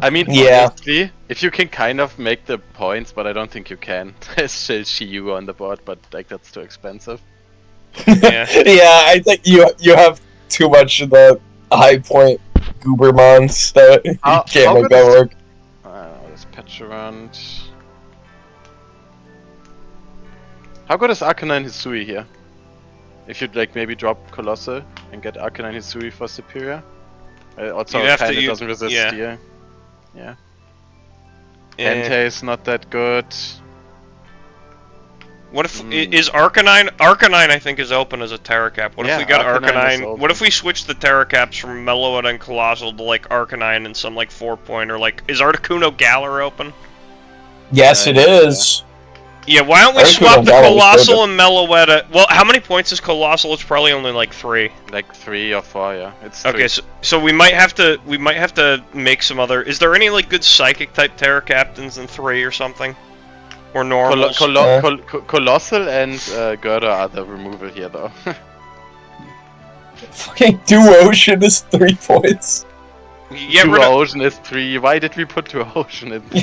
I mean, Yeah. honestly, if you can kind of make the points, but I don't think you can. There's still Shiyu on the board, but like that's too expensive. Yeah. Yeah, I think you have too much of the high point Goobermons that you How can't make good that is- work. There's Petulant. How good is Arcanine Hisui here? If you'd like maybe drop Colossal and get Arcanine Hisui for Superior. Also, You'd have to kinda use- doesn't resist yeah. Steel. Yeah. Yeah. Entei is not that good. What if is Arcanine? Arcanine, I think, is open as a Terracap. What Yeah, if we got Arcanine is Arcanine? open. What if we switch the Terracaps from Meloetta and Colossal to like Arcanine and some like 4-pointer? Like, is Articuno Galar open? Yes, it is. Yeah, why don't we Articuno swap the Galar was Colossal good. and Meloetta? Well, how many points is Colossal? It's probably only like 3. Like 3 or 4, yeah. It's Okay, 3. so we might have to make some other. Is there any like good Psychic type Terra Captains in 3 or something, or normals? Colossal and Gerda are the removal here, though. Fucking Duocean is 3 points. You get rid of- Ocean is 3. Why did we put Ocean in 3?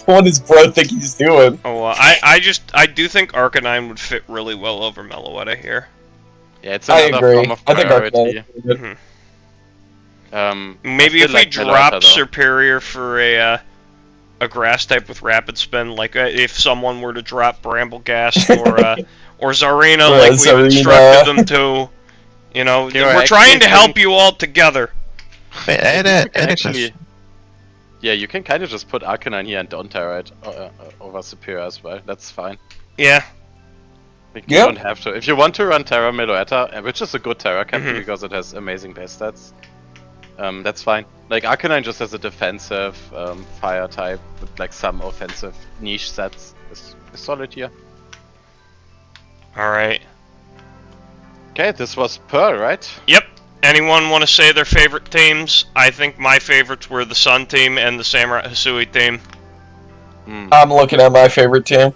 What does bro think he's doing? Oh, I do think Arcanine would fit really well over Meloetta here. Yeah, it's I another agree. form of I think priority. Arcanine is good. Mhm. I Maybe still if we like drop Meloetta, though. Superior for a grass type with Rapid Spin, like if someone were to drop Bramblegast or Zarina, Yeah, like we've Zarina. instructed them to. You know, Okay, we're well, trying actually, to help you all together. Wait, I had You a can actually, question. yeah, you can kind of just put Arcanine here and don't Terra it over Superior as well. That's fine. Yeah. Like, you Yep. don't have to. If you want to run Terra Meloetta, which is a good Terra campaign Mhm. because it has amazing base stats, that's fine. Like Arcanine just has a defensive fire type with like some offensive niche sets. Is solid here. All right. Okay, this was Pearl, right? Yep. Anyone want to say their favorite teams? I think my favorites were the Sun team and the Samurai Hisui team. I'm looking at my favorite team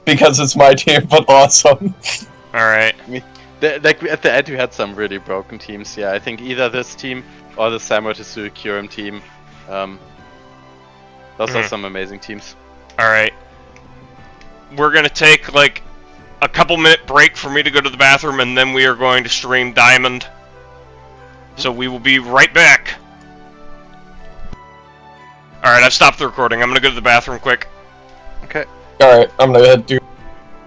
because it's my team, but awesome. All right. Like at the end, we had some really broken teams. Yeah, I think either this team or the Samurai Hisui Kyurem team. Those are some amazing teams. All right. We're gonna take like a couple-minute break for me to go to the bathroom, and then we are going to stream Diamond. So we will be right back. All right, I've stopped the recording. I'm gonna go to the bathroom quick. Okay. Alright, I'm gonna do.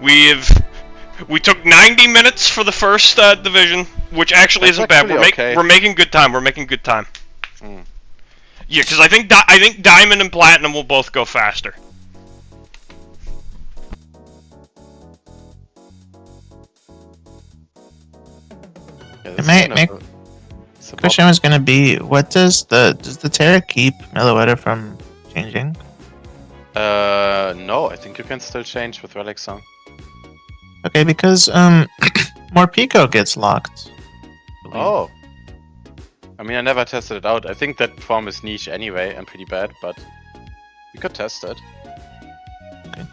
We took 90 minutes for the first division, which actually That's isn't bad. actually okay. We're making good time. We're making good time. Yeah, because I think Diamond and Platinum will both go faster. Yeah, It this may is make it's a question was gonna be, what does the Terra keep Meloetta from changing? No, I think you can still change with Relic Song. Okay, because Morpeko gets locked. I believe. Oh. I mean, I never tested it out. I think that form is niche anyway and pretty bad, but we could test it. Okay.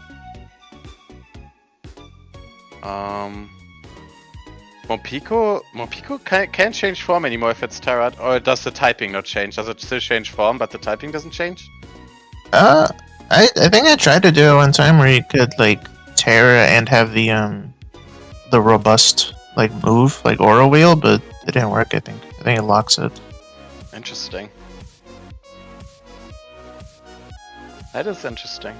Morpeko can't change form anymore if it's Terra, or does the typing not change? Does it still change form, but the typing doesn't change? I think I tried to do it one time where you could like Terra and have the robust like move like Aura Wheel, but it didn't work. I think it locks it. Interesting. That is interesting.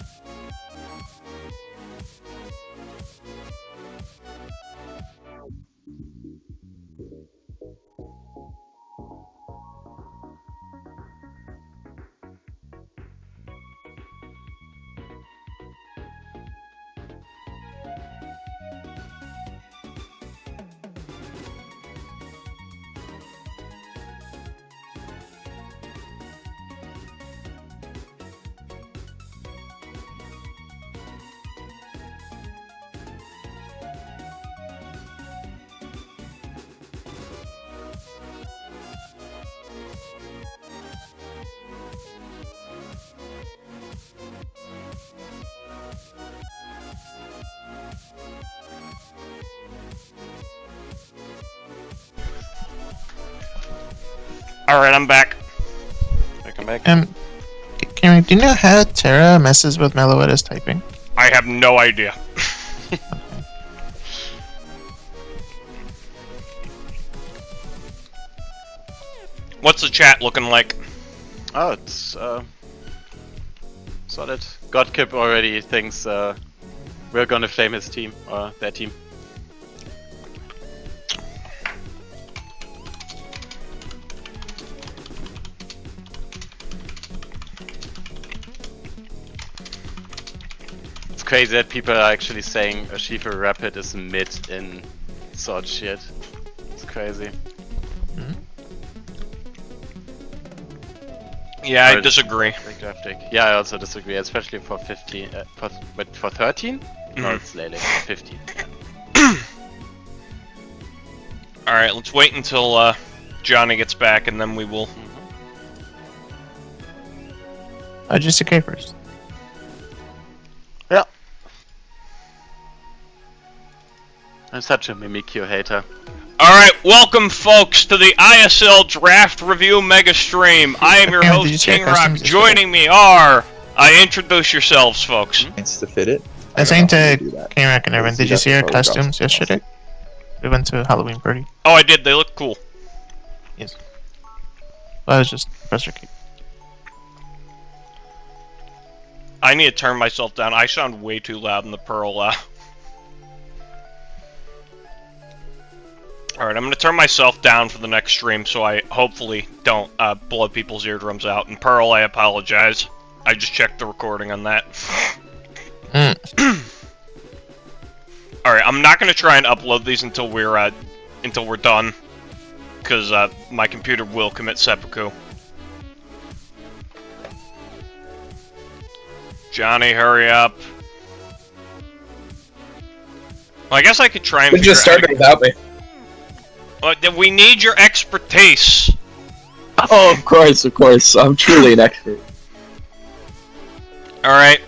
Alright, I'm back. Welcome back. Cameron, do you know how Terra messes with Meloetta's typing? I have no idea. What's the chat looking like? Oh, it's solid. Godkip already thinks we're gonna flame his team, or their team. It's crazy that people are actually saying a Shiva Rapid is mid in sword shit. It's crazy. Yeah, I disagree. Yeah, I also disagree, especially for 15. For 13? No, Mhm. it's Lele. 15. Alright, let's wait until Johnny gets back and then we will. Just a K first. Yeah. I'm such a Mimikyu hater. Alright, welcome folks to the ISL Draft Review Megastream. I am your Did you host, say King Rock. customs Joining me are... introduce yourselves, folks. Chance to fit it. I was saying to do that. K-Rack and everyone, did you see our costumes yesterday? We went to a Halloween party. Oh, I did. They look cool. Yes. Well, I was just Professor K. I need to turn myself down. I sound way too loud in the Pearl. Alright, I'm going to turn myself down for the next stream so I hopefully don't blow people's eardrums out. And Pearl, I apologize. I just checked the recording on that. Alright, I'm not going to try and upload these until we're done. Because my computer will commit seppuku. Johnny, hurry up. Well, I guess I could try and It just figure out started without me. we need your expertise. Oh, of course. I'm truly an expert. Alright.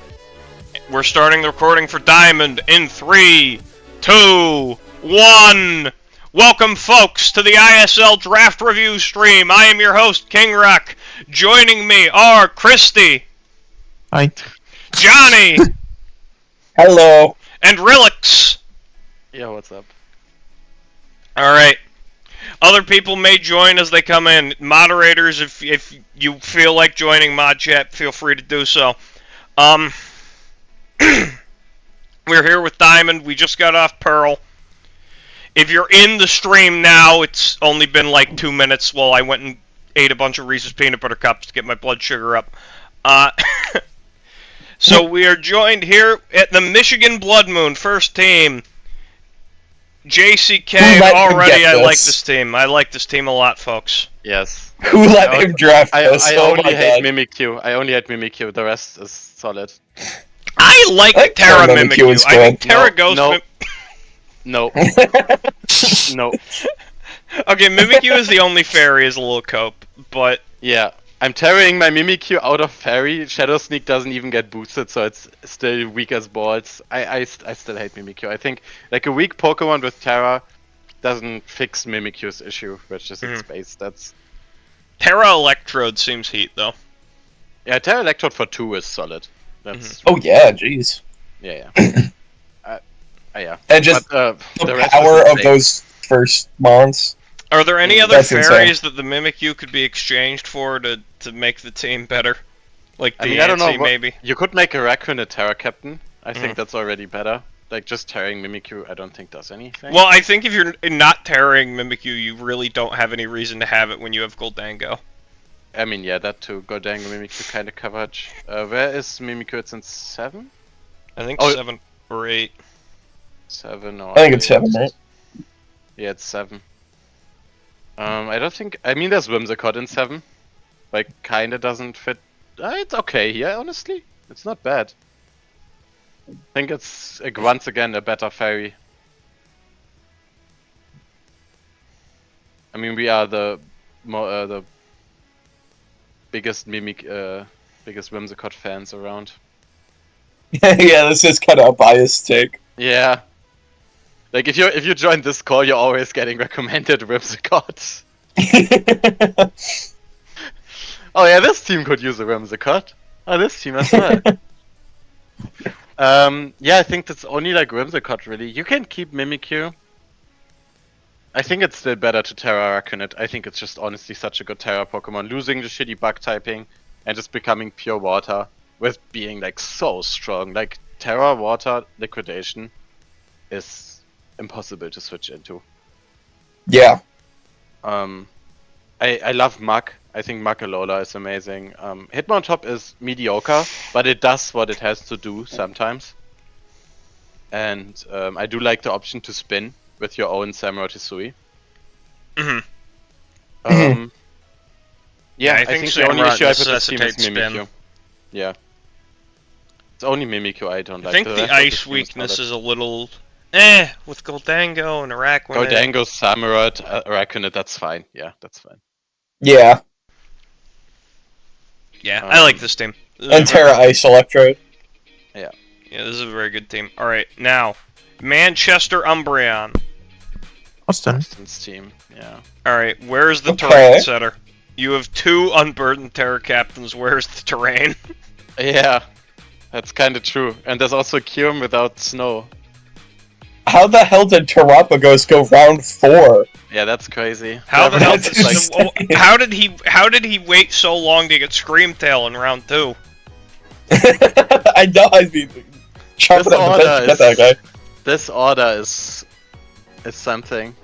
We're starting the recording for Diamond in 3, 2, 1. Welcome, folks, to the ISL Draft Review stream. I am your host, King Rock. Joining me are Christy, Hi. Johnny, Hello. and Relix. Yeah, what's up? Alright. Other people may join as they come in. Moderators, if you feel like joining Mod Chat, feel free to do so. We're here with Diamond. We just got off Pearl. If you're in the stream now, it's only been like 2 minutes while I went and ate a bunch of Reese's Peanut Butter Cups to get my blood sugar up. So we are joined here at the Michigan Blood Moon first team. JCK, Who let him already get I like this? this team. I like this team a lot, folks. Yes. Who let him draft this? I Oh only my hate god. Mimikyu. I only hate Mimikyu. The rest is solid. I like think Terra Terra Mimikyu. is I think good. Terra No, Ghost... no. No. No. Okay, Mimikyu is the only fairy as a little cope, but... Yeah. I'm tearing my Mimikyu out of Fairy. Shadow Sneak doesn't even get boosted, so it's still weak as balls. I still hate Mimikyu. I think like a weak Pokemon with Terra doesn't fix Mimikyu's issue, which is its base. That's Terra Electrode seems heat, though. yeah. Terra Electrode for 2 is solid. That's Oh yeah, jeez. yeah. Yeah. And just But, the rest power is of insane. those first mons. Are there any other That's fairies that the Mimikyu could be exchanged for to make the team better? Like I mean, I don't know. maybe? You could make a Raccoon a Terra Captain. I think that's already better. Like just tearing Mimikyu, I don't think does anything. Well, I think if you're not tearing Mimikyu, you really don't have any reason to have it when you have Goldango. I mean, yeah, that too. Goldango Mimikyu kind of coverage. Where is Mimikyu? It's in 7? I think Oh. 7 or 8. 7 or I think it's 8. 7, right? Yeah, it's 7. I don't think. I mean, there's Whimsicott in 7. Like, kinda doesn't fit. It's okay here, honestly. It's not bad. I think it's once again a better fairy. I mean, we are the biggest biggest Whimsicott fans around. Yeah, this is kind of a biased take. Yeah. Like if you join this call, you're always getting recommended Whimsicott. Oh yeah, this team could use a Whimsicott. Oh, this team as well. Yeah, I think that's only like Whimsicott really. You can keep Mimikyu. I think it's still better to Terra Raccoonit. I think it's just honestly such a good Terra Pokemon. Losing the shitty bug typing and just becoming pure water with being like so strong. Like Terra Water Liquidation is impossible to switch into. Yeah. I love Muk. I think Muk-Alola is amazing. Hitmontop is mediocre, but it does what it has to do sometimes. And I do like the option to spin with your own Samurai Tisui. Yeah, I think the only Samurott issue I put this team is necessitates spin. Mimikyu. Yeah. It's only Mimikyu I don't I like. think The the rest of ice team weakness solid. is a little with Goldango and Araquanid. Goldango, Samurott, Raccoonit, that's fine. Yeah, that's fine. Yeah. Yeah, I like this team. This is And a Terra Ice Electrode. Yeah, this is a very good team. Alright, now, Manchester Umbreon. Austin. Austin's team, yeah. Alright, where's the Okay. terrain setter? You have 2 unburdened Terra Captains, where's the terrain? Yeah, that's kind of true. And there's also Kyurem without snow. How the hell did Terrapagos go round 4? Yeah, that's crazy. How the Whoever hell That's else is did, how did he wait so long to get Screamtail in round 2? I know, I mean, chopping This up the order bench to get is- that guy. This order is something.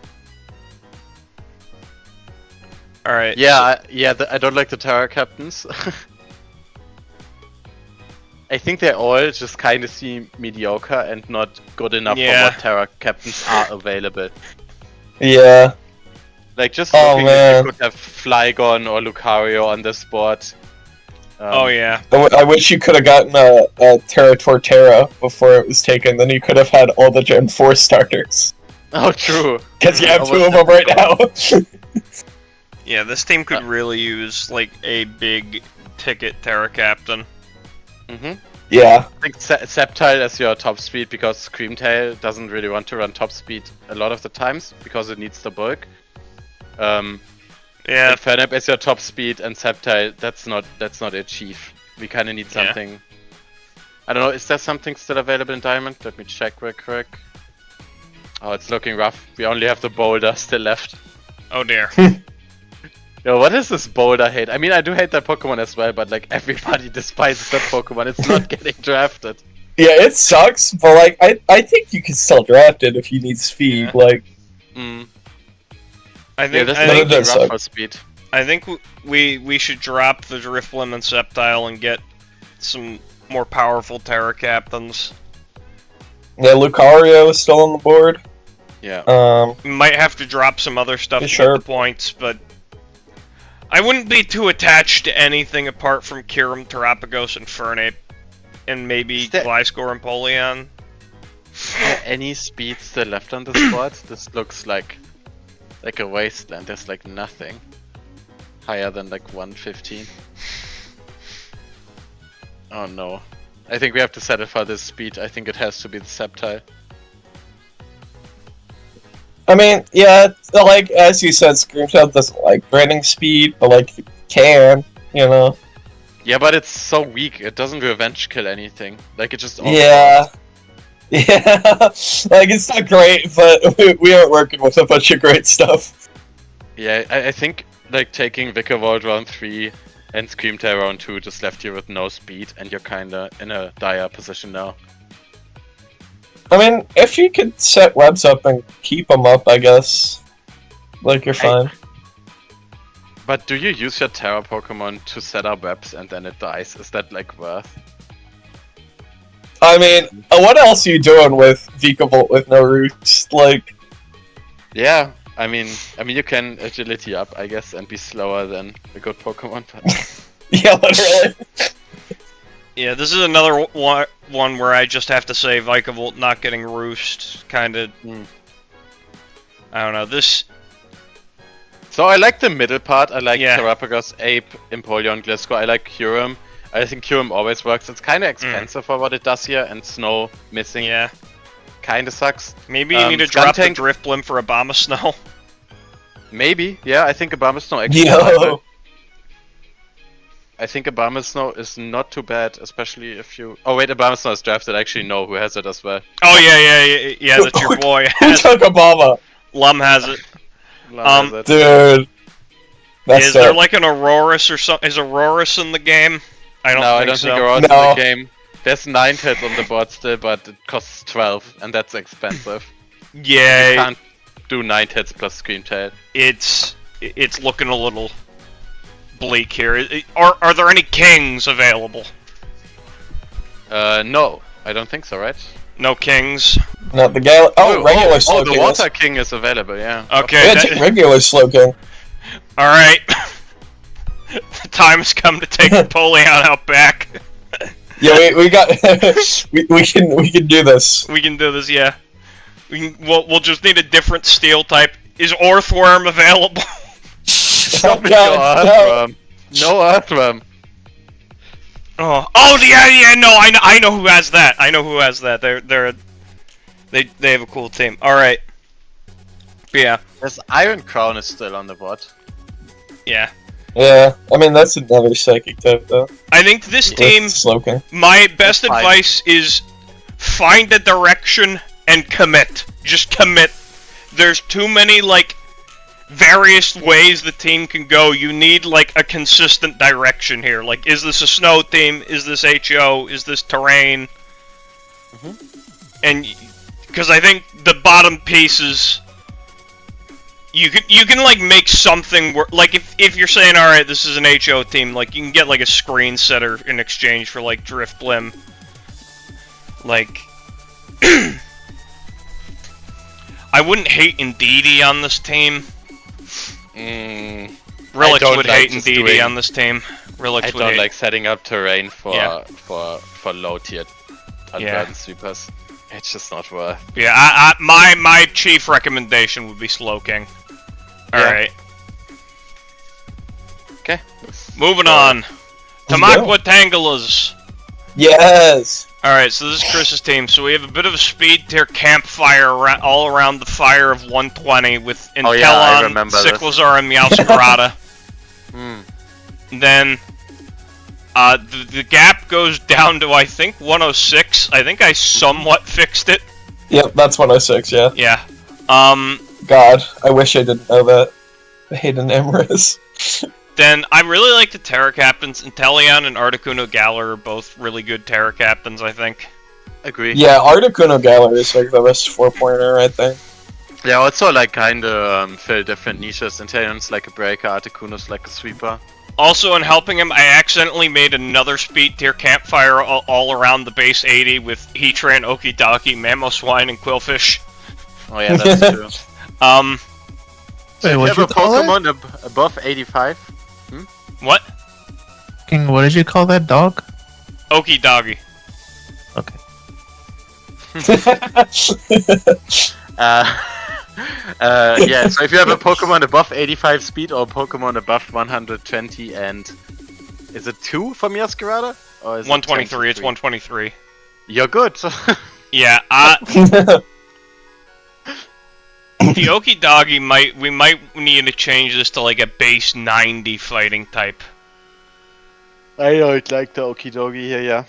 Alright. Yeah, I don't like the Terra Captains. I think they all just kind of seem mediocre and not good enough Yeah. for what Terra Captains are available. Yeah. Like just Oh, looking man. if you could have Flygon or Lucario on this board. Oh yeah. I wish you could have gotten a Terra Torterra before it was taken, then you could have had all the Gen 4 starters. Oh, true. Because you have I 2 was of them right now. Yeah, this team could really use, like, a big ticket Terra Captain. Mm-hmm. Yeah. I think Sceptile as your top speed because Screamtail doesn't really want to run top speed a lot of the times because it needs the bulk. Yeah, Like Fernap as your top speed and Sceptile, that's not it, Chief. We kind of need Yeah. something. I don't know, is there something still available in Diamond? Let me check real quick. Oh, it's looking rough. We only have the Boulder still left. oh dear. Yo, what is this Boulder hate? I mean, I do hate that Pokemon as well, but like everybody despises that Pokemon. It's not getting drafted. Yeah, it sucks, but like, I think you can still draft it if you need speed, Yeah. like... Mm. I Yeah, think, this I is no, think it does rough suck. for speed. I think we should drop the Drifblim and Sceptile and get some more powerful Terra Captains. Yeah, Lucario is still on the board. Yeah. We might have to drop some other stuff to Sure. get the points, but I wouldn't be too attached to anything apart from Kyurem, Terapagos, and Fernape, and maybe Is there- Gliscor and Polion. Is there any speed still left on this board? This looks like a wasteland. There's like nothing higher than like 115. Oh no. I think we have to settle for this speed. I think it has to be the Sceptile. I mean, yeah, like, as you said, Screamshot doesn't like branding speed, but, like, it can, you know? Yeah, but it's so weak. It doesn't revenge kill anything. Like, it just Yeah. Yeah, like, it's not great, but we aren't working with a bunch of great stuff. Yeah, I think like taking Vikavolt round 3 and Screamtail round 2 just left you with no speed, and you're kinda in a dire position now. I mean, if you could set webs up and keep them up, I guess, like, you're fine. But do you use your Terra Pokemon to set up webs and then it dies? Is that like worth? I mean, what else are you doing with Vikavolt with no roots? Like, Yeah, I mean you can agility up, I guess, and be slower than a good Pokemon. But yeah, literally. Yeah, this is another one where I just have to say Vikavolt not getting Roost, kinda... I don't know, this... so I like the middle part. I like Yeah. Terapagos, Ape, Empoleon, Gliscor. I like Kyurem. I think Kyurem always works. It's kind of expensive for what it does here, and Snow missing Yeah. kind of sucks. Maybe you need to drop the Skuntank- Drifblim for Abomasnow. Maybe, yeah. I think Abomasnow actually. Yo. I think Abomasnow is not too bad, especially if you. Oh wait, Abomasnow is drafted. I actually know who has it as well. Oh, yeah, that's your boy. Who took Obama? Lum has it. Love has it. Dude. That's Is there dope. like an Aurorus or something? Is Aurorus in the game? I don't No, think I don't so. think you're out No. in the game. There's 9 hits on the board still, but it costs 12, and that's expensive. You Yeah, can't do 9 hits plus Screamtail. it's looking a little bleak here. Are there any kings available? No, I don't think so, right? No kings. Not the Gal. Oh, regular oh, Slowking the is. Water King is available, yeah. Okay. Yeah, take regular Slowking. All right. The time has come to take Napoleon out back. Yeah, we got. we can do this. We can do this, yeah. We'll just need a different steel type. Is Orthworm available? Oh, No God, no. Earthworm. No Earthworm. Oh yeah, no, I know who has that. I know who has that. They have a cool team. All right. Yeah, There's Iron Crown is still on the board. yeah. Yeah, I mean that's another psychic type though. I think this team. With Slowking. My best Fine. advice is find a direction and commit. Just commit. There's too many like various ways the team can go. You need like a consistent direction here. Like, is this a snow team? Is this HO? Is this terrain? And because I think the bottom pieces, you can like make something work. Like if you're saying, all right, this is an HO team, like you can get like a screen setter in exchange for like Drifblim. Like, I wouldn't hate Indeedee on this team. Relics don't would like hate just Indeedee doing- on this team. Relics I would don't hate. like setting up terrain for Yeah. for low tier Unburdened sweepers. It's just not worth. Yeah, my chief recommendation would be Slowking. All Yeah. right, Okay. moving on. Let's Tamakwa Tangalas. Yes. All right, so this is Chris's team. So we have a bit of a speed tier campfire all around the fire of 120 with Oh, yeah, I Intellon, remember this. Cyclozar, and Meowscarada. Hmm. Then the gap goes down to I think 106. I think I somewhat fixed it. Yep, that's 106. Yeah. Yeah. God, I wish I didn't know that. Hayden Emrys. Then I really like the Terra Captains. Inteleon and Articuno Galar are both really good Terra Captains, I think. Agree. Yeah, Articuno Galar is like the best 4-pointer, I think. They also like kinda fill different niches. Intelligent's like a breaker, Articuno's like a sweeper. Also, in helping him, I accidentally made another speed tier campfire all around the base 80 with Heatran, Okidaki, Mamoswine, and Quillfish. Oh yeah, that's true. Wait, If you what'd have you a call it? Pokemon above 85, What? King, what did you call that dog? Okidagi. Okay. yeah, so if you have a Pokemon above 85 speed or a Pokemon above 120 and... Is it 2 for Miascarada? Or is it 123, it's 23? 123. You're good. Yeah, the Okidagi we might need to change this to like a base 90 fighting type. I don't like the Okidogi here, yeah.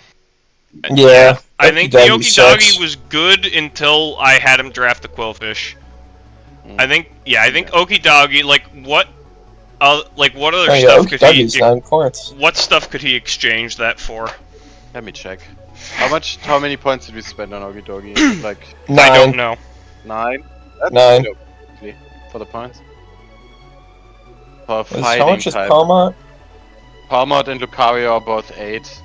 Yeah. I think the Okidagi Okidagi sucks. was good until I had him draft the Quillfish. I think Okidagi, like what other Oh, yeah, stuff could Okidagi's he? 9 points. What stuff could he exchange that for? Let me check. How many points did we spend on Okidogi? Like I don't 9. know. 9? That's 9. good, actually, for the points. For How fighting much is type. Palmont? Palmot and Lucario are both 8.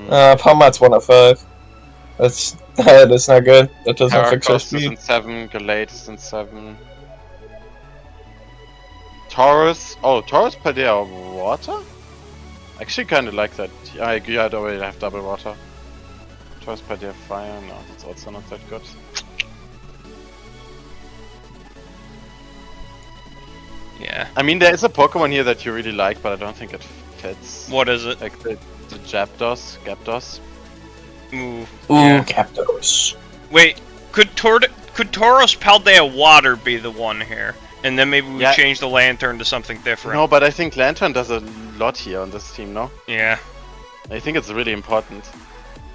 Palmont's 105. That's not good. That doesn't fix our Heracross is speed. in 7, Galate is in 7. Taurus. Oh, Taurus Paldea water? Actually, kind of like that. I already have double water. Taurus Paldea fire. No, that's also not that good. Yeah. I mean, there is a Pokemon here that you really like, but I don't think it fits. What is it? Like the Zapdos. Ooh. Ooh, Yeah. Capdos. Wait, could Tauros Paldea Water be the one here? And then maybe we Yeah. change the Lantern to something different. No, but I think Lantern does a lot here on this team, no? Yeah. I think it's really important.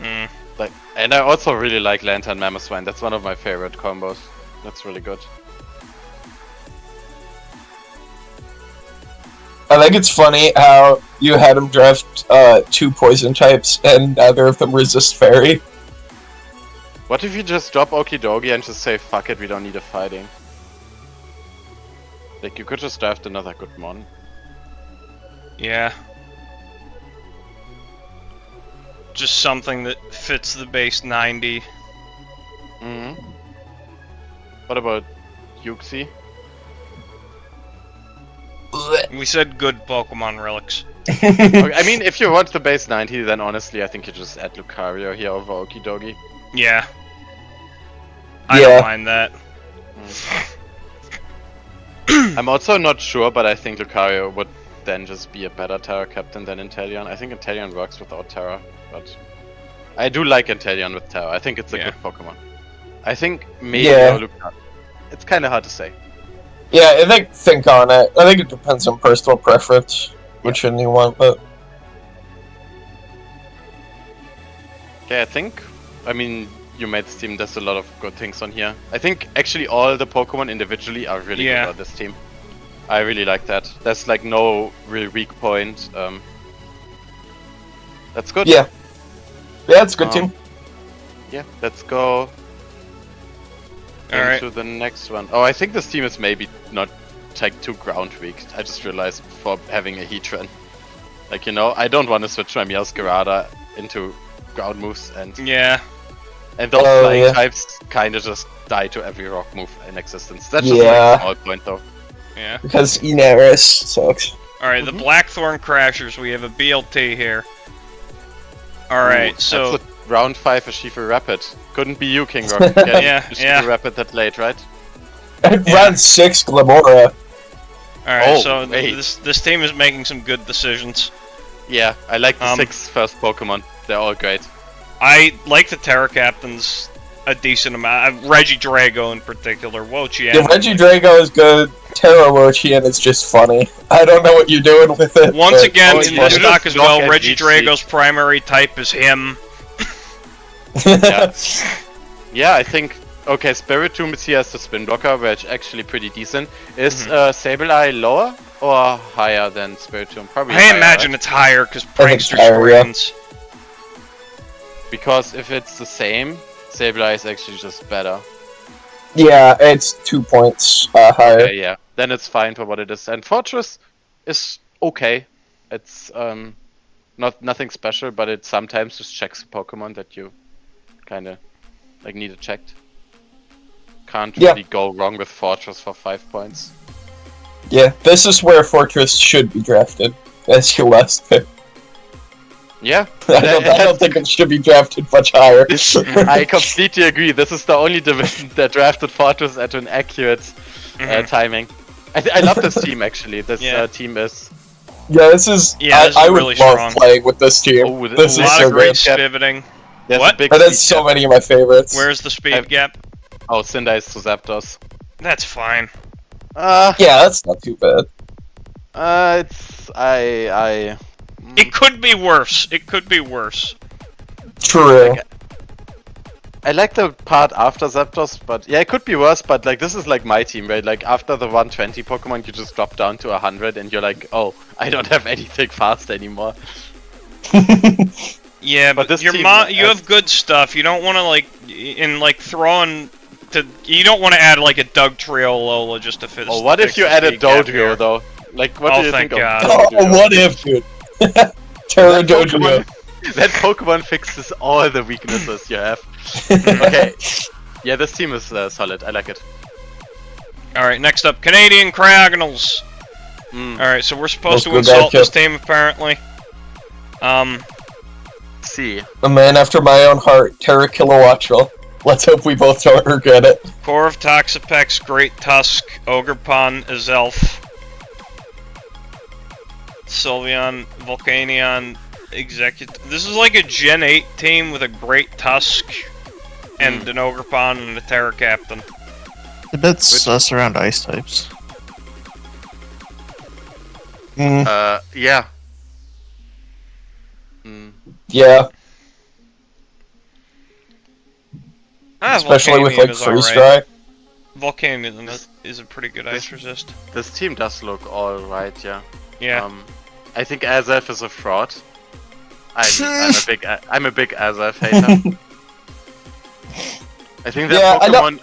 Mm. Like, and I also really like Lantern Mamoswine. That's one of my favorite combos. That's really good. I think it's funny how you had him draft 2 poison types and neither of them resist fairy. What if you just drop Okidogi and just say, fuck it, we don't need a fighting? Like, you could just draft another good mon. Yeah. Just something that fits the base 90. Mm-hmm. What about Yuxi? We said good Pokemon relics. Okay, I mean, if you want the base 90, then honestly, I think you just add Lucario here over Okidogi. Yeah. I Yeah. don't mind that. I'm also not sure, but I think Lucario would then just be a better Terra captain than Inteleon. I think Inteleon works without Terra, but I do like Inteleon with Terra. I think it's a Yeah. good Pokemon. I think maybe Yeah. Lucario. It's kind of hard to say. Yeah, think on it. I think it depends on personal preference, which one you want, but... Okay, I mean, you made this team, there's a lot of good things on here. I think actually all the Pokemon individually are really Yeah. good on this team. I really like that. There's like no real weak point. That's good. Yeah. Yeah, it's a good team. Yeah, let's go Alright. into the next one. Oh, I think this team is maybe not like too ground weak. I just realized for having a Heatran. Like, you know, I don't want to switch my Meowscarada into ground moves and Yeah. those flying yeah. types kind of just die to every rock move in existence. That's just Yeah. like a small point though. Yeah. Because Enaris sucks. Alright, the Blackthorn Crashers, we have a BLT here. Alright, Ooh, so... that's a round 5 Ashifu Rapid. Couldn't be you, King Rock. Getting Yeah, Ashifu yeah. Rapid that late, right? Round 6, Glamora. Alright, Oh, so wait. this team is making some good decisions. Yeah, I like the 6 Um, first Pokemon. They're all great. I like the Terra Captains a decent amount. Reggie Drago in particular. Wochian. Yeah, Reggie Drago is good. Terra Wochian is just funny. I don't know what you're doing with it. Once but again, it's in funny. this stock as well, Knock Reggie every Drago's primary type is him. Yeah. Yeah, I think... Okay, Spiritomb is here as the Spin Blocker, which is actually pretty decent. Is Sableye lower or higher than Spiritomb? Probably I higher, imagine right? it's higher because think it's Prankster higher, yeah. screens. Because if it's the same, Sableye is actually just better. Yeah, it's 2 points higher. Okay, yeah. Then it's fine for what it is. And Fortress is okay. It's nothing special, but it sometimes just checks Pokemon that you kinda like need it checked. Can't really go wrong with Fortress for 5 points. Yeah, this is where Fortress should be drafted as your last pick. Yeah. I don't think it should be drafted much higher. I completely agree. This is the only division that drafted Fortress at an accurate timing. I love this team actually. This team is. Yeah, this is. I would really love strong. playing with this team. Oh, this A is lot so of great good. spiviting. What? But that's so many of my favorites. Where's the speed gap? Oh, Cinderace to Zapdos. That's fine. Yeah, that's not too bad. It could be worse. It could be worse. True. I like the part after Zapdos, but yeah, it could be worse. But like, this is like my team, right? Like after the 120 Pokemon, you just drop down to 100, and you're like, oh, I don't have anything fast anymore. Yeah, but this your team you have good stuff. You don't want to you don't want to add like a Dugtrio Lola just to fit. Oh, what if you added Dodrio though? Like, what do you think thank of God. Dodrio? Oh, what if, dude? Terra Dodrio. That Pokemon fixes all the weaknesses you have. Okay. Yeah, this team is solid. I like it. Alright, next up, Canadian Cragnals. Alright, so we're supposed to insult this team apparently. See. A man after my own heart, Terra Kilowattrel. Let's hope we both don't regret it. Core of Toxapex, Great Tusk, Ogerpon, Azelf, Sylveon, Volcanion, Executive. This is like a Gen 8 team with a Great Tusk and an Ogerpon and a Terra Captain. A bit sus around ice types. Yeah. Yeah. Especially Volcanion with like is freeze alright. dry. Volcanion is a pretty good ice resist. This team does look alright, yeah. Yeah. I think Azelf is a fraud. I'm a big Azelf hater. I think that Pokemon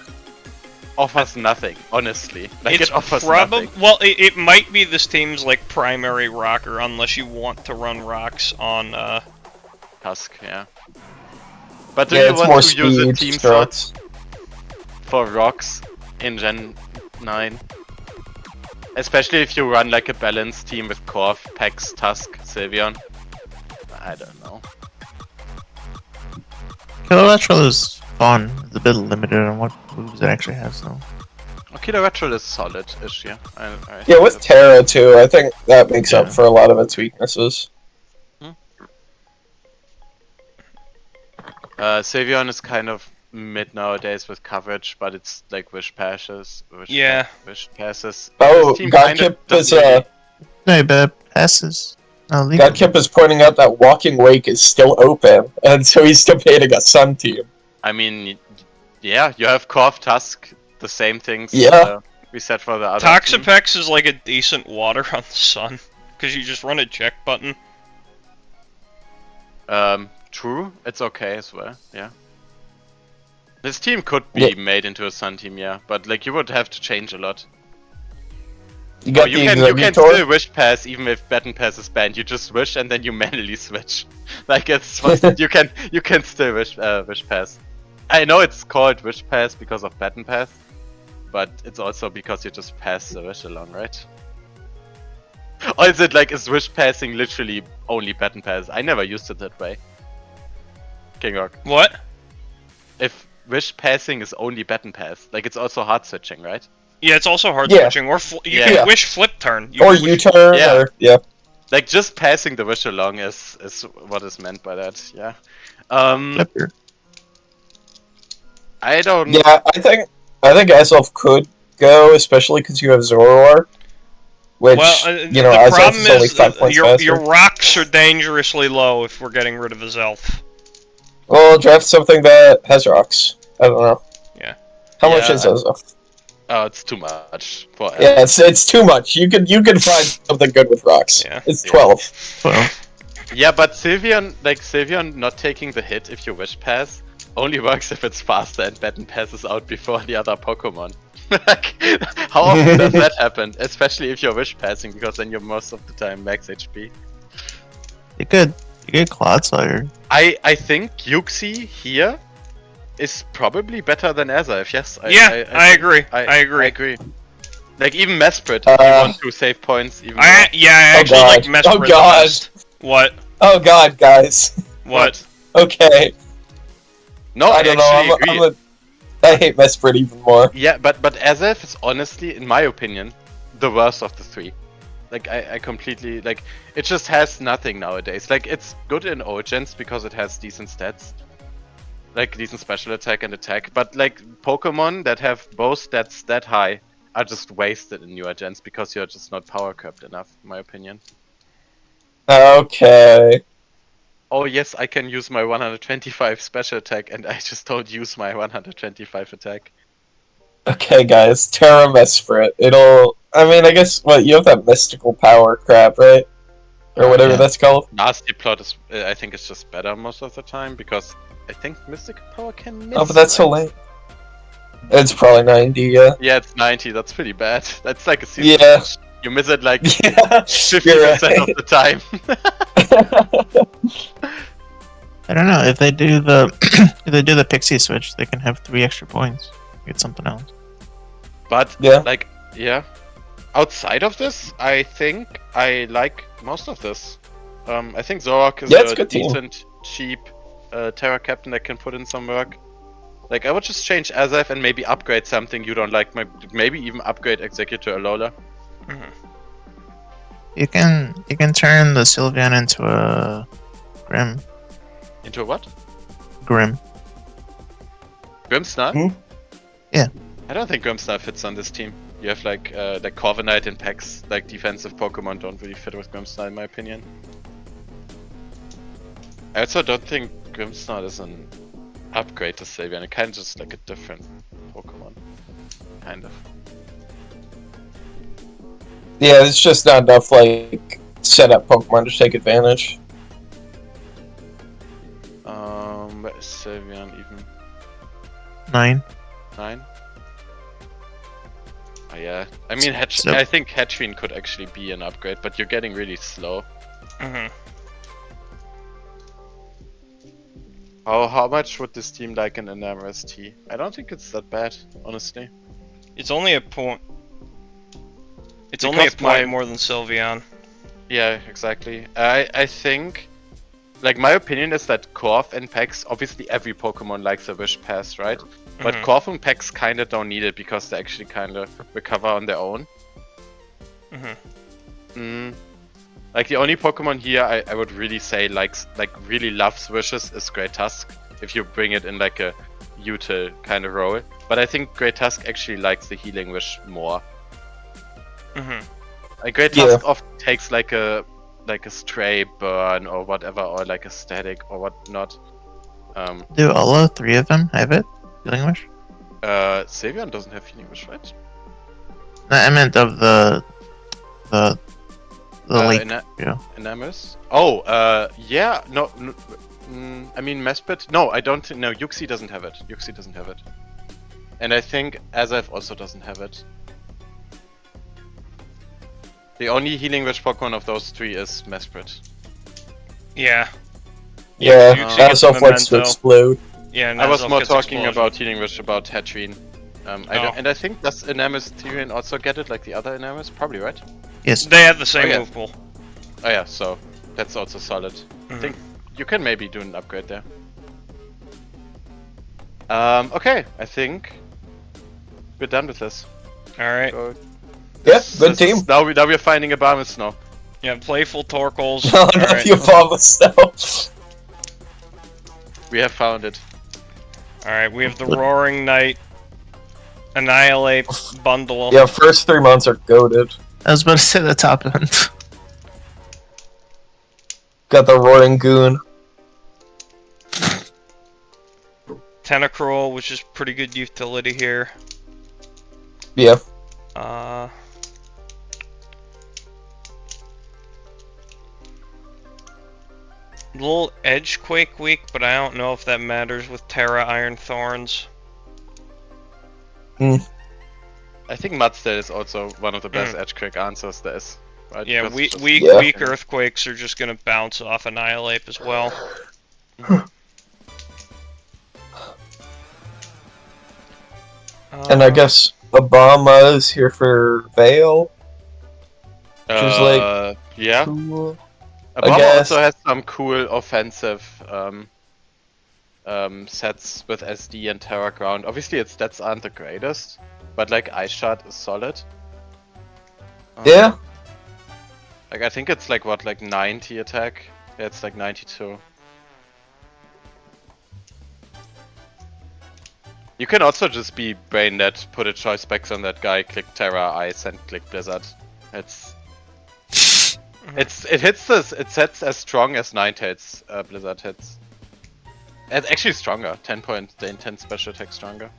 offers nothing, honestly. Like, it offers nothing. Well, it might be this team's like primary rocker, unless you want to run rocks on Tusk, yeah. But do Yeah, you it's want more to use a speed, team strats. slot for rocks in Gen 9? Especially if you run like a balanced team with Corv, Pex, Tusk, Sylveon. I don't know. Kilowattrel is fun. It's a bit limited on what moves it actually has, though. Kilowattrel is solid-ish, yeah. I Yeah, with Terra too, I think that makes up for a lot of its weaknesses. Sylveon is kind of mid nowadays with coverage, but it's like wish passes. Wish passes. Oh, This team kind of Godkip is doesn't No, but passes. Godkip is pointing out that Walking Wake is still open, and so he's debating a Sun team. I mean, yeah, you have Corv, Tusk, the same things we said for the other team. Toxapex is like a decent water on the Sun, because you just run a check button. True, it's okay as well, yeah. This team could be made into a Sun team, yeah, but like you would have to change a lot. You got you can still wish pass even if Baton Pass is banned. You just wish and then you manually switch. Like it's you can still wish pass. I know it's called wish pass because of Baton Pass, but it's also because you just pass the wish along, right? Or is it like is wish passing literally only Baton Pass? I never used it that way. King Rock. What? If wish passing is only Baton Pass, like it's also hard switching, right? Yeah, it's also hard switching, or you can wish flip turn. Or U-turn, or like just passing the wish along is what is meant by that. Yeah. Flipper. I don't. Yeah, I think Azelf could go, especially because you have Zoroark. Which, you know, the Azelf problem is only 5 is points faster. your rocks are dangerously low if we're getting rid of Azelf. Well, draft something that has rocks. I don't know. Yeah. How much is Azelf? Oh, it's too much. For Yeah, it's too much. You can find something good with rocks. Yeah. It's 12. Yeah, but Sylveon not taking the hit if you wish pass only works if it's faster and Baton passes out before the other Pokemon. Like, how often does that happen? Especially if you're wish passing, because then you're most of the time max HP. You get Clodsire. I think Yuxi here is probably better than Azaif. Yes, I agree. I agree. I agree. Like even Mesprit, if you want to save points. Even I actually like Mesprit the best. What? Oh god, guys. What? Okay. No, I don't know. I hate Mesprit even more. Yeah, but Azaif is honestly, in my opinion, the worst of the three. Like I completely like it just has nothing nowadays. Like it's good in old gens because it has decent stats. Like decent special attack and attack, but like Pokemon that have both stats that high are just wasted in newer gens because you're just not power curbed enough, in my opinion. Okay. Oh yes, I can use my 125 special attack and I just don't use my 125 attack. Okay, guys. Terra Mesprit. I mean, I guess, you have that mystical power crap, right? Or whatever yeah. that's called? Nasty plot is, I think it's just better most of the time because I think mystical power can miss. Oh, but that's so lame. It's probably 90, yeah. Yeah, it's 90, that's pretty bad. That's like a season. Yeah. You miss it like Yeah, 50% of the time. I don't know if they do the if they do the Pixie switch, they can have 3 extra points. Get something else. But Yeah. like, yeah. Outside of this, I think I like most of this. I think Zoroark is it's a a good team. decent, cheap Terra Captain that can put in some work. Like, I would just change Azaif and maybe upgrade something you don't like. Maybe even upgrade Executor Alola. You can turn the Sylveon into a Grim. Into a what? Grim. Grimmsnarl? Hmm? Yeah. I don't think Grimmsnarl fits on this team. You have like Corviknight and Pex, like defensive Pokemon don't really fit with Grimmsnarl in my opinion. I also don't think Grimmsnarl is an upgrade to Sylveon, it kind of just like a different Pokemon. Kind of. Yeah, it's just not enough, like, set up Pokemon to take advantage. Where is Sylveon even? 9. 9? Oh yeah. I mean, So- I think Hatchween could actually be an upgrade, but you're getting really slow. How much would this team like an Enamorous T? I don't think it's that bad, honestly. It's only a point. It's Because only a point my- more than Sylveon. Yeah, exactly. I think, like, my opinion is that Corv and Pex, obviously every Pokemon likes a Wish Pass, right? But Corv and Pex kinda don't need it because they actually kinda recover on their own. Like, the only Pokemon here I would really say really loves wishes is Great Tusk, if you bring it in like a util kind of role. But I think Great Tusk actually likes the healing wish more. Like Great Tusk often takes like a stray burn or whatever, or like a static or whatnot. Do all 3 of them have it? Healing Wish? Sylveon doesn't have healing wish, right? No, I meant of the lake. Yeah. Enamus? Oh, yeah, no, I mean Mesprit? No, I don't think, no, Yuxi doesn't have it. Yuxi doesn't have it. And I think Azaif also doesn't have it. The only healing wish Pokemon of those 3 is Mesprit. Yeah. Yeah, Yuxi that gets self likes to Memento. explode. Yeah, I was Nuzlocke more gets talking Explosion. about healing wish about Hatchween. And I think does Enamus Tyrion also get it like the other Enamus? Probably, right? Yes. They have the same yeah. move pool. Oh yeah, so that's also solid. I think you can maybe do an upgrade there. Okay, I think we're done with this. Alright. So Yeah, good team. Now we're finding a Barmsnow. Yeah, playful Torkoals. I don't know if you follow this We have found it. Alright, we have the Roaring Knight, Annihilate bundle. Yeah, first 3 months are goated. I was about to say the top end. Got the Roaring Goon. Tentacruel, which is pretty good utility here. Yeah. little edge quake weak, but I don't know if that matters with Terra Iron Thorns. I think Mudstale is also one of the best edge quake answers there is. Right? Yeah, Because it's just- weak earthquakes are just gonna bounce off Annihilate as well. And I guess Obama is here for Veil. Which is like yeah. cool. Obama guess. also has some cool offensive sets with SD and Terra Ground. Obviously its stats aren't the greatest, but like Ice Shard is solid. Yeah. Like I think it's like what, like 90 attack? Yeah, it's like 92. You can also just be brain dead, put a choice specs on that guy, click Terra, Ice, and click Blizzard. It hits this. It sets as strong as Ninetales Blizzard hits. It's actually stronger. 10 special attack stronger.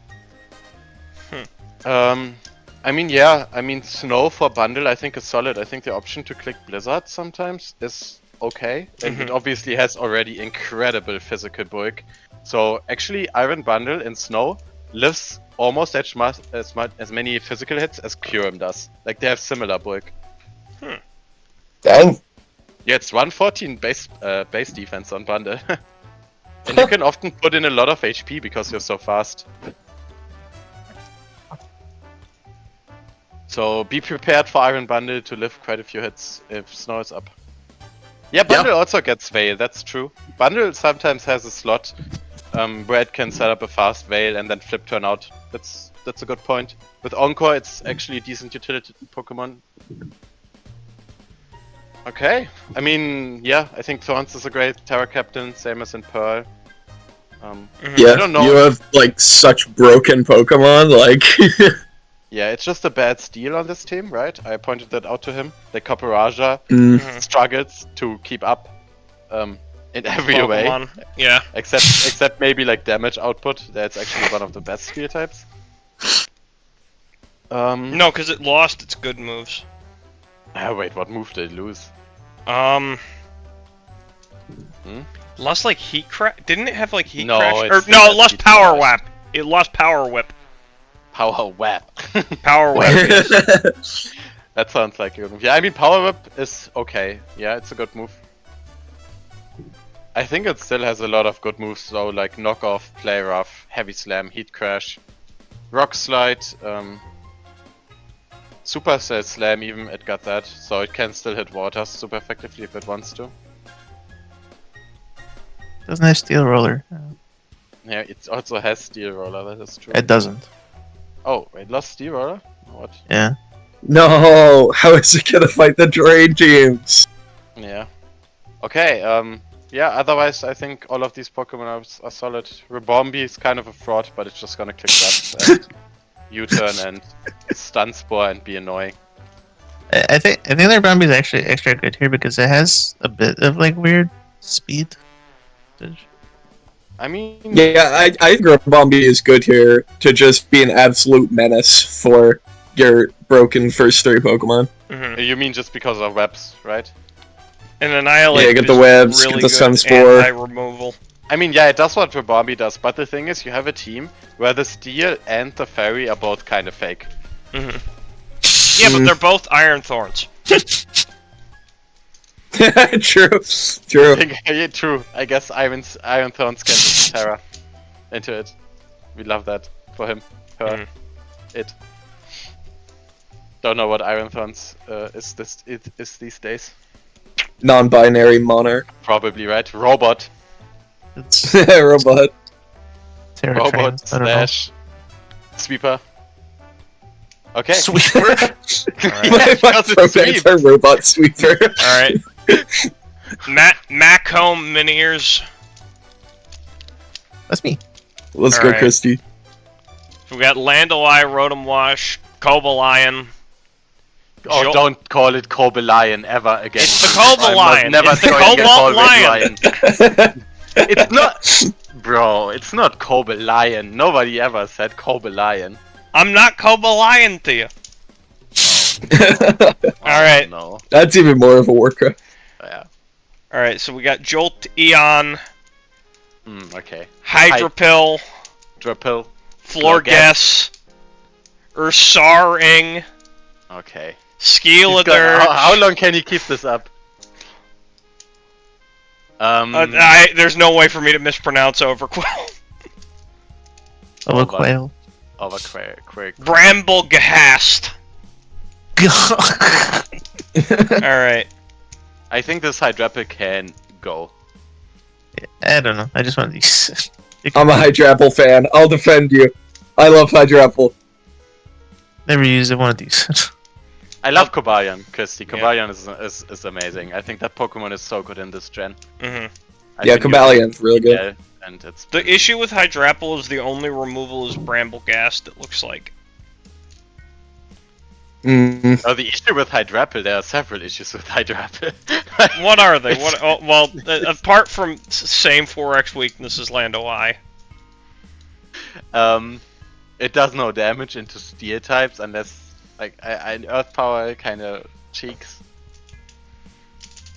I mean, yeah. I mean, Snow for bundle I think is solid. I think the option to click Blizzard sometimes is okay, and it obviously has already incredible physical bulk. So actually, Iron Bundle in Snow lives almost as many physical hits as Kyurem does. Like they have similar bulk. Dang. Yeah, it's 114 base defense on bundle. And you can often put in a lot of HP because you're so fast. So be prepared for Iron Bundle to live quite a few hits if Snow is up. Yeah, Bundle also gets Veil, that's true. Bundle sometimes has a slot where it can set up a fast Veil and then flip turn out. That's a good point. With Encore, it's actually a decent utility Pokemon. Okay, I mean, yeah, I think Thorns is a great Terra Captain, same as in Pearl. Yeah, I don't know. you have like such broken Pokemon, like. Yeah, it's just a bad steal on this team, right? I pointed that out to him. The Copperajah struggles to keep up in every Pokemon. way. Yeah. Except maybe like damage output. That's actually one of the best steal types. No, because it lost its good moves. Wait, what move did it lose? Lost like Heat Crash? Didn't it have like Heat No, Crash? it's No, not it lost Heat Power Crash. Whip. It lost Power Whip. Power Whip. Power Whip. Yes. That sounds like a good move. Yeah, I mean Power Whip is okay. Yeah, it's a good move. I think it still has a lot of good moves though, like Knock Off, Play Rough, Heavy Slam, Heat Crash, Rock Slide, Supercell Slam even, it got that. So it can still hit waters super effectively if it wants to. Doesn't have Steel Roller. Yeah, it also has Steel Roller, that is true. It doesn't. Oh, it lost Steel Roller? What? Yeah. No, how is it gonna fight the Drain teams? Yeah. Okay, yeah, otherwise I think all of these Pokemon are solid. Rebombi is kind of a fraud, but it's just gonna click that and U-turn and stun Spore and be annoying. I think their Bombi is actually extra good here because it has a bit of like weird speed. I mean... Yeah, I think Bombi is good here to just be an absolute menace for your broken first three Pokemon. You mean just because of webs, right? And Annihilate. Yeah, get the is webs, really get the good Sunspore. anti-removal. I mean, yeah, it does what Rebombi does, but the thing is, you have a team where the Steel and the Fairy are both kind of fake. Yeah, but they're both Iron Thorns. True. Yeah, true. I guess Iron Thorns can just Terra into it. We love that for him, her, it. Don't know what Iron Thorns is these days. Non-binary monarch. Probably right. Robot. It's Robot. Terra Robot Trans, I don't know. slash Sweeper. Okay. Sweeper. My Because it's pronouns sweep. are Robot Sweeper. Alright. Macomb Miniers. That's me. Let's go, Alright. Christy. We got Landolai, Rotom Wash, Cobalion. Oh, don't call it Cobalion ever again. It's the Cobalion. Never It's the throwing a Cobalt Cobalt Lion. It's not... Bro, it's not Cobalion. Nobody ever said Cobalion. I'm not Cobalion to you. Alright. No. That's even more of a Warcraft. Yeah. Alright, so we got Jolt, Eon, Okay. Hydrapill, Drapil. Florges, Ursaring, Okay. Skeledirge. How long can he keep this up? There's no way for me to mispronounce Overquill. Overquail. Bramblegast. Alright. I think this Hydrapil can go. I don't know. I just want these. I'm a Hydrapple fan. I'll defend you. I love Hydrapple. Never used one of these. I love Cobalion, because the Cobalion is amazing. I think that Pokemon is so good in this gen. Yeah, Cobalion's really good. Yeah, and it's The issue with Hydrapple is the only removal is Bramblegast, it looks like. Oh, the issue with Hydrapil, there are several issues with Hydrapil. What are they? Apart from same 4x weaknesses, Lando I. It does no damage into steel types unless, like, Earth Power kind of cheeks.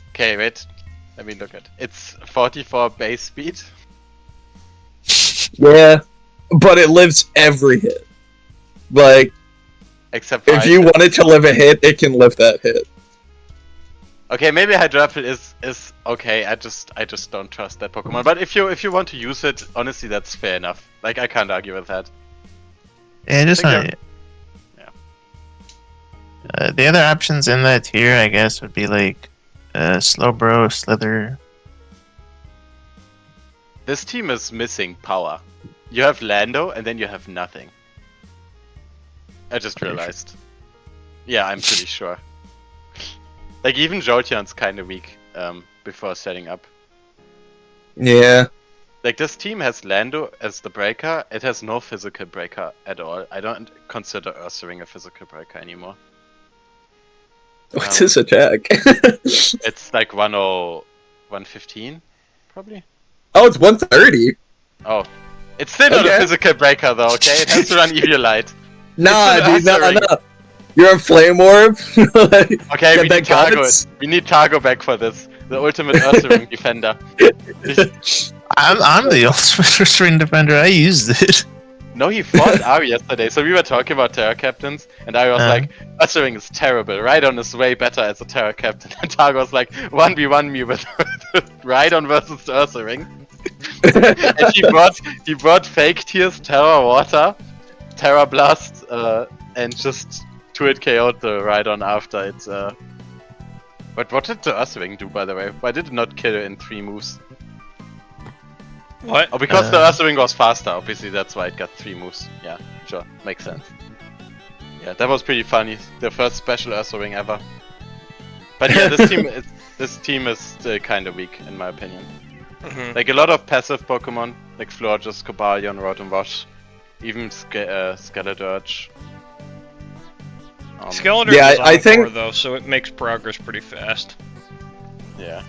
Okay, wait. Let me look at. It's 44 base speed. Yeah, but it lives every hit. Like, Except for if you items. want it to live a hit, it can live that hit. Okay, maybe Hydrapil is okay. I just don't trust that Pokemon. But if you want to use it, honestly, that's fair enough. Like, I can't argue with that. Yeah, just I not think it. The other options in that tier, I guess, would be like Slowbro, Slither. This team is missing power. You have Lando, and then you have nothing. I just realized. Yeah, I'm pretty sure. Like, even Jolteon's kind of weak before setting up. Yeah. Like, this team has Lando as the breaker. It has no physical breaker at all. I don't consider Ursaring a physical breaker anymore. What's his attack? It's like 115, probably? Oh, it's 130. Oh. It's still not a Okay. physical breaker, though, okay? It has to run Eviolite. Nah, It's dude, an no. Ursaring. You're a Flame Orb. Like, Okay, get we that need Targo. guts. We need Targo back for this. The ultimate Ursaring defender. I'm the ultimate string defender. I used it. No, he fought Ari yesterday, so we were talking about Terra Captains, and Ari was like, Ursaring is terrible, Rhydon is way better as a Terra Captain, and Targo was like, 1v1 me with Rhydon versus Ursaring. And he brought Fake Tears, Terra Water, Terra Blast, and just 2-hit KO'd the Rhydon after it, But what did the Ursaring do, by the way? Why did it not kill it in 3 moves? What? Oh, because the Ursaring was faster, obviously that's why it got 3 moves. Yeah, sure, makes sense. Yeah, that was pretty funny. The first special Ursaring ever. But yeah, this team is still kind of weak, in my opinion. Like, a lot of passive Pokemon, like Florges, Cobalion, Rod and Wash, even Skeledirge. Skeledirge Yeah, is I think- Encore, though, so it makes progress pretty fast. Yeah.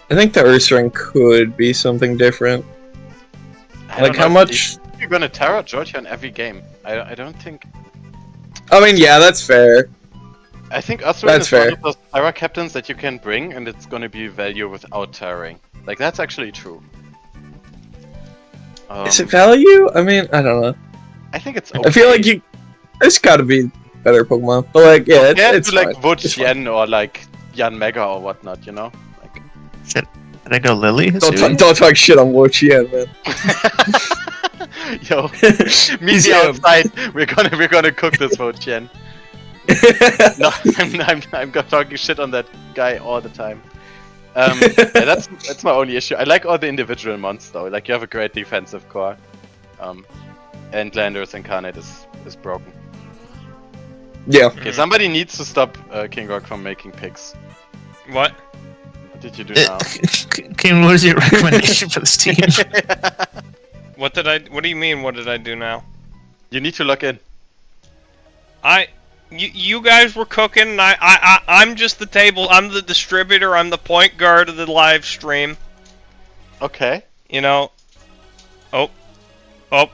I think the Ursaring could be something different. I Like, don't how know much... if you're gonna Terra Jolteon every game. I don't think... I mean, yeah, that's fair. I think Ursaring That's is one fair. of those Terra Captains that you can bring, and it's gonna be value without Terraing. Like, that's actually true. Is it value? I mean, I don't know. I think it's I feel like there's gotta be better Pokemon. But, like, yeah, it's like fine. Wood It's fine. Yen or like Yan Mega or whatnot, you know? Like... Shit. Did I go Lily? Don't talk shit on Wochien, man. Yo, meet me outside. We're gonna cook this Wood Yen. No, I'm talking shit on that guy all the time. Yeah, that's my only issue. I like all the individual mons though. Like, you have a great defensive core, and Landorus Incarnate is broken. Yeah. Okay, somebody needs to stop King Rock from making picks. What? What did you do now? Kim, what is your recommendation for this team? What do you mean, what did I do now? You need to look in. You guys were cooking, and I'm just the table, I'm the distributor, I'm the point guard of the live stream. Okay. You know? Oh,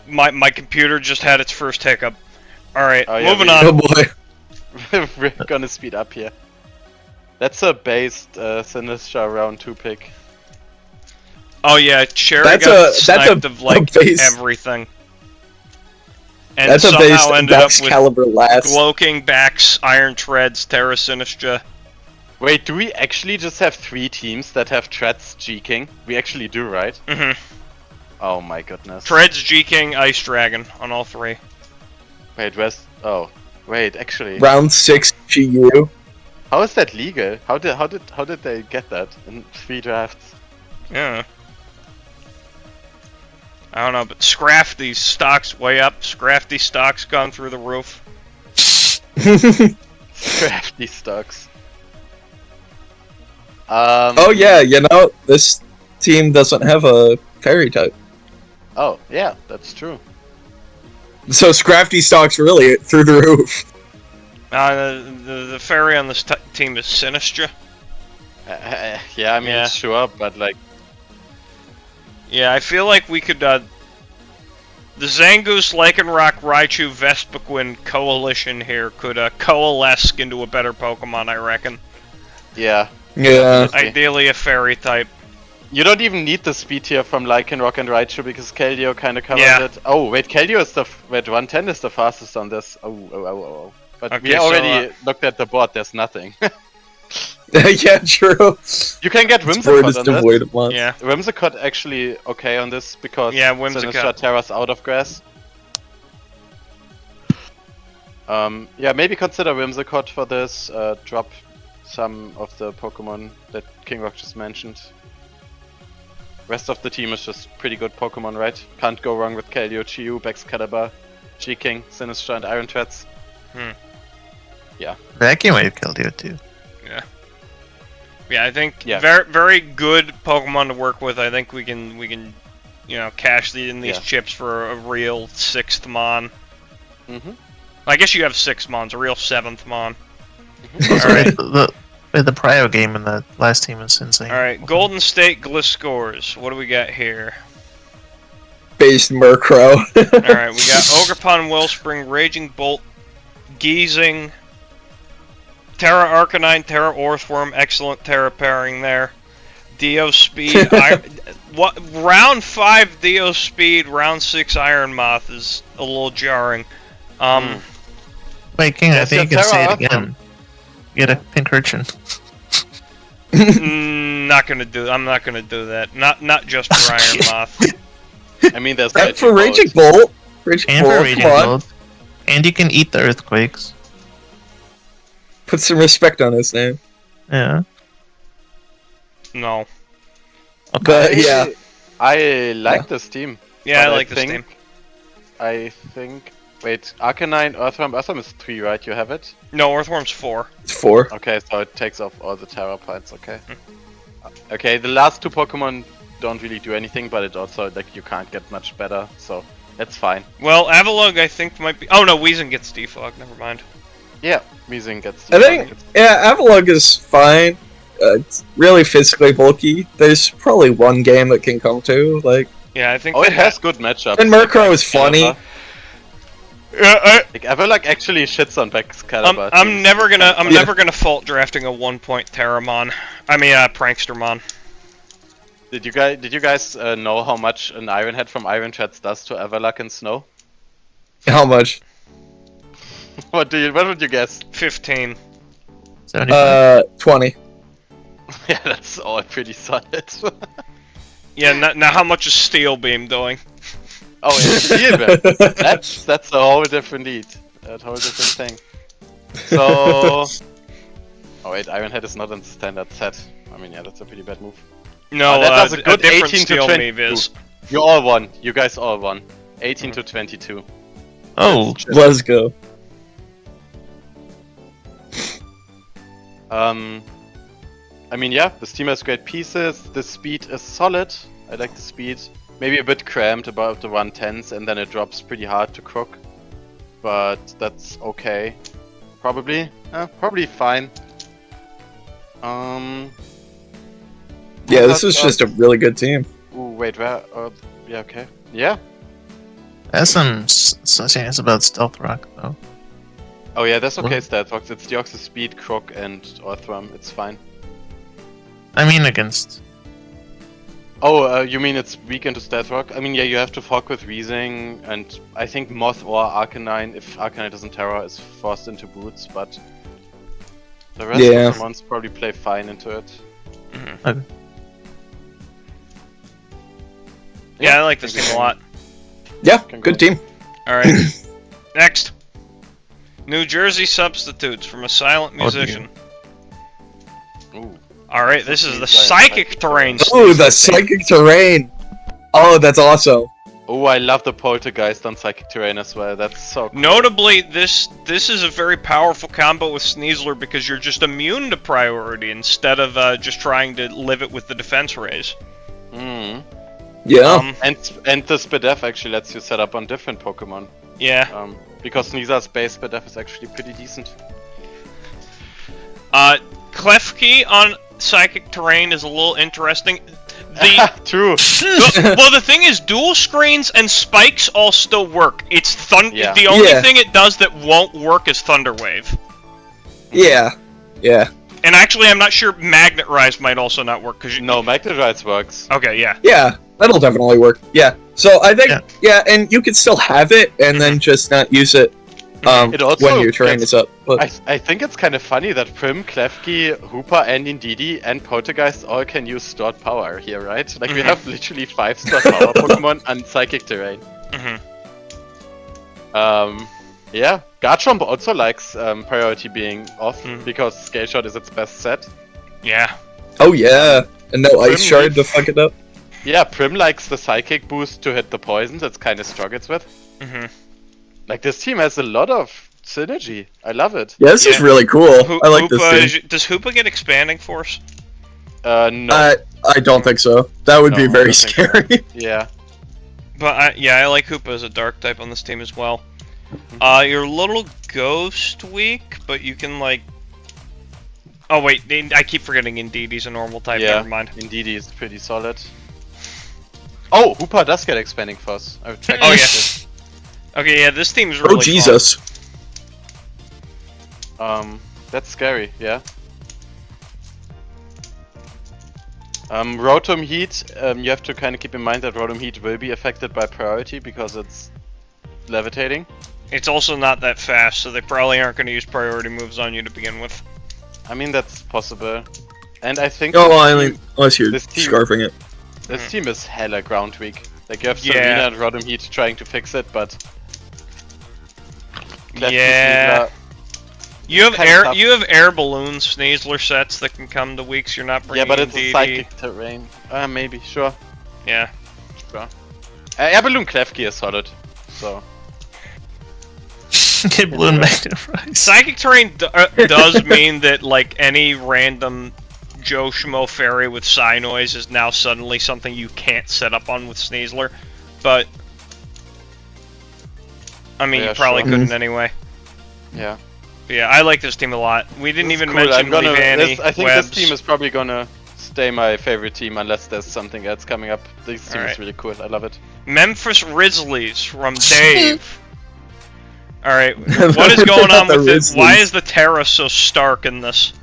my computer just had its first hiccup. Alright, Oh, yeah, moving Oh on. boy. We're gonna speed up here. That's a based Sinister round 2 pick. Oh yeah, Cherry That's got a sniped of like base. everything. And That's a somehow base ended up Vex with caliber last. Gloking, Backs, Iron Treads, Terra Sinistra. Wait, do we actually just have 3 teams that have Treads G-King? We actually do, right? Mm-hmm. Oh my goodness. Treads, G-King, Ice Dragon on all 3. Wait, where's... Oh. Wait, actually. Round 6 GU. How is that legal? How did they get that in 3 drafts? Yeah. I don't know, but Scrafty's stocks way up. Scrafty stocks gone through the roof. Crafty stocks. Oh yeah, you know, this team doesn't have a fairy type. Oh, yeah, that's true. So Scrafty stock's really through the roof. The fairy on this team is Sinistra. Yeah, I mean, Yeah. sure, but like... Yeah, I feel like we could, the Zangoose, Lycanroc, Raichu, Vespiquen coalition here could, coalesce into a better Pokemon, I reckon. Yeah. Yeah. Ideally a fairy type. You don't even need the speed here from Lycanroc and Raichu because Keldeo kind of covers Yeah. it. Oh, wait, Keldeo is the... Wait, 110 is the fastest on this. Oh. But Okay, we already so, looked at the board, there's nothing. Yeah, true. You can get It's Whimsicott is on this. devoid of months. Yeah. Whimsicott actually okay on this because Yeah, Sinistra Whimsicott. Terra's out of grass. Yeah, maybe consider Whimsicott for this. Drop some of the Pokemon that King Rock just mentioned. Rest of the team is just pretty good Pokemon, right? Can't go wrong with Keldeo, Chiyu, Baxcalibur, G-King, Sinistra, and Iron Treads. Vacuum Wave killed you too. Yeah, I think Yeah. very good Pokemon to work with. I think we can you know, cash in these Yeah. chips for a real 6th Mon. Mm-hmm. I guess you have 6 Mons, a real 7th Mon. Also, Alright. the Prio game in the last team is insane. Alright, Golden State Gliscores. What do we got here? Based Murkrow. Alright, we got Ogerpon, Wellspring, Raging Bolt, Geezing, Terra Arcanine, Terra Orthworm, excellent Terra pairing there. Dio Speed, round 5 Dio Speed, round 6 Iron Moth is a little jarring. Wait, King, I That's think you your can say Terra it again. Get a Pincurchin. Not gonna do. I'm not gonna do that. Not just for Iron Moth. I mean, there's And for Raging Bolt. Raging And for Bolt, Raging come on. Bolt. And you can eat the Earthquakes. Put some respect on his name. Yeah. No. But yeah. I like this team. Yeah, But I like this think- team. I think... Wait, Arcanine, Earthworm. Earthworm is 3, right? You have it? No, Earthworm's 4. It's 4. Okay, so it takes off all the Terra points, okay. Okay, the last 2 Pokemon don't really do anything, but it also, like, you can't get much better, so that's fine. Well, Avalugg I think might be. Oh no, Weezing gets defog. Never mind. Yeah, Weezing gets... I think, yeah, Avalugg is fine. It's really physically bulky. There's probably one game that can come to, like... Yeah, I think. Oh, they it has good matchups. And Murkrow like is funny. Excalibur. Like, Everluck actually shits on Baxcalibur. I'm never gonna. I'm Yeah. never gonna fault drafting a 1-point Terramon. I mean, Prankstermon. Did you guys know how much an Iron Head from Iron Treads does to Everluck and Snow? How much? What would you guess? 15. 75. 20. Yeah, that's all pretty solid. Yeah. Now, how much is Steel Beam doing? Oh, yeah, Steel Beam. That's a whole different lead. A whole different thing. So... Oh wait, Iron Head is not in the standard set. I mean, yeah, that's a pretty bad move. No, that does a good different 18 to Steel 22. Move is. You all won. You guys all won. 18 to 22. Oh, Let's go. I mean, yeah, this team has great pieces. The speed is solid. I like the speed. Maybe a bit cramped above the 110s, and then it drops pretty hard to Crook. But that's okay. Probably. Probably fine. Yeah, this is just a really good team. Ooh, wait, where? Yeah, okay. Yeah. that's some things about Stealth Rock though. Oh yeah, that's okay stat box. It's Deoxys Speed, Croc, and Orthram. It's fine. I mean against. Oh, you mean it's weak into stat rock? I mean, yeah, you have to fuck with Weezing, and I think Moth or Arcanine, if Arcanine doesn't Terra, is forced into boots, but the rest of the mons probably play fine into it. Okay. Yeah, I like this team a lot. Yeah, good team. Alright. Next. New Jersey substitutes from a silent musician. Ooh. Alright, this is the Psychic Terrain. Oh, the Psychic Terrain! Oh, that's awesome. Oh, I love the Poltergeist on Psychic Terrain as well. That's so cool. Notably, this is a very powerful combo with Sneasler because you're just immune to priority instead of just trying to live it with the defense raise. Mm. Yeah. And the Spadef actually lets you set up on different Pokemon. Yeah. Because Sneaser's base Spadef is actually pretty decent. Klefki on Psychic Terrain is a little interesting. True. Well, the thing is, dual screens and spikes all still work. It's Yeah. The only thing it does that won't work is Thunder Wave. Yeah. Yeah. And actually, I'm not sure Magnet Rise might also not work because No, Magnet Rise works. Okay, yeah. Yeah, that'll definitely work. Yeah. So I think, and you can still have it and then just not use it It also when your terrain is up. But I think it's kind of funny that Prim, Klefki, Hooper, and Indeedee and Poltergeist all can use stored power here, right? Like we have literally 5 stored power Pokemon on Psychic Terrain. Yeah, Garchomp also likes priority being off because Scale Shot is its best set. Yeah. oh yeah, and no Ice Shard to fuck it up. Yeah, Prim likes the Psychic boost to hit the poisons. It's kind of struggles with. Like this team has a lot of synergy. I love it. Yeah, this is really cool. I like this team. Does Hoopa get Expanding Force? No. I don't think so. That would be No, I very don't think scary. Yeah. But I like Hoopa as a Dark type on this team as well. You're a little Ghost weak, but you can like. Oh wait, I keep forgetting Indeedee's a normal type. Yeah. Never mind. Indeedee is pretty solid. Oh, Hoopa does get Expanding Force. I've checked Oh, it. Okay, yeah, this team's really Oh Jesus. That's scary, yeah. Rotom Heat, you have to kind of keep in mind that Rotom Heat will be affected by priority because it's levitating. It's also not that fast, so they probably aren't going to use priority moves on you to begin with. I mean, that's possible. And I think... Oh, well, I mean, unless you're this team- scarfing it. This team is hella ground weak. Like, you have Serena and Rotom Heat trying to fix it, but... Yeah. You have air balloons, Sneasler sets that can come to weeks you're not bringing. Yeah, but it's a Indeedee. Psychic Terrain. Maybe, sure. Yeah. Sure. Air Balloon Klefki is solid, so... Get Balloon Magnet Rise. Psychic Terrain does mean that like any random Joe Schmo fairy with Psy Noise is now suddenly something you can't set up on with Sneasler, but I mean you probably couldn't anyway. Yeah. But yeah, I like this team a lot. We didn't even Cool. mention I think Webs. this team is probably gonna stay my favorite team unless there's something else coming up. This team is really cool. I love it. Memphis Grizzlies from Dave. Alright, what is going on with this? Why is the Terra so stark in this?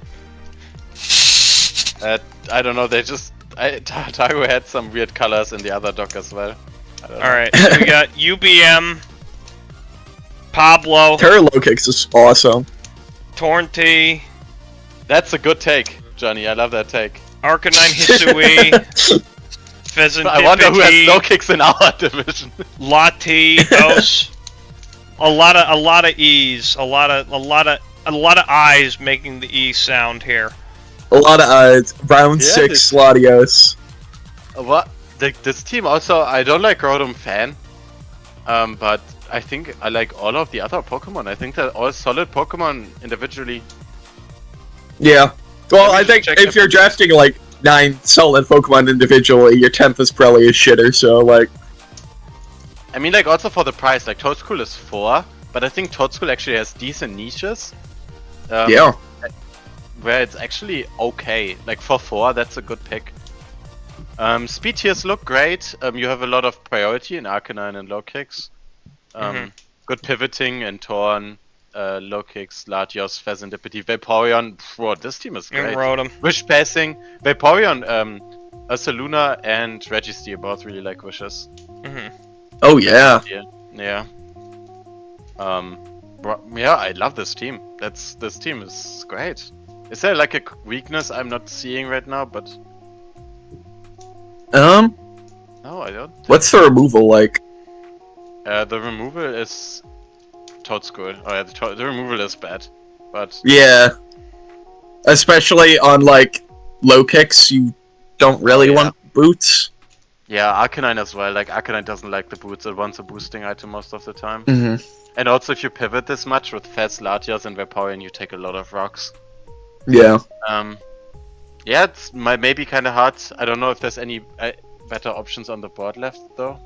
I don't know, they just... Tago had some weird colors in the other dock as well. Alright, so we got UBM, Pablo, Terra Low Kicks is awesome. Tornty, That's a good take, Johnny. I love that take. Arcanine Hisui, Pheasant I wonder who has low kicks in our division. Latios. A lot of E's, a lot of I's making the E sound here. A lot of round 6 Latios. What? This team also, I don't like Rotom Fan, but I think I like all of the other Pokemon. I think they're all solid Pokemon individually. Yeah. Well, I think if you're drafting like 9 solid Pokemon individually, your 10th is probably a shitter, so like... I mean, like, also for the price, like, Toadschool is 4, but I think Toadschool actually has decent niches. Yeah. Where it's actually okay. Like, for 4, that's a good pick. Speed tiers look great. You have a lot of priority in Arcanine and low kicks. Good pivoting and Torn. Low Kicks, Latios, Pheasantipity, Vaporeon. Whoa, this team is And great. Rotom. Wish Passing, Vaporeon, Ursaluna, and Registeel both really like Wishes. Hmm. Oh yeah. Yeah. Yeah, I love this team. This team is great. Is there like a weakness I'm not seeing right now? But no, I don't. What's the removal like? The removal is Toadschool. Oh yeah, the removal is bad, but Yeah. Especially on like low kicks, you don't really want boots. yeah, Arcanine as well. Like Arcanine doesn't like the boots; it wants a boosting item most of the time. Mm-hmm. And also, if you pivot this much with Fez, Latias, and Vaporeon, you take a lot of rocks. Yeah. Yeah, it's maybe kind of hard. I don't know if there's any better options on the board left though.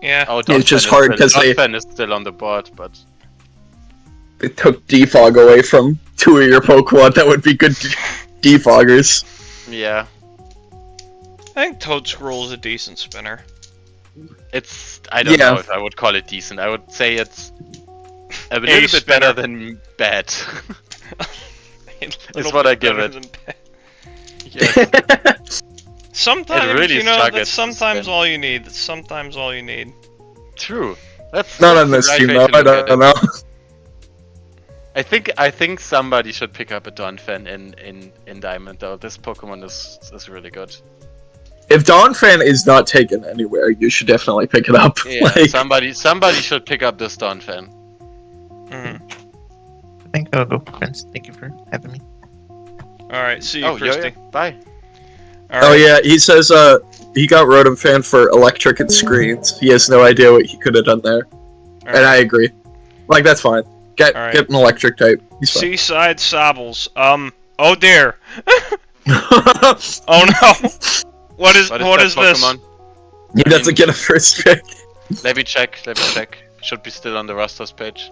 Yeah. Oh, It's just hard because Donphan is still on the board, but they took defog away from 2 of your Pokemon that would be good defoggers. yeah, I think Toadscroll is a decent spinner. it's. I don't Yeah. know if I would call it decent. I would say it's a little bit spinner. better than bad. It's what I give it. Yeah. Sometimes, It really you know, struggles that's to sometimes spin. all you need. That's sometimes all you need. True. That's Not that's on the this right team way though. to I look at don't it. know. I think somebody should pick up a Donphan in Diamond though. This Pokemon is really good. If Donphan is not taken anywhere, you should definitely pick it up. Yeah, Like, somebody should pick up this Donphan. Mhm. I think I'll go, Prince. Thank you for having me. All right, see you, Oh, Christy. yeah. Bye. All right. oh yeah, he says he got Rotom Fan for electric and screens. He has no idea what he could have done there. All And right. I agree. Like that's fine. Get Alright. get an electric type. He's fine. Seaside Sobbles. Oh dear. Oh no. What is What this? is that Pokemon? he doesn't get a first pick. Let me check. Should be still on the rosters page.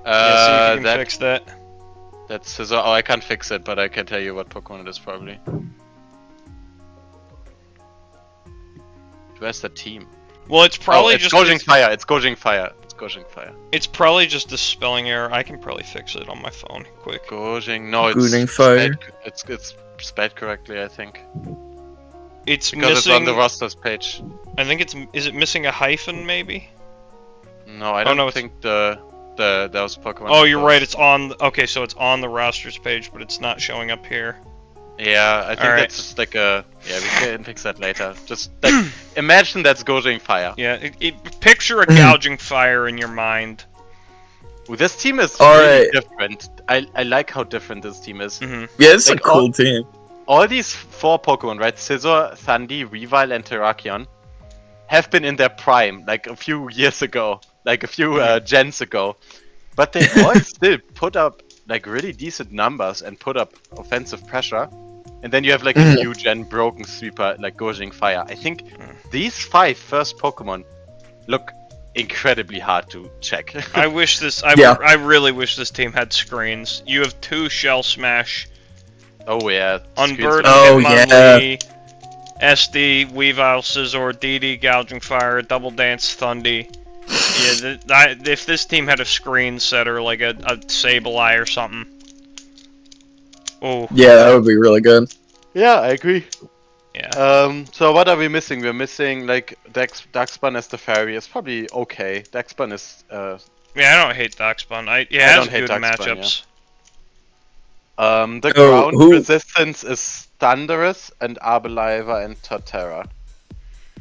Yeah, see if you can that fix that. that's Scizor. Oh, I can't fix it, but I can tell you what Pokemon it is probably. Where's the team? Well, it's probably it's just Gojing Fire. It's Gojing Fire. It's Gojing Fire. It's probably just a spelling error. I can probably fix it on my phone quick. Gojing. No, it's Gojing Fire. It's spelled correctly, I think. It's Because it's on missing. the rosters page. I think it's. Is it missing a hyphen maybe? No, I don't no, it's- think those Pokemon. Oh, you're those- right. It's on. Okay, so it's on the rosters page, but it's not showing up here. Yeah, I think Alright. that's just like a. Yeah, we can fix that later. Just like imagine that's Gojing Fire. Yeah. Picture a gouging fire in your mind. Ooh, this team is All really right. different. I like how different this team is. Hmm. Yeah, it's Like, a cool team. All these 4 Pokemon, right? Scizor, Thundy, Weavile, and Terrakion have been in their prime like a few years ago, like a few gens ago. But they all still put up like really decent numbers and put up offensive pressure. And then you have like a new gen broken sweeper like Gojing Fire. I think these 5 first Pokemon look incredibly hard to check. I wish this. Yeah. I really wish this team had screens. You have 2 Shell Smash, Oh yeah. Unburden, Oh, Hitmonlee, SD, Weavile, Scizor, DD, Gouging Fire, Double Dance, Thundy. Yeah, if this team had a screen setter like a Sableye or something. Oh. Yeah, that would be really good. Yeah, I agree. Yeah. So what are we missing? We're missing like Darkspan as the fairy. It's probably okay. Darkspan is Yeah, I don't hate Darkspawn. It I has don't hate good Darkspawn, matchups. the Oh, ground who- resistance is Thunderous and Arbaliva and Torterra.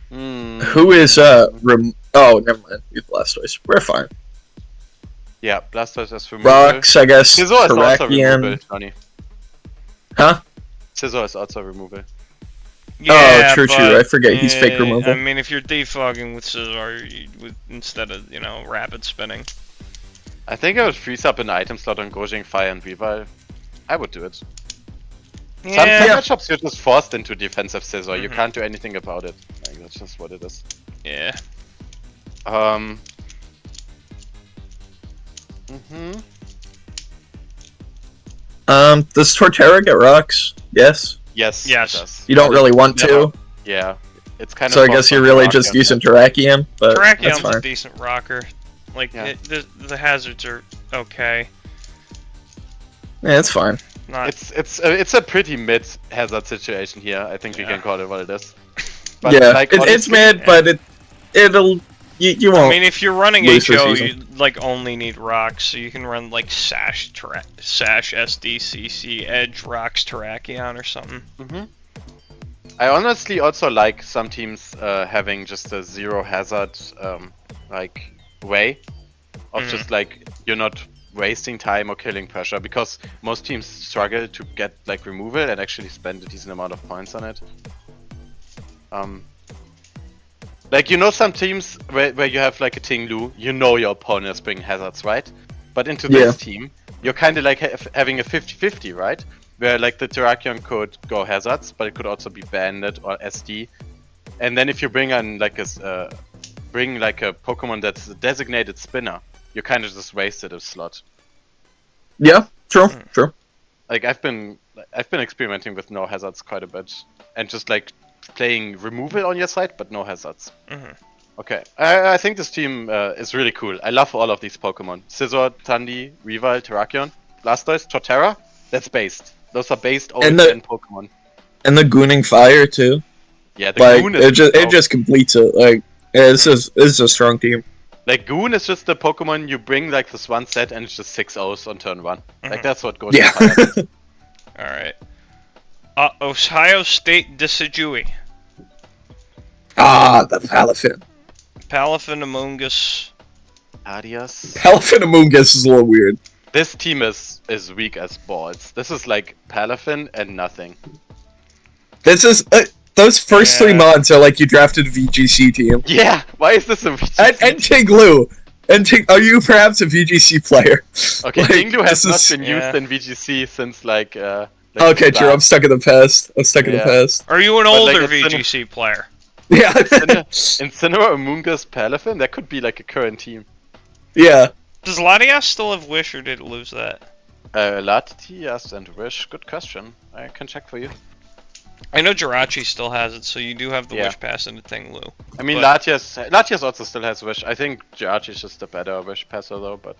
Who is oh, never mind. You Blastoise. We're fine. Yeah, Blastoise is removal. Rocks, I guess. Scizor is also Terrakion. removal, Johnny. Huh? Scizor is also removal. Yeah, true. but, I forget he's fake removal. I mean, if you're defogging with Scizor instead of, rapid spinning. I think I would freeze up an item slot on Gojing Fire and Weavile. I would do it. Some Yeah. matchups you're just forced into defensive Scizor. You Mhm. can't do anything about it. Like, that's just what it is. Yeah. Does Torterra get rocks? Yes. Yes. Yes. It does. You don't really want Never. to. Yeah. It's kind So of. I guess you're really just using Terrakion, but that's Terrakion's fine. a decent rocker. Like, Yeah. the hazards are okay. Yeah, it's fine. Not It's a pretty mid hazard situation here. I think we Yeah. can call it what it is. Yeah, like, it's honestly, mid, but it'll you won't. I mean, if you're running lose this HO, season. you like only need rocks, so you can run like Sash, Sash, SDCC, Edge, Rocks, Terrakion, or something. I honestly also like some teams having just a zero hazard like way of just like you're not wasting time or killing pressure, because most teams struggle to get like removal and actually spend a decent amount of points on it. Like, you know, some teams where you have like a Ting-Lu, you know your opponent is bringing hazards, right? But into this team, you're kind of like having a 50-50, right? Where like the Terrakion could go hazards, but it could also be Bandit or SD. And then if you bring in like a Pokemon that's a designated spinner, you kind of just wasted a slot. Yeah, true. Like I've been experimenting with no hazards quite a bit, and just like playing removal on your side, but no hazards. Okay, I think this team is really cool. I love all of these Pokemon. Scizor, Tandy, Weavile, Terrakion, Blastoise, Torterra. That's based. Those are based old gen Pokemon. And the Gooning Fire too. Yeah, the Like Goon is it just completes it. Like it's a strong team. like Goon is just the Pokemon you bring like this one set and it's just 6-0s on turn 1. Like that's what goes. Yeah. Alright. Ohio State Decidueye. The Palafin. Palafin, Amoonguss. Adios. Palafin Amoonguss is a little weird. This team is weak as balls. This is like Palafin and nothing. This is those first 3 mods are like you drafted a VGC team. Yeah, why is this a VGC? And Tinglu. Are you perhaps a VGC player? Okay, Like, Tinglu has not this is- been used in VGC since like Okay, true. I'm stuck in the past. In the past. Are you an But, like, older it's VGC player? Yeah. Incineroar, Amoonguss, Palafin, that could be like a current team. Yeah. Does Latias still have Wish, or did it lose that? Latias and Wish, good question. I can check for you. I know Jirachi still has it, so you do have the Yeah. Wish Pass into Ting-Lu. I mean, But- Latias also still has Wish. I think Jirachi is just a better Wish passer though, but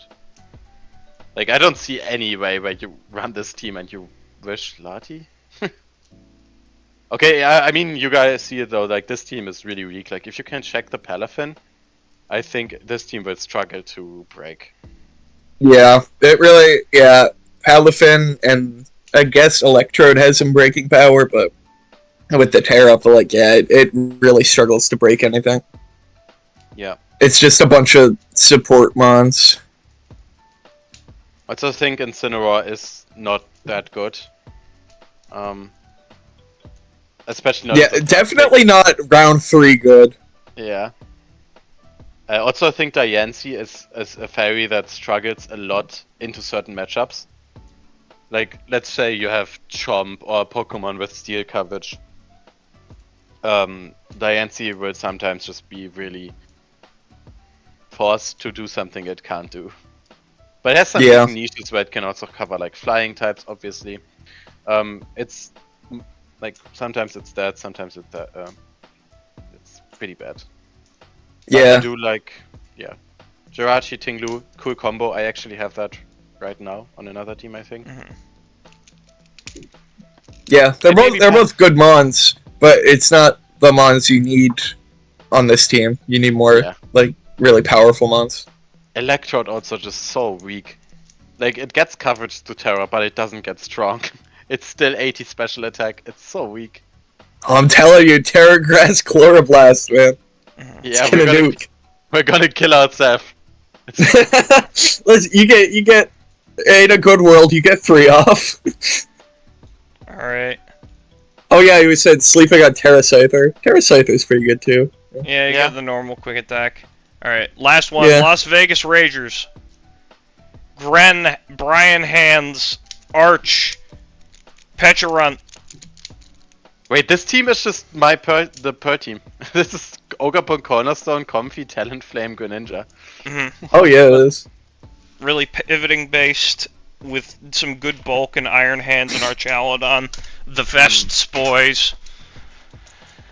like I don't see any way where you run this team and you Wish Lati. Okay, I mean, you guys see it though, like this team is really weak. Like if you can check the Palafin, I think this team will struggle to break. Yeah. It really. Yeah. Palafin and I guess Electrode has some breaking power, but with the Terra, I feel like it really struggles to break anything. Yeah. It's just a bunch of support mons. I also think Incineroar is not that good. Especially not. Yeah, definitely not round 3 good. Yeah. I also think Diancie is a fairy that struggles a lot into certain matchups. Like, let's say you have Chomp or a Pokemon with steel coverage. Diancie will sometimes just be really forced to do something it can't do. But it has some decent niches where it can also cover like flying types, obviously. It's like sometimes it's that, sometimes it's that. It's pretty bad. But I do like, yeah, Jirachi, Ting-Lu, cool combo. I actually have that right now on another team, I think. Yeah, they're both good mons, but it's not the mons you need on this team. You need more like really powerful mons. Electrode also just so weak. Like it gets coverage to Terra, but it doesn't get strong. It's still 80 special attack. It's so weak. I'm telling you, Terra Grass Chloroblast, man. Yeah, It's we're gonna kill ourselves. Listen, you get in a good world, you get 3 off. Alright. Oh yeah, you said sleeping on Terra Scyther. Terra Scyther's pretty good too. Yeah, you got the normal quick attack. Alright, last one. Las Vegas Ragers. Brian Hands, Arch, Pecharunt. Wait, this team is just the per team. This is Ogapon, Cornerstone, Comfy, Talonflame, Greninja. Oh yeah, it is. Really pivoting based with some good bulk and Iron Hands and Archalodon. The Vests boys.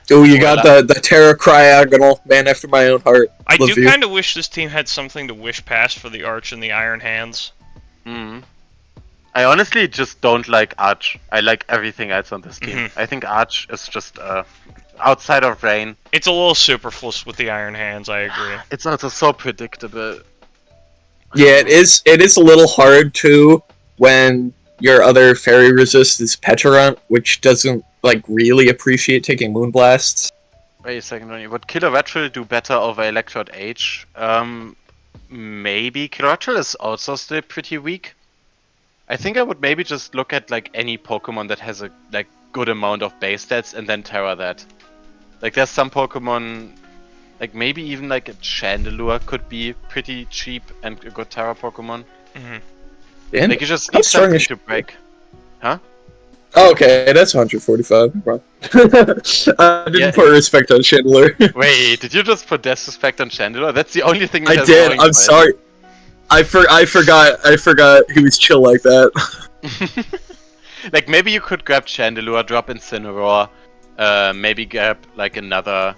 Oh, you got the Terra Cryogonal, man after my own heart. I Love do you. kind of wish this team had something to wish past for the Arch and the Iron Hands. Hmm. I honestly just don't like Arch. I like everything else on this team. Mhm. I think Arch is just outside of Rain. It's a little superfluous with the Iron Hands, I agree. It's also so predictable. Yeah, it is. It is a little hard too when your other fairy resist is Petarant, which doesn't like really appreciate taking Moonblasts. Wait a second, Ronnie. Would Kilowattral do better over Electrode H? Maybe. Kilowattral is also still pretty weak. I think I would maybe just look at like any Pokemon that has a like good amount of base stats and then Terra that. Like there's some Pokemon, like maybe even like a Chandelure could be pretty cheap and a good Terra Pokemon. Mhm. And Like you just how need strong something is- to break. Huh? Oh, okay, that's 145. I didn't Yeah. put respect on Chandler. Wait, did you just put disrespect on Chandelure? That's the only thing that I has did. going I'm for it. sorry. I forgot he was chill like that. Like maybe you could grab Chandelure, drop Incineroar, maybe grab like another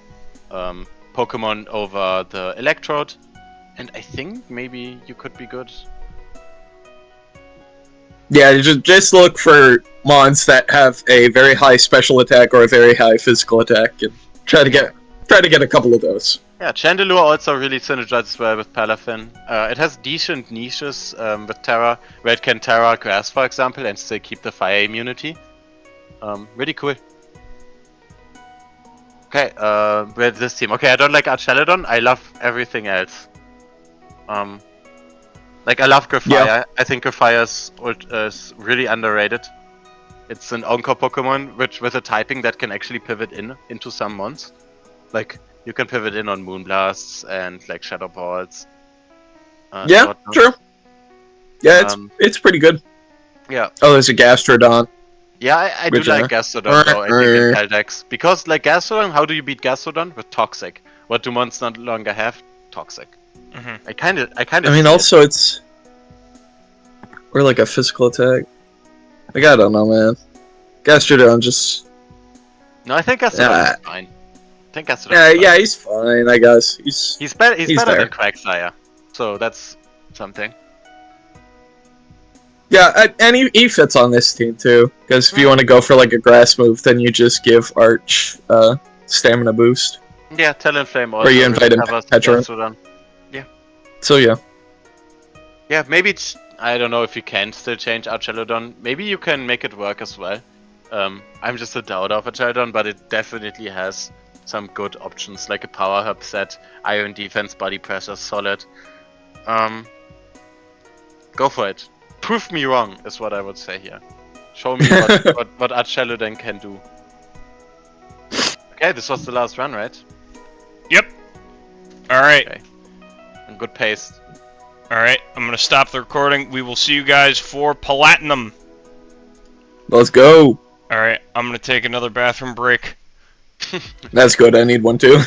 Pokemon over the Electrode, and I think maybe you could be good. Yeah, just look for mons that have a very high special attack or a very high physical attack, and try to get a couple of those. Yeah, Chandelure also really synergizes well with Palafin. It has decent niches with Terra, where it can Terra Grass, for example, and still keep the fire immunity. Really cool. Okay, with this team. Okay, I don't like Archelodon. I love everything else. Like I love Grafire. Yeah. I think Grafire is really underrated. It's an Onco Pokemon which with a typing that can actually pivot into some mons. Like you can pivot in on Moonblasts and like Shadow Balls. Yeah, whatnot. true. Yeah, Um, it's pretty good. Yeah. Oh, there's a Gastrodon. Yeah, I do Which, like Gastrodon though, I think in Caldex. Because like Gastrodon, how do you beat Gastrodon? With Toxic. What do mons no longer have? Toxic. Mhm. I kinda I mean, see it. also it's or like a physical attack. Like I don't know, man. Gastrodon just No, I think Gastrodon Yeah. is fine. I think Gastrodon is fine. he's fine, I guess. He's He's better he's better there. than Quagsire. So that's something. Yeah, and he fits on this team too. Because if you want to go for like a grass move, then you just give Arch stamina boost. Yeah, Talonflame also Or you invite him covers Petra. Gastrodon. So yeah. Yeah, maybe I don't know if you can still change Archelodon. Maybe you can make it work as well. I'm just a doubter of Archelodon, but it definitely has some good options, like a Power Hub set, Iron Defense, Body Pressure, Solid. Go for it. Prove me wrong, is what I would say here. Show me what Archelodon can do. Okay, this was the last run, right? Yep. Alright. Okay. And good pace. Alright, I'm gonna stop the recording. We will see you guys for Platinum. Let's go. Alright, I'm gonna take another bathroom break. That's good, I need one too.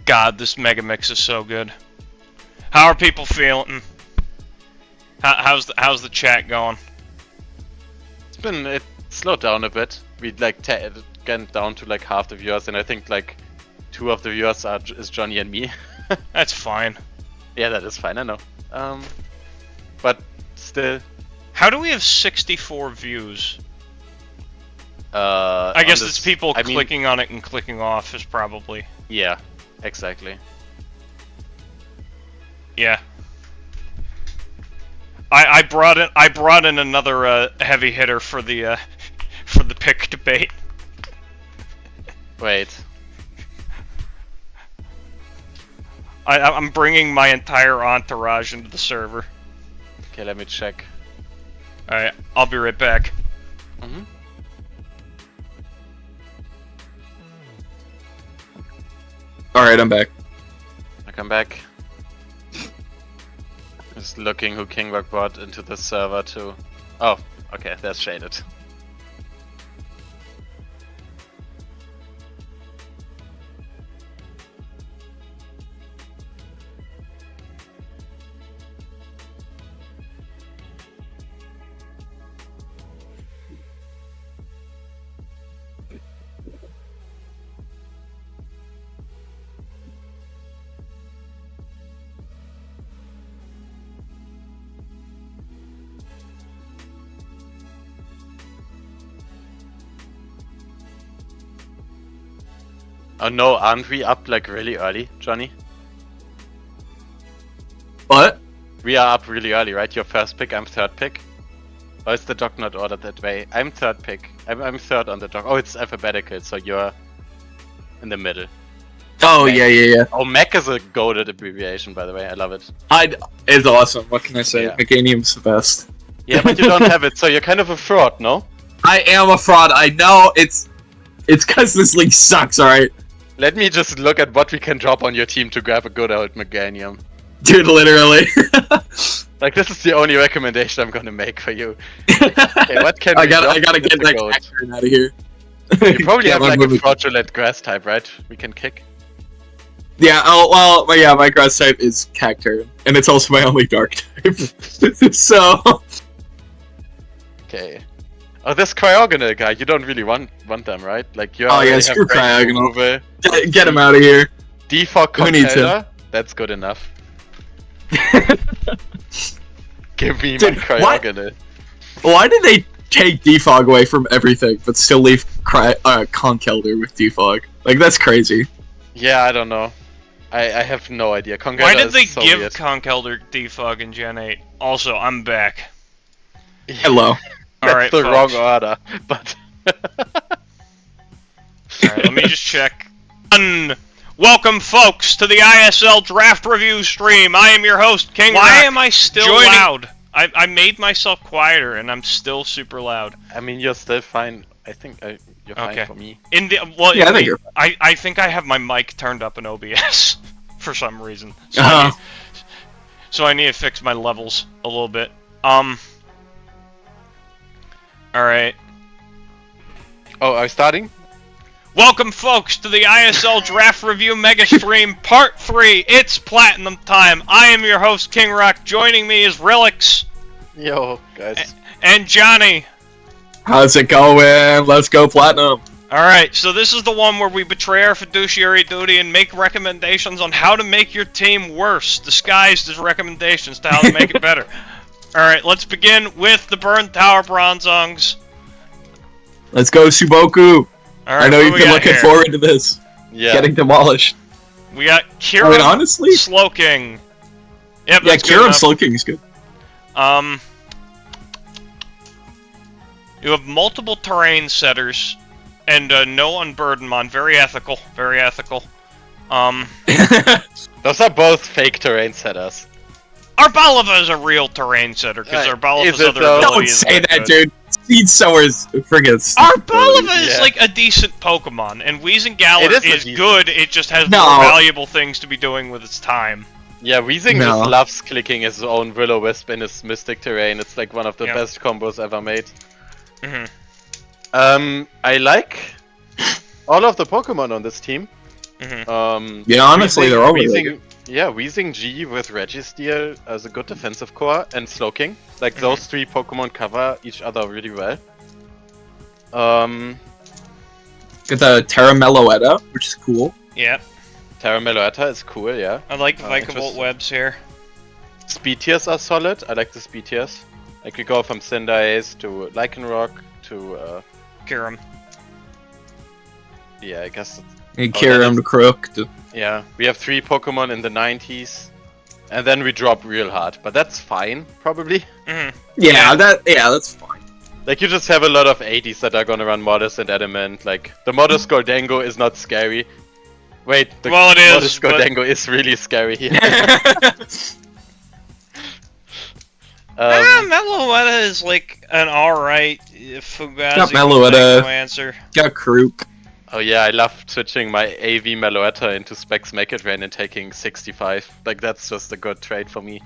God, this Mega Mix is so good. How are people feeling? How's the chat going? It slowed down a bit. We like get down to like half the viewers, and I think like 2 of the viewers is Johnny and me. That's fine. Yeah, that is fine. I know. But still. How do we have 64 views? I I guess it's people clicking on it and clicking off is probably. Yeah, exactly. Yeah. I brought in another heavy hitter for the pick debate. Wait. I'm bringing my entire entourage into the server. Okay, let me check. Alright, I'll be right back. Mm-hmm. Alright, I'm back. I come back. Just looking who Kingrock brought into the server too. Oh, okay, there's Shaded. Oh no, aren't we up like really early, Johnny? What? We are up really early, right? Your first pick, I'm third pick. Or is the doc not ordered that way? I'm third pick. I'm third on the doc. Oh, it's alphabetical, so you're in the middle. Oh, Mac. yeah. Oh, Mac is a goated abbreviation, by the way. I love it. It's awesome. What can I say? Yeah. Meganium's the best. Yeah, but you don't have it, so you're kind of a fraud, no? I am a fraud. I know. It's because this league sucks, alright? Let me just look at what we can drop on your team to grab a good old Meganium. Dude, literally. Like, this is the only recommendation I'm gonna make for you. Okay, what can I we drop gotta with get the that goat? Cacturn out of here. You probably Yeah, have my like a movie- fraudulent grass type, right? We can kick. Yeah, my grass type is Cacturn, and it's also my only dark type. So... Okay. Oh, this Cryogonal guy, you don't really want them, right? Like, you Oh, yeah, already have screw range Cryogonal. removal. Get him out of here. Defog Who needs him? Container, that's good enough. Give me Dude, my Cryogonal. Why did they take defog away from everything, but still leave Conkeldurr with defog? Like, that's crazy. Yeah, I don't know. I have no idea. Conkeldurr Why did they is so give weird. Conkeldurr defog in Gen 8? Also, I'm back. Hello. That's Alright, the wrong folks. order, but... Alright, let me just check. Welcome, folks, to the ISL Draft Review stream. I am your host, King Why Rock. am I still loud? I made myself quieter, and I'm still super loud. I mean, you're still fine. I think you're fine Okay. for me. In the well, Yeah, I think you're I think I have my mic turned up in OBS for some reason. So, Uh-huh. so I need to fix my levels a little bit. Alright. Oh, are we starting? Welcome, folks, to the ISL Draft Review Megastream Part 3. It's Platinum time. I am your host, King Rock. Joining me is Relix Yo, guys. and Johnny. How's it going? Let's go platinum. Alright, so this is the one where we betray our fiduciary duty and make recommendations on how to make your team worse, disguised as recommendations to how to make it better. Alright, let's begin with the Burn Tower Bronzongs. Let's go, Suboku. Alright, I know what you've we been got looking here? forward to this. Yeah. Getting demolished. We got I Kiram mean, honestly, Slowking. Yep, yeah, that's good Kiram enough. Slowking is good. You have multiple terrain setters, and no Unburdenmon. Very ethical. Very ethical. Those are both fake terrain setters. Arboliva is a real terrain setter, because Is Arboliva's it other though? ability Don't is say not that, good. dude. Seed Sower's friggin' Arboliva is Yeah. like a decent Pokemon, and Weezingala It is a is decent- good, it just has No. more valuable things to be doing with its time. Yeah, Weezing No. just loves clicking his own Will-O-Wisp in his Mystic terrain. It's like one of the Yeah. best combos ever made. Mhm. I like all of the Pokemon on this team. Mhm. Yeah, honestly, they're all really good. Yeah, Weezing G with Registeel as a good defensive core and Slowking. Like, Mhm. those three Pokemon cover each other really well. Get the Terra Meloetta, which is cool. Yeah, Terra Meloetta is cool, yeah. I like the Vikavolt interesting. webs here. Speed tiers are solid. I like the speed tiers. Like, we go from Cinderace to Lycanroc to, Kiram. yeah, I guess And Oh, Kiram that is- to Crook. To... yeah, we have three Pokemon in the 90s, and then we drop real hard, but that's fine, probably. Mhm. Yeah, that's fine. Like, you just have a lot of 80s that are gonna run Modest and Adamant. Like, the Modest Goldango is not scary. Wait, the Well, it is, Modest but- Goldango is really scary here. Meloetta is like an alright Fugazi Got Meloetta. no answer. Got Crook. Oh yeah, I love switching my AV Meloetta into Specs Make It Rain and taking 65. Like, that's just a good trade for me.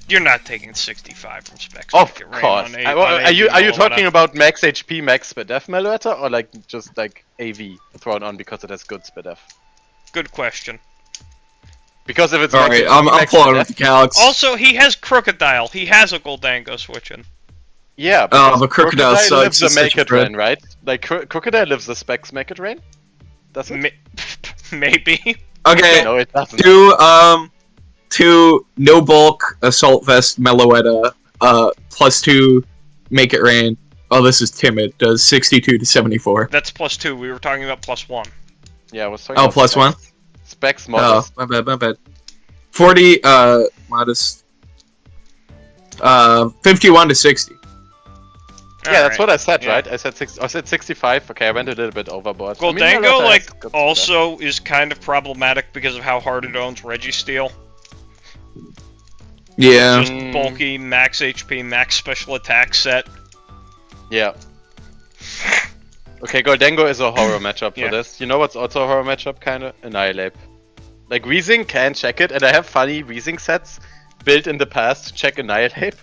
You're not taking 65 from Specs. Of Make It Rain course. on A- Well, on are you AV talking Meloetta. about max HP, max speed F Meloetta, or like just like AV thrown on because it has good speed F? Good question. Because if it's All max right, HP, I'm max pulling speed up F- the Calyx. Also, he has Crocodile. He has a Goldango switching. Yeah, Oh, because but Crocodile sucks, lives it's the Make such a It Rain, threat. right? Like Crocodile lives the Specs Make It Rain. Does it? Maybe. Okay, No, it doesn't. two no bulk assault vest Meloetta, +2 make it rain. Oh, this is timid. Does 62 to 74. That's +2. We were talking about +1. Yeah, I was talking Oh, about plus one? Specs Oh, modest. my bad. 40, modest. 51 to 60. Yeah, that's what I said, Yeah. right? I said 65. Okay, I went a little bit overboard. I mean, Goldango, Melota has like, good also is kind of problematic because of how hard it owns Registeel. Yeah. Just bulky, max HP, max special attack set. Yeah. Okay, Goldango is a horror matchup for Yeah. this. You know what's also a horror matchup, kinda? Annihilate. Like, Weezing can check it, and I have funny Weezing sets built in the past to check Annihilate.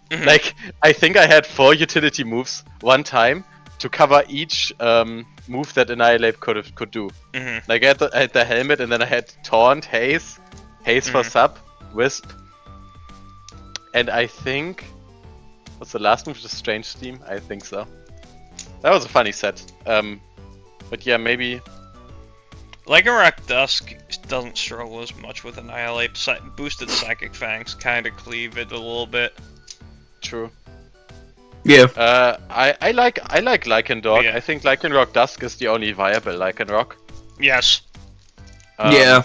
Like, I think I had 4 utility moves one time to cover each move that Annihilate could do. Like, I had the helmet, and then I had Taunt, Haze for sub, Wisp, and I think... What's the last move? The Strange Steam? I think so. That was a funny set. But yeah, maybe... Lycanroc Dusk doesn't struggle as much with Annihilate. Boosted Psychic Fangs kind of cleave it a little bit. True. Yeah. I like Lycanroc. Yeah. I think Lycanroc Dusk is the only viable Lycanroc. Yes. Yeah.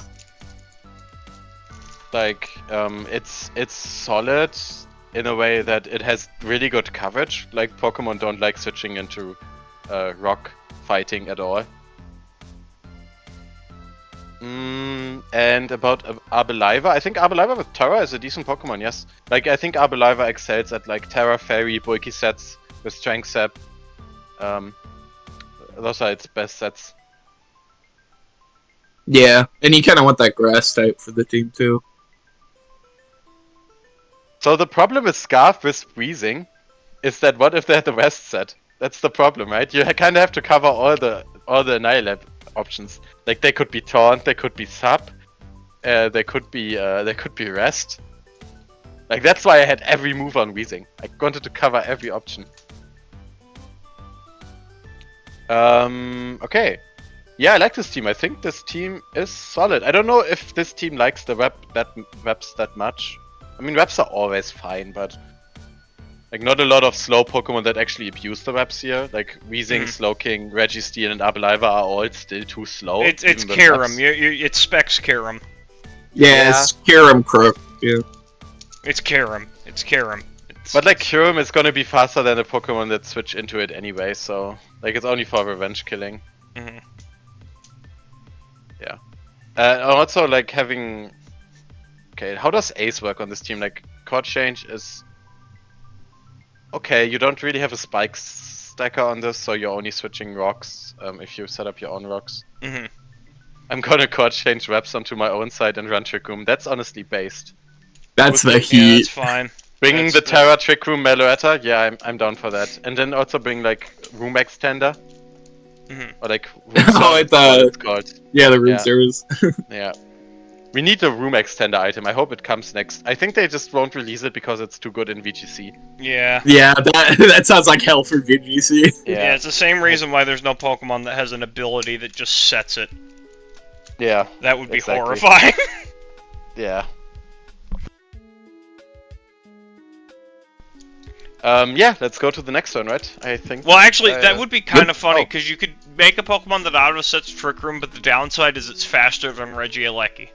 Like, it's solid in a way that it has really good coverage. Like, Pokemon don't like switching into rock fighting at all. And about Arbaliva, I think Arbaliva with Terra is a decent Pokemon, yes. Like, I think Arbaliva excels at, like, Terra, Fairy, bulky sets with Strength Sap. Those are its best sets. Yeah. And you kind of want that grass type for the team, too. So the problem with Scarf with Weezing is that what if they had the West set? That's the problem, right? You kind of have to cover all the Annihilate options. Like, they could be Taunt, they could be Sub, they could be Rest. Like, that's why I had every move on Weezing. I wanted to cover every option. Okay. Yeah, I like this team. I think this team is solid. I don't know if this team likes the webs that much. I mean, webs are always fine, but like, not a lot of slow Pokemon that actually abuse the webs here. Like, Weezing, Slowking, Registeel, and Arbaliva are all still too slow. It's even with Kyurem. webs. It specs Kyurem. Yeah, it's Kyurem Croak. Yeah. It's Kyurem. But like, Kyurem is gonna be faster than the Pokemon that switch into it anyway, so like, it's only for revenge killing. Yeah. Also, like, having... Okay, how does Ace work on this team? Like, Chord Change is... Okay, you don't really have a Spike stacker on this, so you're only switching rocks if you set up your own rocks. I'm gonna Chord Change Webs onto my own side and run Trick Room. That's honestly based. That's the Yeah, heat. that's fine. Bringing the Terra Trick Room Meloetta, yeah, I'm down for that. And then also bring, like, Room Extender. Or like, room Oh, service, it's what it's called. Yeah, the room Yeah. service. Yeah. We need the Room Extender item. I hope it comes next. I think they just won't release it because it's too good in VGC. Yeah. Yeah, that sounds like hell for VGC. Yeah, it's the same reason why there's no Pokemon that has an ability that just sets it. Yeah. That would be Exactly. horrifying. Yeah. Yeah, let's go to the next one, right? I think. Well, actually, that would be kind of funny, Oh. because you could make a Pokemon that auto-sets Trick Room, but the downside is it's faster than Regieleki.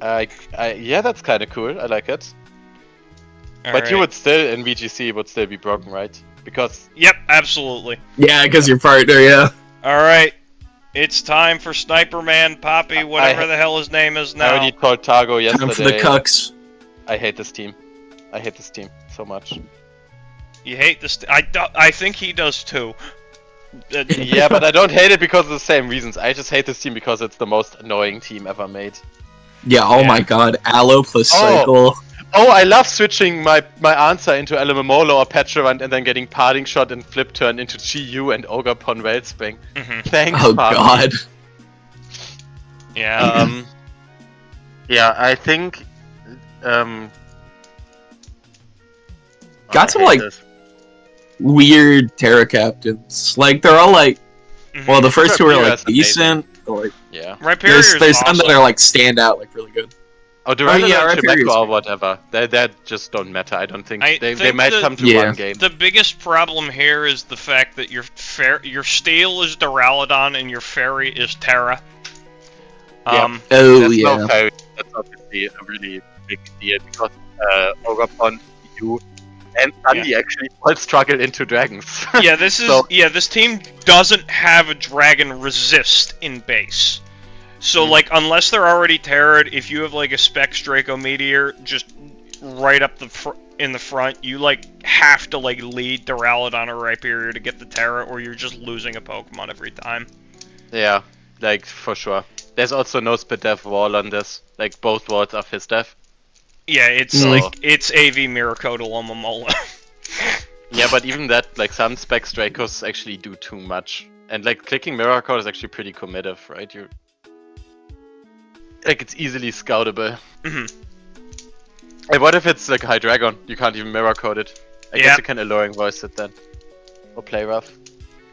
Yeah, that's kind of cool. I like it. But Alright. you would still, in VGC, would still be broken, right? Because... Yep, absolutely. Yeah, because your partner, yeah. Alright. It's time for Sniper Man, Poppy, whatever the hell his name is I now. already told Targo Time for the yesterday. cucks. I hate this team. I hate this team so much. You hate this. I think he does too. Yeah, but I don't hate it because of the same reasons. I just hate this team because it's the most annoying team ever made. Yeah, oh my god, Aloe plus Cycle. Oh, I love switching my answer into Alamomolo or Petrarant and then getting Parting Shot and Flip Turn into GU and Ogerpon Wellspring. Thanks, Oh Party. god. Yeah. Yeah, I think... Got some, like, weird Terra captains. Like, they're all like... Well, the first two are like Rhyperior's amazing. decent. But, like, Yeah. Rhyperior's there's some that awesome. are like stand out, like really good. Oh, Durant yeah, and Rhyperior's Chimecho or good. whatever. They just don't matter. I don't think I they think might that- come to Yeah. one game. The biggest problem here is the fact that your steel is Duraludon and your fairy is Terra. Yeah. Oh There's yeah. no fairy. That's obviously a really big deal because Ogapon, you, and Sandy actually all struggle into dragons. Yeah, this is So- this team doesn't have a dragon resist in base. So like unless they're already Terra'd, if you have like a Specs Draco Meteor just right up in the front, you like have to like lead Duraludon or Rhyperior to get the Terra, or you're just losing a Pokemon every time. Yeah, like for sure. There's also no split death wall on this. Like both walls are fizz death. Yeah, it's So- like it's AV Miracotal on Momola. Yeah, but even that, like some Specs Dracos actually do too much. And like clicking Mirror Code is actually pretty committive, right? You like it's easily scoutable. Mhm. Hey, what if it's like High Dragon? You can't even Mirror Code it. I Yeah. guess you can Alluring Voice it then. Or Play Rough.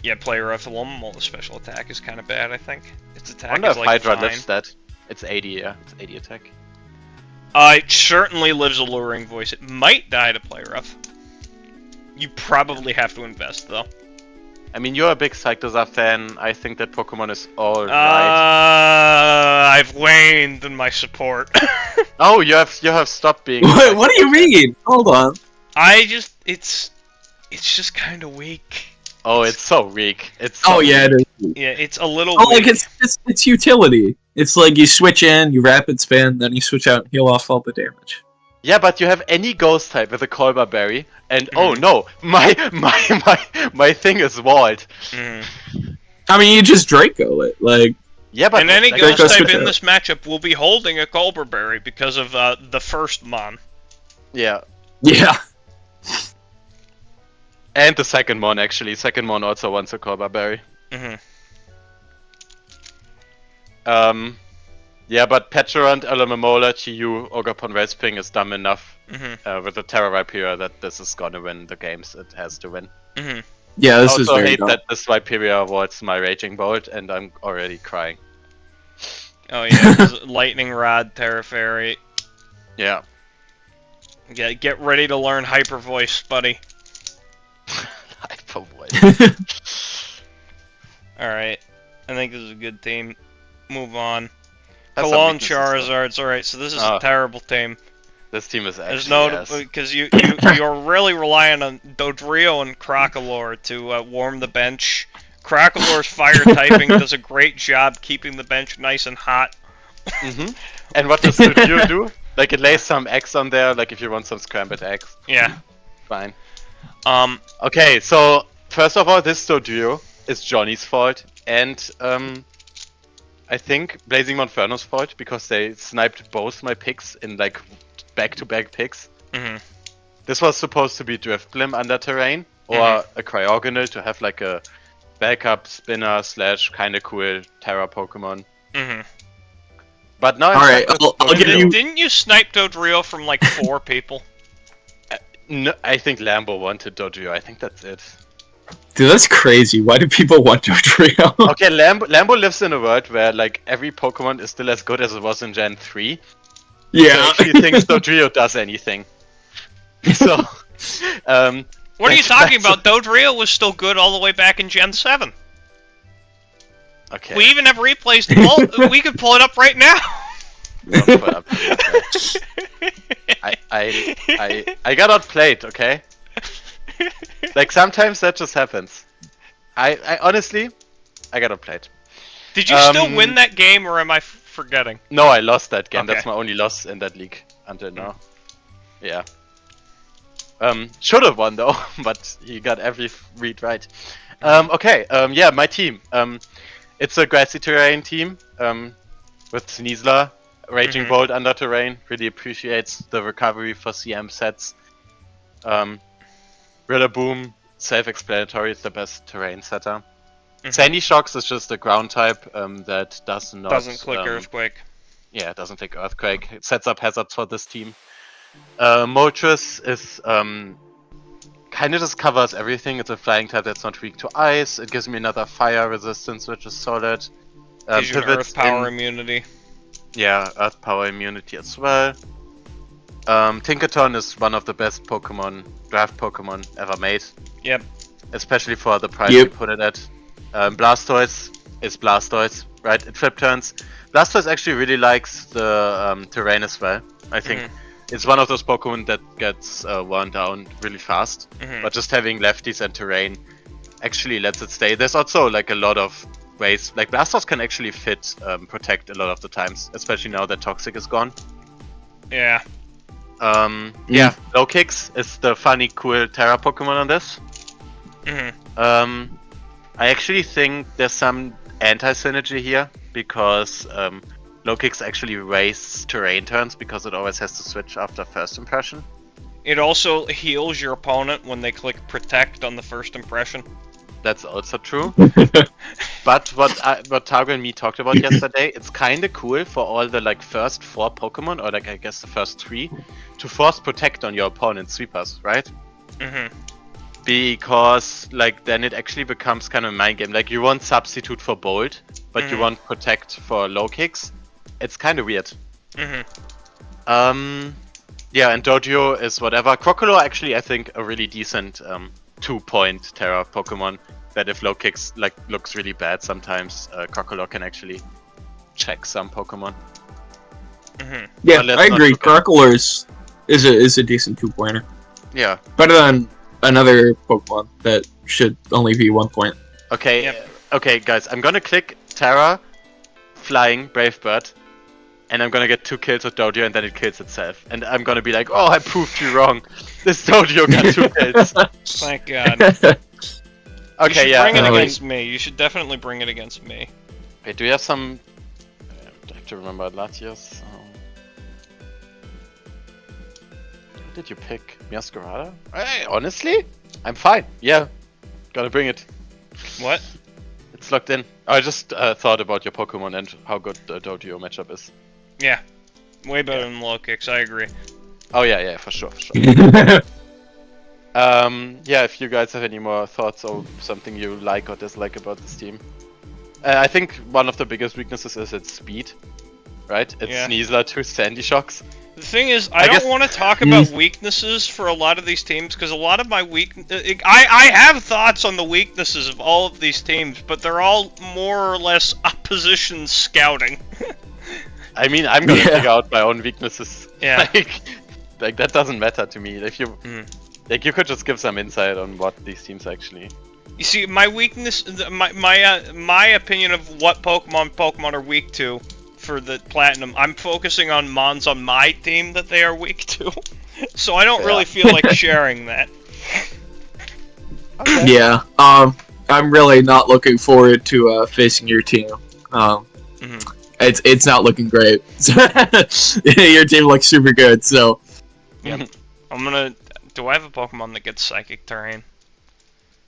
Yeah, player rough Momola's special attack is kind of bad. I think its I attack wonder is if like Hydra fine. lives that. It's 80, yeah. It's 80 attack. It certainly lives Alluring Voice. It might die to play rough. You probably have to invest though. I mean, you're a big Cyclosa fan. I think that Pokemon is alright. I've waned in my support. Oh, you have stopped being. What do you mean? Hold on. It's just kind of weak. Oh, it's so weak. It's so Oh yeah, it is. Yeah, it's a little. Oh, like weak. it's utility. It's like you switch in, you rapid spin, then you switch out and heal off all the damage. Yeah, but you have any ghost type with a Colbur Berry, and oh no, my thing is walled. Mhm. I mean, you just Draco it, like. Yeah, but And any like, ghost Draco type switch in out. this matchup will be holding a Colbur Berry because of the first Mon. yeah, Yeah. and the second Mon actually. Second Mon also wants a Colbur Berry. hmm Yeah, but Petarant, Alamomola, Chiyu, Ogapon Rasping is dumb enough hmm with the Terra Rhyperior that this is gonna win the games it has to win. hmm Yeah, I this is also very hate dumb. that this Rhyperior avoids my Raging Bolt, and I'm already crying. Oh yeah, 'cause Lightning Rod, Terra Fairy. Yeah. Get ready to learn Hyper Voice, buddy. Hyper Voice. Alright. I think this is a good team. Move on. Has some Cologne weaknesses, though. Charizards, alright, so this is Oh. a terrible team. This team is There's actually no, ass. because you're really relying on Dodrio and Crocolore to warm the bench. Crocolore's fire typing does a great job keeping the bench nice and hot. Mm-hmm. And what does Studio do? Like it lays some eggs on there, like if you want some scrambled eggs. Yeah. Fine. Um. Okay, so first of all, this Studio is Johnny's fault, and I think Blazing Monferno's fault because they sniped both my picks in like back-to-back picks. mhm. This was supposed to be Driftblim under terrain or a Cryogonal to have like a backup spinner / kinda cool Terra Pokemon. Mhm. But now Alright, I'll give you. Didn't you snipe Dodrio from like 4 people? No, I think Lambo wanted Dodrio. I think that's it. Dude, that's crazy. Why do people want Dodrio? Okay, Lambo lives in a world where like every Pokemon is still as good as it was in Gen 3. Yeah. So he thinks Dodrio does anything. So, What are you talking about? Dodrio was still good all the way back in Gen 7. okay. We even have replays to pull. We could pull it up right now. Don't put up the I got outplayed, okay? Like sometimes that just happens. I honestly, I got outplayed. Did you still win that game, or am I forgetting? No, I lost that game. Okay. That's my only loss in that league until now. Yeah. Should have won though, but he got every read right. Okay. Yeah, my team. It's a grassy terrain team. With Sneasler, Raging Bolt under terrain. Really appreciates the recovery for CM sets. Rillaboom, self-explanatory. It's the best terrain setter. Sandy Shocks is just a ground type that does not Doesn't click Earthquake. Yeah, it doesn't take Earthquake. It sets up hazards for this team. Moltres is kind of just covers everything. It's a flying type that's not weak to ice. It gives me another fire resistance, which is solid. Gives you an Pivots Earth Power in- immunity. Yeah, Earth Power immunity as well. Tinkaton is one of the best draft Pokemon ever made. Yep. Especially for the price Yep. you put it at. Blastoise is Blastoise, right? It flip turns. Blastoise actually really likes the terrain as well. I think it's one of those Pokemon that gets worn down really fast. But just having lefties and terrain actually lets it stay. There's also like a lot of ways, like Blastoise can actually protect a lot of the times, especially now that Toxic is gone. Yeah. Yeah, Low Kicks is the funny, cool Terra Pokemon on this. I actually think there's some anti-synergy here, because Low Kicks actually wastes terrain turns because it always has to switch after first impression. It also heals your opponent when they click Protect on the first impression. That's also true. But what Targo and me talked about yesterday, it's kind of cool for all the like first 4 Pokemon, or like I guess the first 3, to force Protect on your opponent's sweepers, right? Because like then it actually becomes kind of a mind game. Like you want Substitute for Bolt, but you want Protect for Low Kicks. It's kind of weird. Yeah, and Doduo is whatever. Crocodile actually, I think, a really decent 2-point Terra Pokemon. That if Low Kicks like looks really bad, sometimes Crocodile can actually check some Pokemon. Yeah, let's I not agree. forget- Crocodile is a decent 2-pointer. Yeah. Better than another Pokemon that should only be 1 point. Okay. Yep. Okay, guys. I'm gonna click Terra, Flying, Brave Bird, and I'm gonna get 2 kills with Doduo, and then it kills itself. And I'm gonna be like, oh, I proved you wrong. This Doduo got 2 kills. Thank God. You Okay, should yeah. bring it no, against me. You should definitely bring it against me. Wait, do we have some? I have to remember Latias. What did you pick? Miascarada? Hey, honestly, I'm fine. Yeah, gotta bring it. What? It's locked in. I just thought about your Pokemon and how good the Doduo matchup is. Yeah. Way better than Low Kicks, I agree. Oh yeah, for sure. Yeah, if you guys have any more thoughts or something you like or dislike about this team. I think one of the biggest weaknesses is its speed, right? It's Yeah. Sneasler to Sandy Shocks. The thing is, I I don't guess- want to talk about weaknesses for a lot of these teams, because a lot of my I have thoughts on the weaknesses of all of these teams, but they're all more or less opposition scouting. I mean, I'm gonna Yeah. figure out my own weaknesses. Yeah. Like that doesn't matter to me. If you like, you could just give some insight on what these teams actually. You see, my weakness, my opinion of what Pokemon are weak to for the Platinum, I'm focusing on Mons on my team that they are weak to. So I don't really feel like sharing that. Yeah, I'm really not looking forward to facing your team. It's not looking great. Your team looks super good, so I'm gonna. Do I have a Pokemon that gets Psychic Terrain?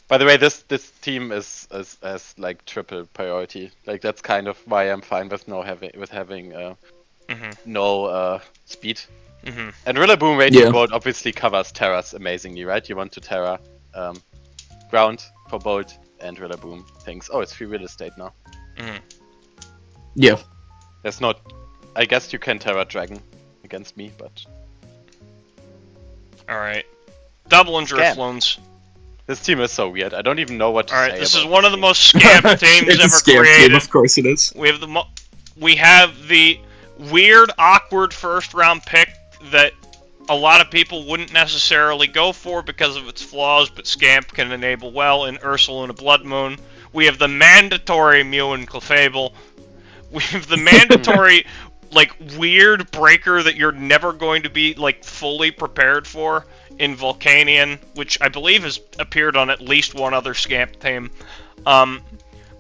By the way, this team is like triple priority. Like that's kind of why I'm fine with having no speed. And Rillaboom Raging Bolt obviously covers Terras amazingly, right? You want to Terra ground for Bolt and Rillaboom things. Oh, it's free real estate now. yeah. There's not. I guess you can Terra Dragon against me, but Alright. Double and Scam. Drifloons. this team is so weird. I don't even know what to say. Alright, this is about one of the team. most scamp teams It's a ever scam created. team, of course it is. We have the weird, awkward first-round pick that a lot of people wouldn't necessarily go for because of its flaws, but Scamp can enable well in Ursaluna Blood Moon. We have the mandatory Mew and Clefable. We have the mandatory, like, weird breaker that you're never going to be, like, fully prepared for in Volcanion, which I believe has appeared on at least one other Scamp team.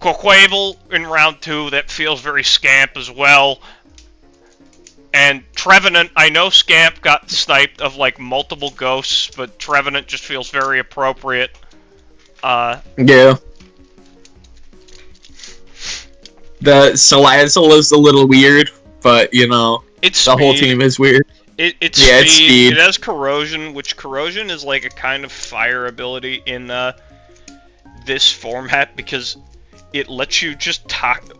Quaquaval in round 2, that feels very Scamp as well. And Trevenant, I know Scamp got sniped of, like, multiple ghosts, but Trevenant just feels very appropriate. Yeah. The Salazzle is a little weird, but, you know, It's the whole speed. team is weird. It's Yeah, speed. it's speed. It has Corrosion, which Corrosion is like a kind of fire ability in this format, because it lets you just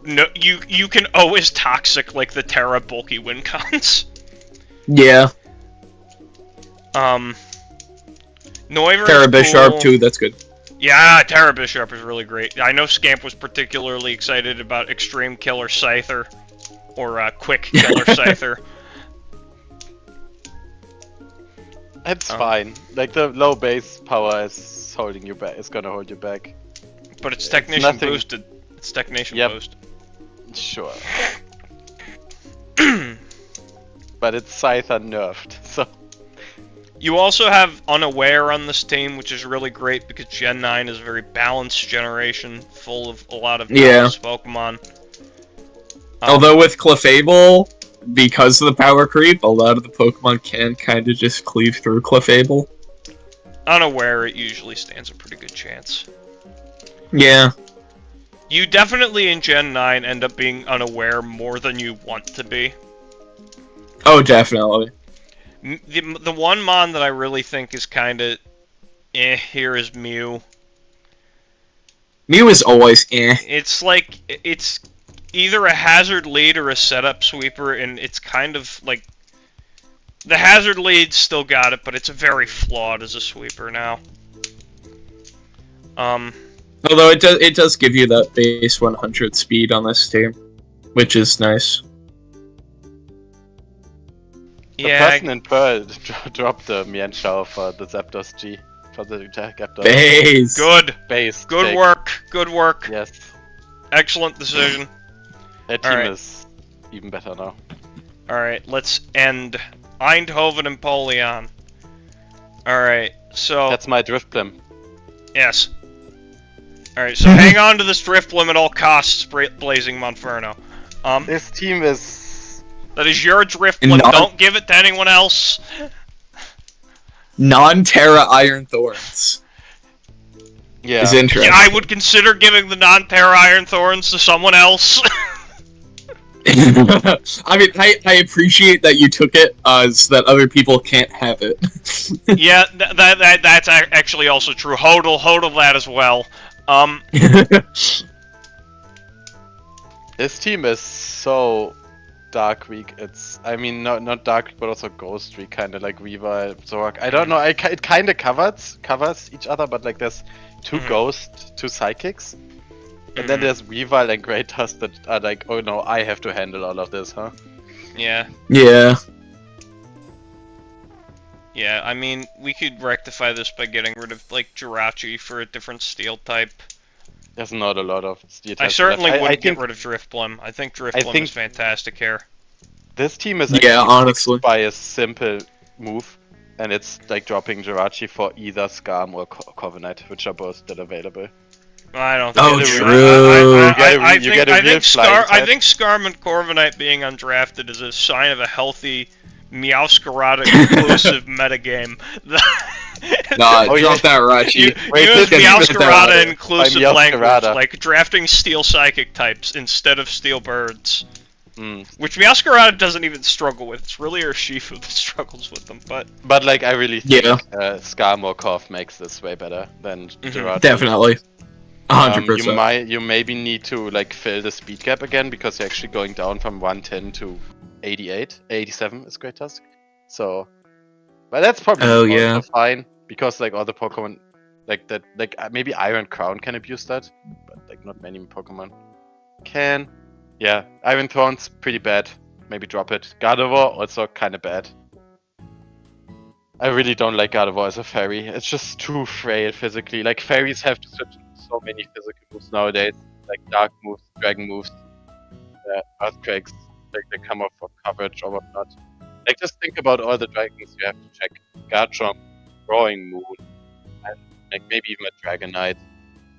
no, you can always toxic like the Terra bulky win cons. Yeah. Noivern Terra is Bisharp cool. too, that's good. Yeah, Terra Bisharp is really great. I know Scamp was particularly excited about Extreme Killer Scyther, or Quick Killer Scyther. It's fine. Like the low base power is holding you back. It's gonna hold you back. But it's Technician nothing- boosted. It's Technician Yep. boosted. Sure. But it's Scyther nerfed, so. You also have Unaware on this team, which is really great because Gen 9 is a very balanced generation, full of a lot of balanced Pokemon. Although with Clefable, because of the power creep, a lot of the Pokemon can kind of just cleave through Clefable. Unaware, it usually stands a pretty good chance. Yeah. You definitely in Gen 9 end up being unaware more than you want to be. Oh, definitely. The one mon that I really think is kind of here is Mew. Mew is always It's like, it's either a hazard lead or a setup sweeper, and it's kind of like, the hazard lead still got it, but it's very flawed as a sweeper now. Although it does give you that base 100 speed on this team, which is nice. The Yeah, person in Pearl dropped the Mienshao for the Zapdos G. For the Zapdos Base! good. base. Good take. work. Good work. Yes. Excellent decision. That team Alright. is even better now. Alright, let's end Eindhoven and Polion. Alright, so... That's my Driftblim. Yes. Alright, so hang on to this Driftblim at all costs, Blazing Monferno. This team is... That is your Driftblim, don't give it to anyone else. Non-Terra Iron Thorns. Yeah. Is interesting. Yeah, I would consider giving the non-Terra Iron Thorns to someone else. I mean, I appreciate that you took it, so that other people can't have it. Yeah, that's actually also true. Hodl that as well. This team is so Dark Week. It's, I mean, not Dark Week, but also Ghost Week, kind of like Weaver, Zorak. I don't know. It kind of covers each other, but like there's two Ghost, two Psychics, and then there's Weaver and Great Dust that are like, oh no, I have to handle all of this, huh? Yeah. Yeah. Yeah, I mean, we could rectify this by getting rid of, like, Jirachi for a different steel type. There's not a lot of steel I types certainly left. wouldn't get rid of Driftblim. I think Driftblim is fantastic here. This team is Yeah, actually honestly. fixed by a simple move, and it's like dropping Jirachi for either Skarm or Covenant, which are both still available. I don't think Oh, it's true. I You get a real flying I type. think Skarm and Corviknight being undrafted is a sign of a healthy Meowscarada inclusive metagame. Nah, Oh, drop yeah. that, Rachi. Use Get Meowscarada that. inclusive By language, Meowscarada. like drafting steel psychic types instead of steel birds. Mm. Which Meowscarada doesn't even struggle with. It's really Urshifu that struggles with them, but... But like, I really think Yeah. Skarm or Corv makes this way better than Jirachi. Definitely. 100%. You maybe need to like fill the speed gap again because you're actually going down from 110 to 88. 87 is Great Tusk. So, but that's probably Oh, also yeah. fine because like all the Pokemon like that, like maybe Iron Crown can abuse that, but like not many Pokemon can. Yeah, Iron Thorn's pretty bad. Maybe drop it. Gardevoir also kind of bad. I really don't like Gardevoir as a fairy. It's just too frail physically. Like fairies have to switch so many physical moves nowadays, like dark moves, dragon moves, earthquakes, like they come up for coverage or whatnot. Like just think about all the dragons you have to check. Garchomp, Growing Moon, and like maybe even a Dragonite,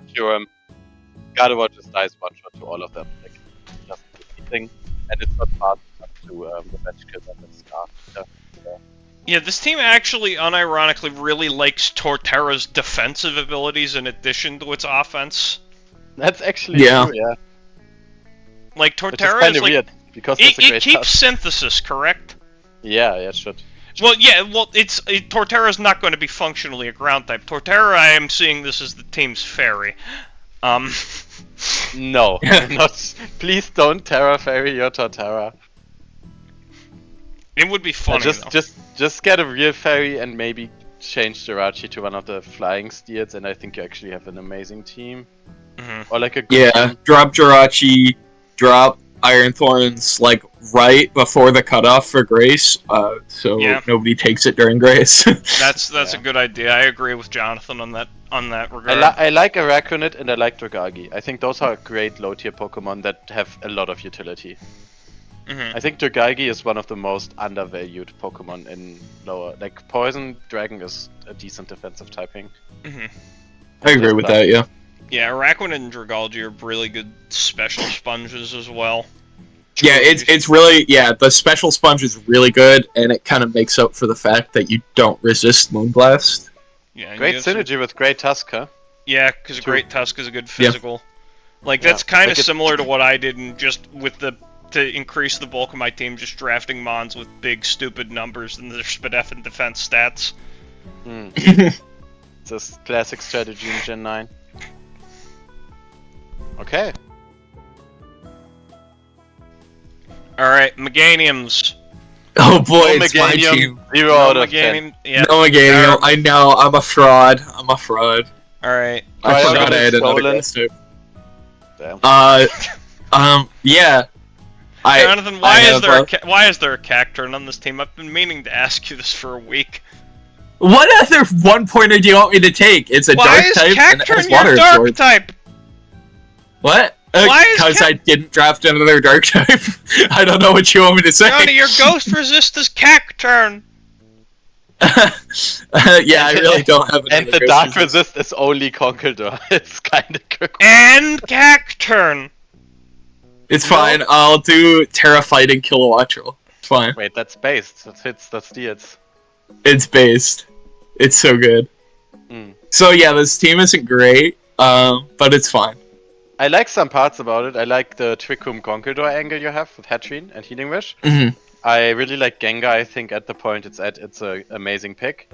Kyurem. Gardevoir just dies one shot to all of them. Like doesn't do anything, and it's not fast enough to revenge kill them with Scar. Yeah, this team actually, unironically, really likes Torterra's defensive abilities in addition to its offense. That's actually Yeah. true, yeah. Like, Which is Torterra kind is of like... weird because it's a It great keeps task. synthesis, correct? Yeah, it should. Well, yeah, well, Torterra's not going to be functionally a ground type. Torterra, I am seeing this as the team's fairy. No, not. Please don't Terra Fairy your Torterra. It would be funny though. Just get a real fairy and maybe change Jirachi to one of the flying steeds, and I think you actually have an amazing team. Or like a good team. Drop Jirachi, drop Iron Thorns like right before the cutoff for Grace, so nobody takes it during Grace. That's a good idea. I agree with Jonathan on that regard. I like Araquanid and I like Dragagi. I think those are great low tier Pokemon that have a lot of utility. I think Dragagi is one of the most undervalued Pokemon in lower. Like Poison Dragon is a decent defensive typing. I agree with that. Yeah. Yeah, Araquanid and Dragalge are really good special sponges as well. Yeah, it's really the special sponge is really good, and it kind of makes up for the fact that you don't resist Moonblast. Yeah, great synergy with Great Tusk, huh? Yeah, because Great Tusk is a good physical. Like that's kind of similar to what I did, and just with to increase the bulk of my team, just drafting Mons with big stupid numbers and their SPDF and defense stats. It's a classic strategy in Gen 9. Okay. Alright, Meganiums. Oh boy, it's my team. 0 out of 10. Yeah. No Meganium. I know, I'm a fraud. Alright. I forgot I had another guest type. Damn. Yeah. Jonathan, why is there a Cacturn on this team? I've been meaning to ask you this for a week. What other one pointer do you want me to take? It's a dark type and it has water dark absorb. type? What? Because I didn't draft another dark type. I don't know what you want me to say. Johnny, your ghost resist is Cacturn. Yeah, I really don't have And the dark resist is only Conkeldurr. It's kind of cool. And Cacturn. It's fine. I'll do Terra Fighting Kilowattrel. It's fine. Wait, that's based. That's hits. That's deals. It's based. It's so good. So yeah, this team isn't great, but it's fine. I like some parts about it. I like the Trick Room Conkeldurr angle you have with Hatterene and Healing Wish. I really like Gengar. I think at the point it's at, it's an amazing pick.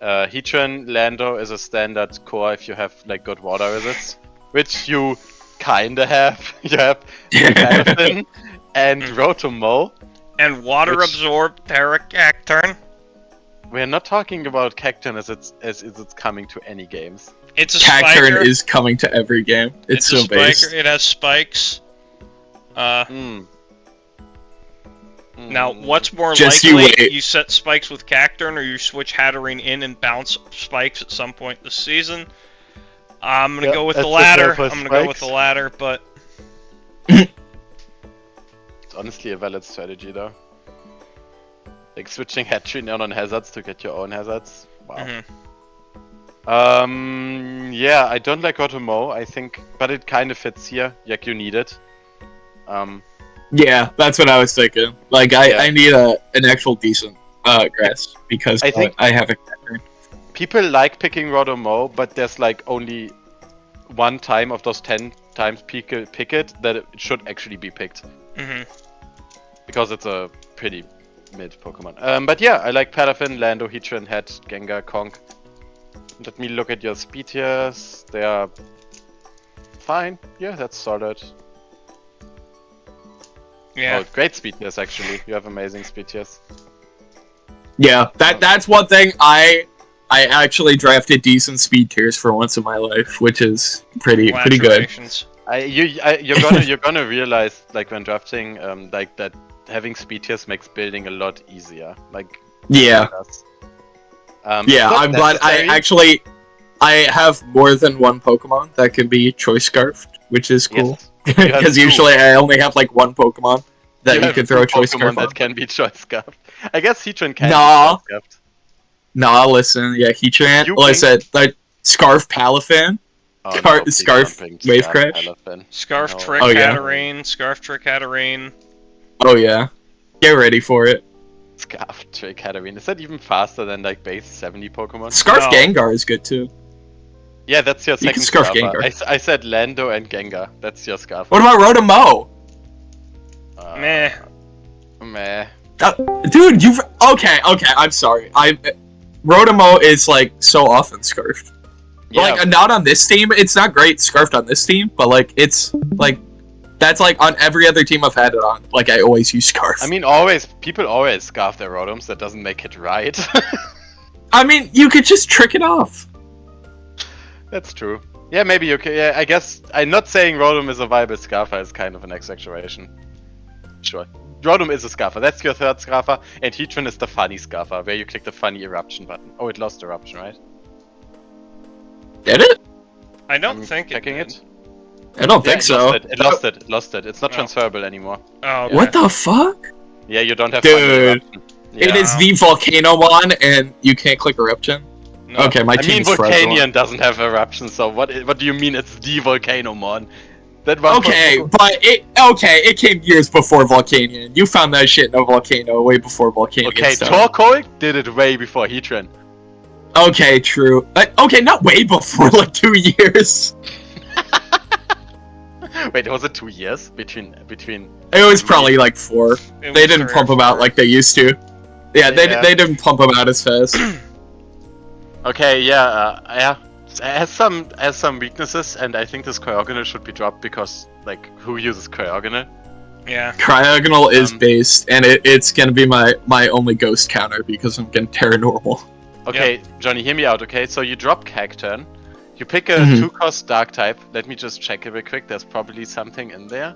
Heatran Lando is a standard core if you have like good water resists, which you kinda have. You have Cacturn and Rotomo. And water absorb Terra Cacturn. We're not talking about Cacturn as it's coming to any games. It's a Cacturn spiker. is coming to every game. It's so based. It has spikes. Now, what's more Just likely? You set spikes with Cacturn, or you switch Hatterene in and bounce spikes at some point this season? I'm gonna go with the latter. But it's honestly a valid strategy, though. Like switching Hatterene on hazards to get your own hazards. Wow. Yeah, I don't like Rotomo, I think, but it kind of fits here. Like, you need it. Yeah, that's what I was thinking. Like, I need an actual decent grass because I have a Cacturn. People like picking Rotomo, but there's like only one time of those 10 times pick it that it should actually be picked. Because it's a pretty mid Pokemon. But yeah, I like Palafin, Lando, Heatran, Het, Gengar, Conk. Let me look at your speed tiers. They are fine. Yeah, that's solid. yeah, Oh, great speed tiers actually. You have amazing speed tiers. Yeah, that's one thing I actually drafted decent speed tiers for once in my life, which is pretty good. Congratulations. You're gonna realize like when drafting like that having speed tiers makes building a lot easier. Like Yeah. Yeah, I'm glad I have more than one Pokemon that can be choice scarfed, which is cool. Because usually I only have like one Pokemon that you can throw a choice scarf that on. can be choice scarfed. I guess Heatran can Nah. be choice scarfed. Nah, listen, yeah, Heatran. Well, I said like Scarf Palafin. Oh, Scarf Wave Crash. Scarf No. Trick Oh, yeah. Hatterene, Scarf Trick Hatterene. Oh yeah, get ready for it. Scarf Trick Hatterene. Is that even faster than like base 70 Pokemon? Scarf No. Gengar is good too. Yeah, that's your You can second Scarf Scarfer. Gengar. I said Lando and Gengar. That's your Scarf. What about Rotomo? Meh. Meh. Dude, okay. I'm sorry. Rotomo is like so often scarfed. Yeah. Like, not on this team. It's not great scarfed on this team, but like, it's like that's like on every other team I've had it on. Like, I always use scarf. I mean, people always scarf their Rotoms. That doesn't make it right. I mean, you could just trick it off. That's true. Yeah, maybe you can. Yeah, I guess I'm not saying Rotom is a viable scarfer. It's kind of an exaggeration. Sure. Rotom is a scarfer. That's your third scarfer, and Heatran is the funny scarfer, where you click the funny eruption button. Oh, it lost eruption, right? Did it? I don't I'm think checking it. it. I don't think so. It lost it. It's not Oh. transferable anymore. Oh, okay. What the fuck? Yeah, you don't have Dude. funny eruption. It Yeah. is the Volcanomon, and you can't click eruption. No. Okay, my I team mean, is fraudulent. Volcanion doesn't have eruption, so what do you mean it's the Volcanomon? That one Okay, but it came years before Volcanion. You found that shit in a volcano way before Volcanion. Okay, started. Torkoal did it way before Heatran. Okay, true. Okay, not way before, like 2 years. Wait, was it 2 years between? It was probably like 4. It They was didn't 3 pump or them out 4. like they used to. Yeah, Yeah. they didn't pump them out as fast. Okay, yeah. It has some weaknesses, and I think this Cryogonal should be dropped because, like, who uses Cryogonal? Yeah. Cryogonal is Um, based, and it's gonna be my only ghost counter because I'm getting Terra Normal. Okay, Johnny, hear me out. Okay, so you drop Cacturn, you pick a Mhm. 2-cost Dark type. Let me just check it real quick. There's probably something in there.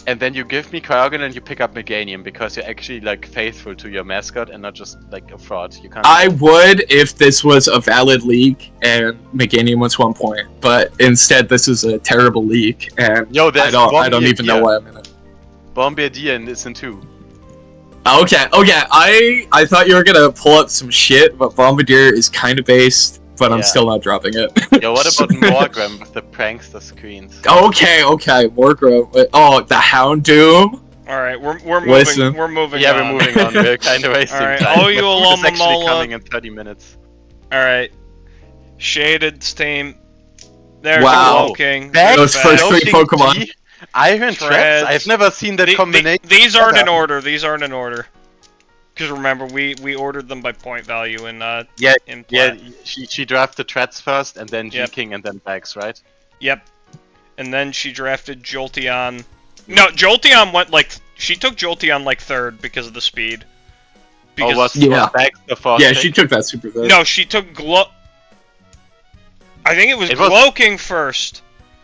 And then you give me Cryogonal and you pick up Meganium because you're actually like faithful to your mascot and not just like a fraud. You can't. I would if this was a valid league and Meganium was 1 point, but instead this is a terrible league, and Yo, there's I don't even know why I'm in it. Bombardier is in 2. Okay, I thought you were gonna pull up some shit, but Bombardier is kind of based, but I'm Yeah. still not dropping it. Yo, what about Morgram with the prankster screens? Okay, Morgrove. Oh, the Houndoom. All right, we're moving. Listen. We're moving. Yeah, on. we're moving on. We're kind of wasting Alright, time. all you The food is Aloma actually Mola- coming in 30 minutes. All right. Shaded team. There's Wow. King. Back- Those first three Pokemon. Iron Treads. Traps? I've never seen that combination. These aren't in ever. order. These aren't in order. Because remember, we ordered them by point value in Yeah, in yeah, plat. she drafted Treads first, and then Yep. G-King, and then Bags, right? Yep. And then she drafted Jolteon. No, Jolteon went like she took Jolteon like third because of the speed. Because Or was Yeah. Bags the first Yeah, pick? she took that super fast. no, she took I think it was It was- Glow-King first.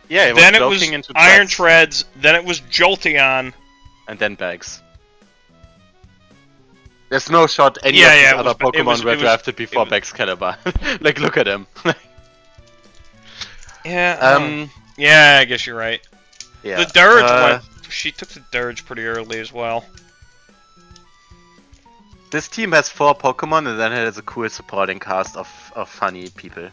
Yeah, it Then was it was Glow-King into Iron Treads, Treads. Then it was Jolteon. and then Bags. There's no shot any Yeah, of these yeah, it other was- it Pokemon was- were it was- drafted before was- Baxcalibur. Like, look at him. Yeah. Yeah, I guess you're right. Yeah. The Dirge went. She took the Dirge pretty early as well. This team has 4 Pokemon, and then it has a cool supporting cast of funny people.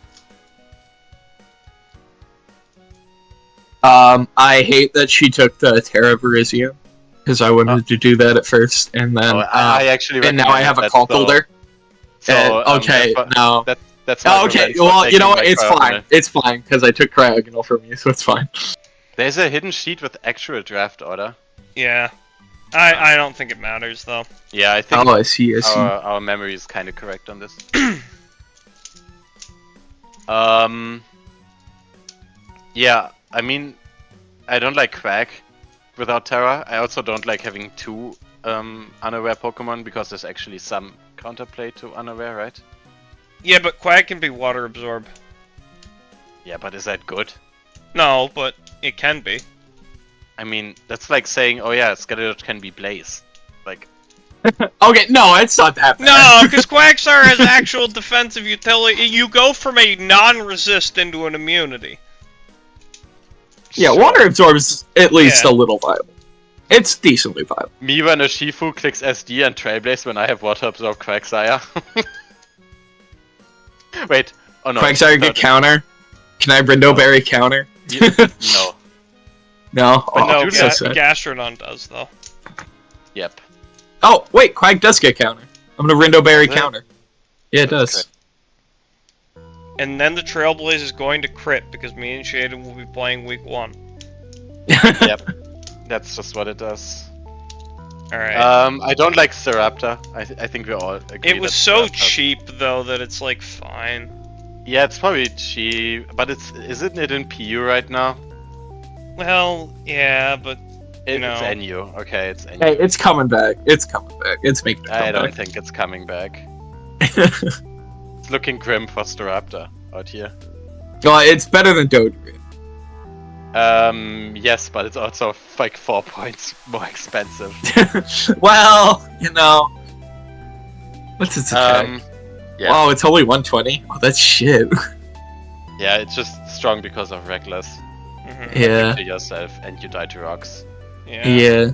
I hate that she took the Terra Virizion, because I wanted to do that at first, and then I actually and now I have a recommended call that, so- holder. So, okay, that's no. That's my Okay, revenge for well, you taking know what? my It's Cryogonal. fine. It's fine, because I took Cryogonal from you, so it's fine. There's a hidden sheet with actual draft order. Yeah. I don't think it matters though. Yeah, I think Oh, I see. our memory is kind of correct on this. Yeah, I mean, I don't like Quack without Terra. I also don't like having 2 unaware Pokemon because there's actually some counterplay to unaware, right? Yeah, but Quack can be water absorb. Yeah, but is that good? No, but it can be. I mean, that's like saying, oh yeah, Skeletor can be Blaze. Like, Okay, no, it's not that bad. No, because Quagsire has actual defensive utility. You go from a non-resist into an immunity. Yeah, sure. water absorbs at least Yeah. a little viable. It's decently viable. Me when a Shifu clicks SD and Trailblaze when I have Water Absorb Quagsire. Wait, oh no. Quagsire get counter. Can I Brindo Berry counter? No. No. But Oh, no, so sad. Gastrodon does, though. Yep. Oh, wait, Quag does get counter. I'm gonna Rindo Berry Does it? counter. Yeah, it That's does. And then the Trailblaze is going to crit, because me and Shaden will be playing week 1. Yep. That's just what it does. Alright. I don't like Staraptor. I think we all agree. It was that so Staraptor- cheap, though, that it's like, fine. Yeah, it's probably cheap, but isn't it in PU right now? Well, yeah, but It's No. NU. Okay, it's NU. Hey, it's coming back. It's coming back. It's making a I don't comeback. think it's coming back. It's looking grim for Staraptor out here. Well, it's better than Doge. Yes, but it's also like 4 points more expensive. Well, what's its attack? Yeah. Wow, it's only 120. Oh, that's shit. Yeah, it's just strong because of Reckless. Mhm. Yeah. To yourself, and you die to rocks. Yeah. Yeah.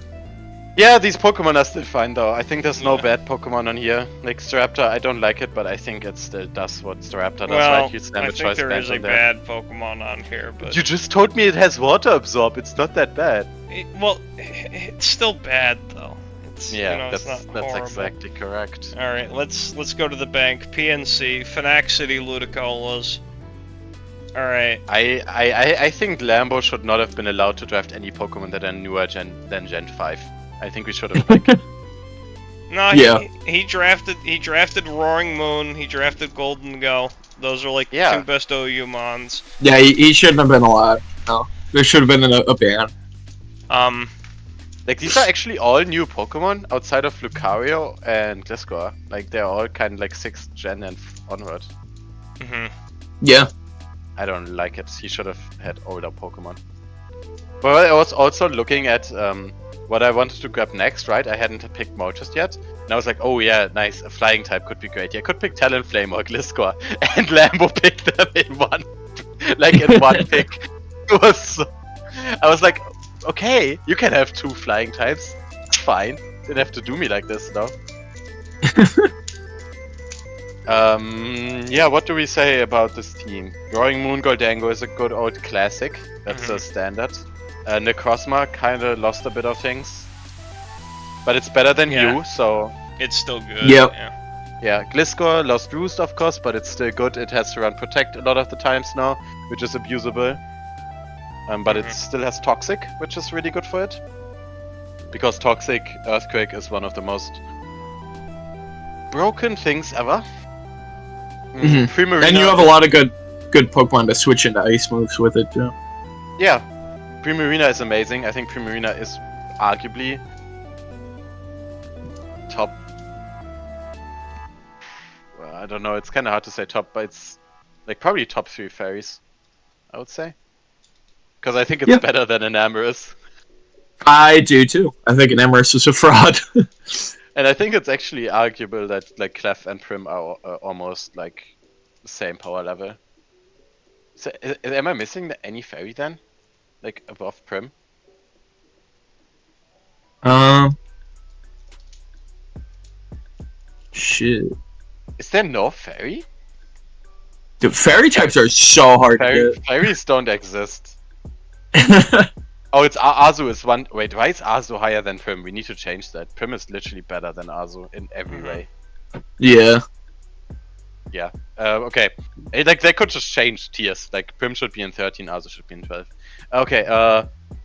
Yeah, these Pokemon are still fine though. I think there's no Yeah. bad Pokemon on here. Like Staraptor, I don't like it, but I think it still does what Staraptor does, Well, right? You slam I a think choice there band is a on there. bad Pokemon on here, but You just told me it has Water Absorb. It's not that bad. it's still bad though. It's Yeah, it's that's not horrible. exactly correct. All right, let's go to the bank. PNC, Fnac City, Ludicola's. All right. I think Lambo should not have been allowed to draft any Pokemon that are newer than Gen 5. I think we should have like No, Yeah. he drafted Roaring Moon. He drafted Golden Go. Those are like the Yeah. two best OU mons. Yeah, he shouldn't have been allowed. No. There should have been a ban. like these are actually all new Pokemon outside of Lucario and Gliscor. Like they're all kind of like 6th gen and onward. mhm. Yeah. I don't like it. He should have had older Pokemon. But I was also looking at what I wanted to grab next, right? I hadn't picked Moltres yet. And I was like, oh yeah, nice. A flying type could be great. Yeah, I could pick Talonflame or Gliscor. And Lambo picked them in one. Like in one pick. It was so... I was like, okay, you can have 2 flying types. It's fine. Didn't have to do me like this, though. Yeah, what do we say about this team? Roaring Moon Goldango is a good old classic. That's a standard. Necrozma kinda lost a bit of things. But it's better than Yeah. you, so... It's still good. Yep. Yeah. Yeah, Gliscor lost Roost, of course, but it's still good. It has to run Protect a lot of the times now, which is abusable. But it still has Toxic, which is really good for it. Because Toxic Earthquake is one of the most broken things ever. Mhm. Primarina, And you have a lot of good Pokemon to switch into ice moves with it too. Yeah, Primarina is amazing. I think Primarina is arguably top. Well, I don't know. It's kind of hard to say top, but it's like probably top 3 fairies, I would say. Because I think it's Yeah. better than Enamorous. I do too. I think an Emrys is a fraud. And I think it's actually arguable that like Clef and Prim are almost like the same power level. So, am I missing any fairy then? Like above Prim? Shit. Is there no fairy? Dude, fairy types are so hard to Fairies don't exist. get. Oh, it's Azu is one. Wait, why is Azu higher than Prim? We need to change that. Prim is literally better than Azu in every way. Yeah. Yeah. Okay. Like they could just change tiers. Like Prim should be in 13, Azu should be in 12. Okay.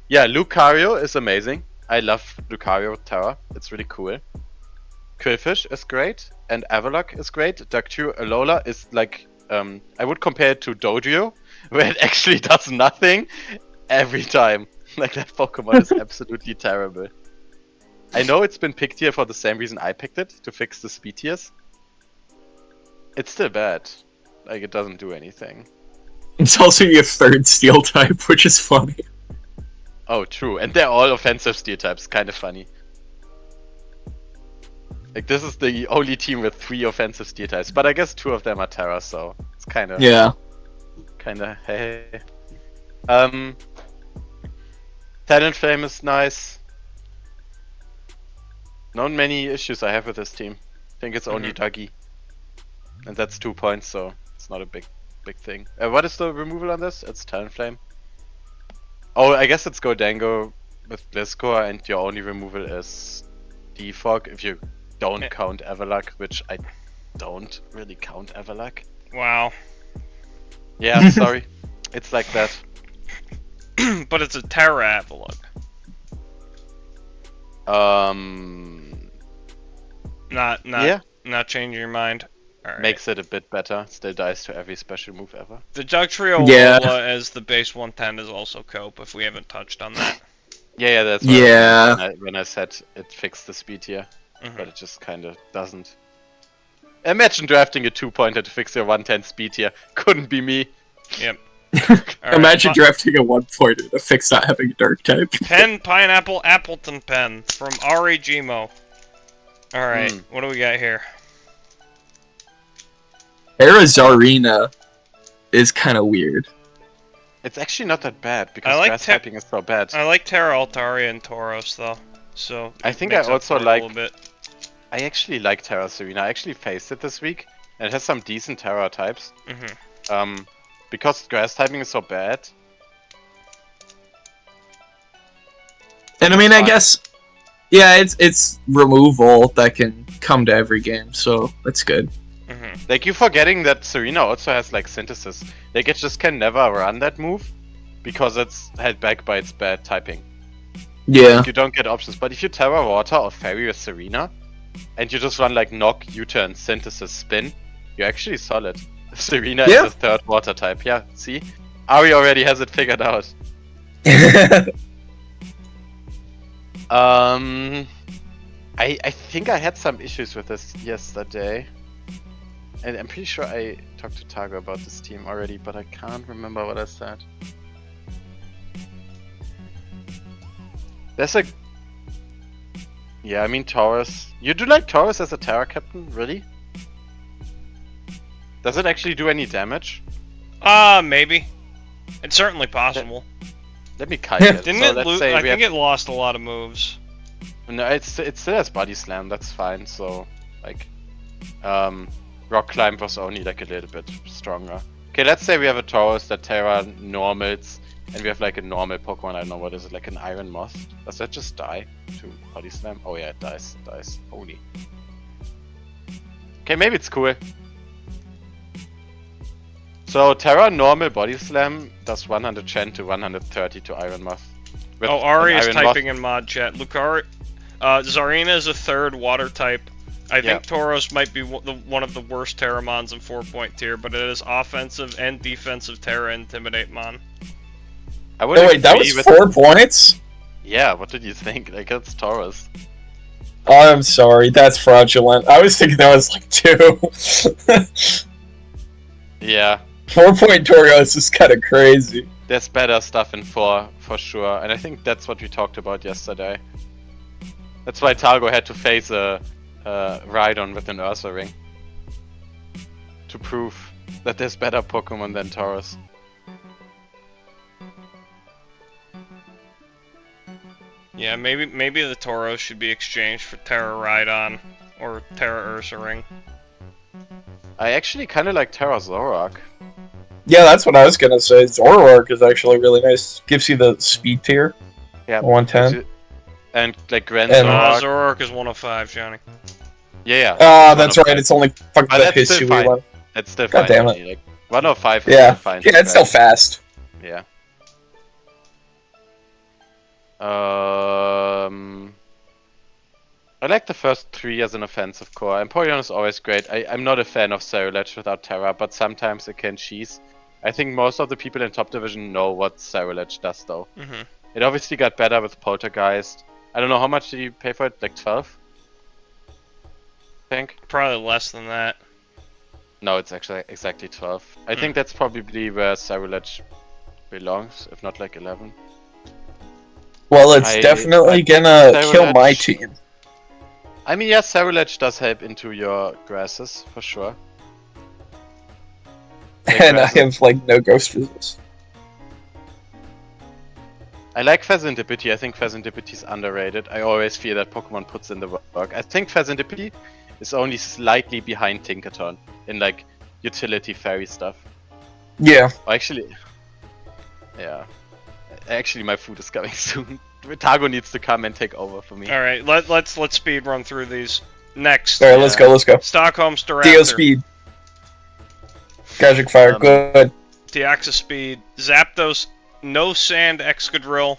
Yeah. Lucario is amazing. I love Lucario Terra. It's really cool. Quillfish is great, and Avalok is great. Ductio Alola is like I would compare it to Dojo, where it actually does nothing every time. Like that Pokemon is absolutely terrible. I know it's been picked here for the same reason I picked it, to fix the speed tiers. It's still bad. Like it doesn't do anything. It's also your third steel type, which is funny. Oh, true. And they're all offensive steel types. Kind of funny. Like this is the only team with 3 offensive steel types, but I guess 2 of them are Terra, so it's kind of Yeah. hey. Talonflame is nice. Not many issues I have with this team. I think it's only Dougie, and that's 2 points, so it's not a big thing. What is the removal on this? It's Talonflame. Oh, I guess it's Goldango with Gliscor, and your only removal is Defog if you don't count Avalok, which I don't really count Avalok. Wow. Yeah, sorry. It's like that. But it's a Terra Avalok. Yeah. Not changing your mind. All right. Makes it a bit better. Still dies to every special move ever. The Dugtrio Yeah. Lola as the base 110 is also cope, if we haven't touched on that. Yeah, that's what Yeah. I meant when I said it fixed the speed here, Mhm. but it just kind of doesn't. Imagine drafting a 2-pointer to fix your 110 speed here. Couldn't be me. Yep. All Imagine right, drafting a 1-pointer to fix not having a dark type. Pen, Pineapple, Appleton Pen from Ari Gmo. Alright, what do we got here? Era Zarina is kind of weird. It's actually not that bad because I like grass typing is so bad. I like Terra Altaria and Tauros though, so I think makes I up also for it a like. little bit. I actually like Terra Serena. I actually faced it this week, and it has some decent Terra types. Because grass typing is so bad. And I mean, I Fine. guess, yeah, it's removal that can come to every game, so that's good. Like, you forgetting that Serena also has, like, synthesis. Like, it just can never run that move because it's held back by its bad typing. Yeah. Like, you don't get options. But if you Terra Water or Fairy with Serena, and you just run, like, Knock, U-Turn, Synthesis, Spin, you're actually solid. Serena Yeah. is the third water type. Yeah, see? Ari already has it figured out. I think I had some issues with this yesterday. And I'm pretty sure I talked to Targo about this team already, but I can't remember what I said. There's a... Yeah, I mean Taurus. You do like Taurus as a Terra captain? Really? Does it actually do any damage? Maybe. It's certainly possible. Let me kite it. Didn't So it let's lose? say I we think have... it lost a lot of moves. No, it still has Body Slam, that's fine, so... Like... Rock Climb was only like a little bit stronger. Okay, let's say we have a Taurus that Terra normals, and we have like a normal Pokemon, I don't know what is it, like an Iron Moth. Does that just die to Body Slam? Oh yeah, it dies. Holy. Okay, maybe it's cool. So Terra normal Body Slam does 110 to 130 to Iron Moth. With Oh, Ari an is Iron typing Moth- in mod chat. Lucario, Zarina is a third water type. I think Tauros might be one of the worst Terramons in 4-point tier, but it is offensive and defensive Terra Intimidate Mon. I would Oh wait, that agree was with- 4 points? Yeah, what did you think? Like, it's Taurus. I'm sorry, that's fraudulent. I was thinking that was like 2. Yeah. 4-point Torios is kind of crazy. There's better stuff in 4, for sure, and I think that's what we talked about yesterday. That's why Targo had to face a Rhydon with an Ursa Ring. To prove that there's better Pokemon than Taurus. Yeah, maybe the Tauros should be exchanged for Terra Rhydon or Terra Ursa Ring. I actually kind of like Terra Zoroark. Yeah, that's what I was gonna say. Zoroark is actually really nice. Gives you the speed tier. Yeah. 110. And like Grand And- Zoroark. Zoroark is 105, Johnny. Yeah. Ah, that's right. It's only fucking But the that's still Hisui fine. one. It's still God fine. damn it. Johnny. Like 105 is Yeah. still fine. Yeah, it's still fast. Yeah. I like the first 3 as an offensive core. Empoleon is always great. I'm not a fan of Cerulege without Terra, but sometimes it can cheese. I think most of the people in top division know what Cerulege does though. It obviously got better with Poltergeist. I don't know, how much did you pay for it? Like 12? I think? Probably less than that. No, it's actually exactly 12. I think that's probably where Cerulege belongs, if not like 11. Well, it's definitely gonna kill my Cerulege- team. I mean, yeah, Cerulege does help into your grasses, for sure. Like And I grasses. have, like, no ghost resist. I like Pheasantipity. I think Pheasantipity is underrated. I always feel that Pokemon puts in the work. I think Pheasantipity is only slightly behind Tinkaton in like utility fairy stuff. Yeah. Or actually, yeah. Actually, my food is coming soon. Targo needs to come and take over for me. All right, let's speed run through these. Next, Alright, let's go. Stockholm Staraptor, Theo Speed. Tragic Fire, good. Deoxys Speed, Zapdos, No Sand Excadrill.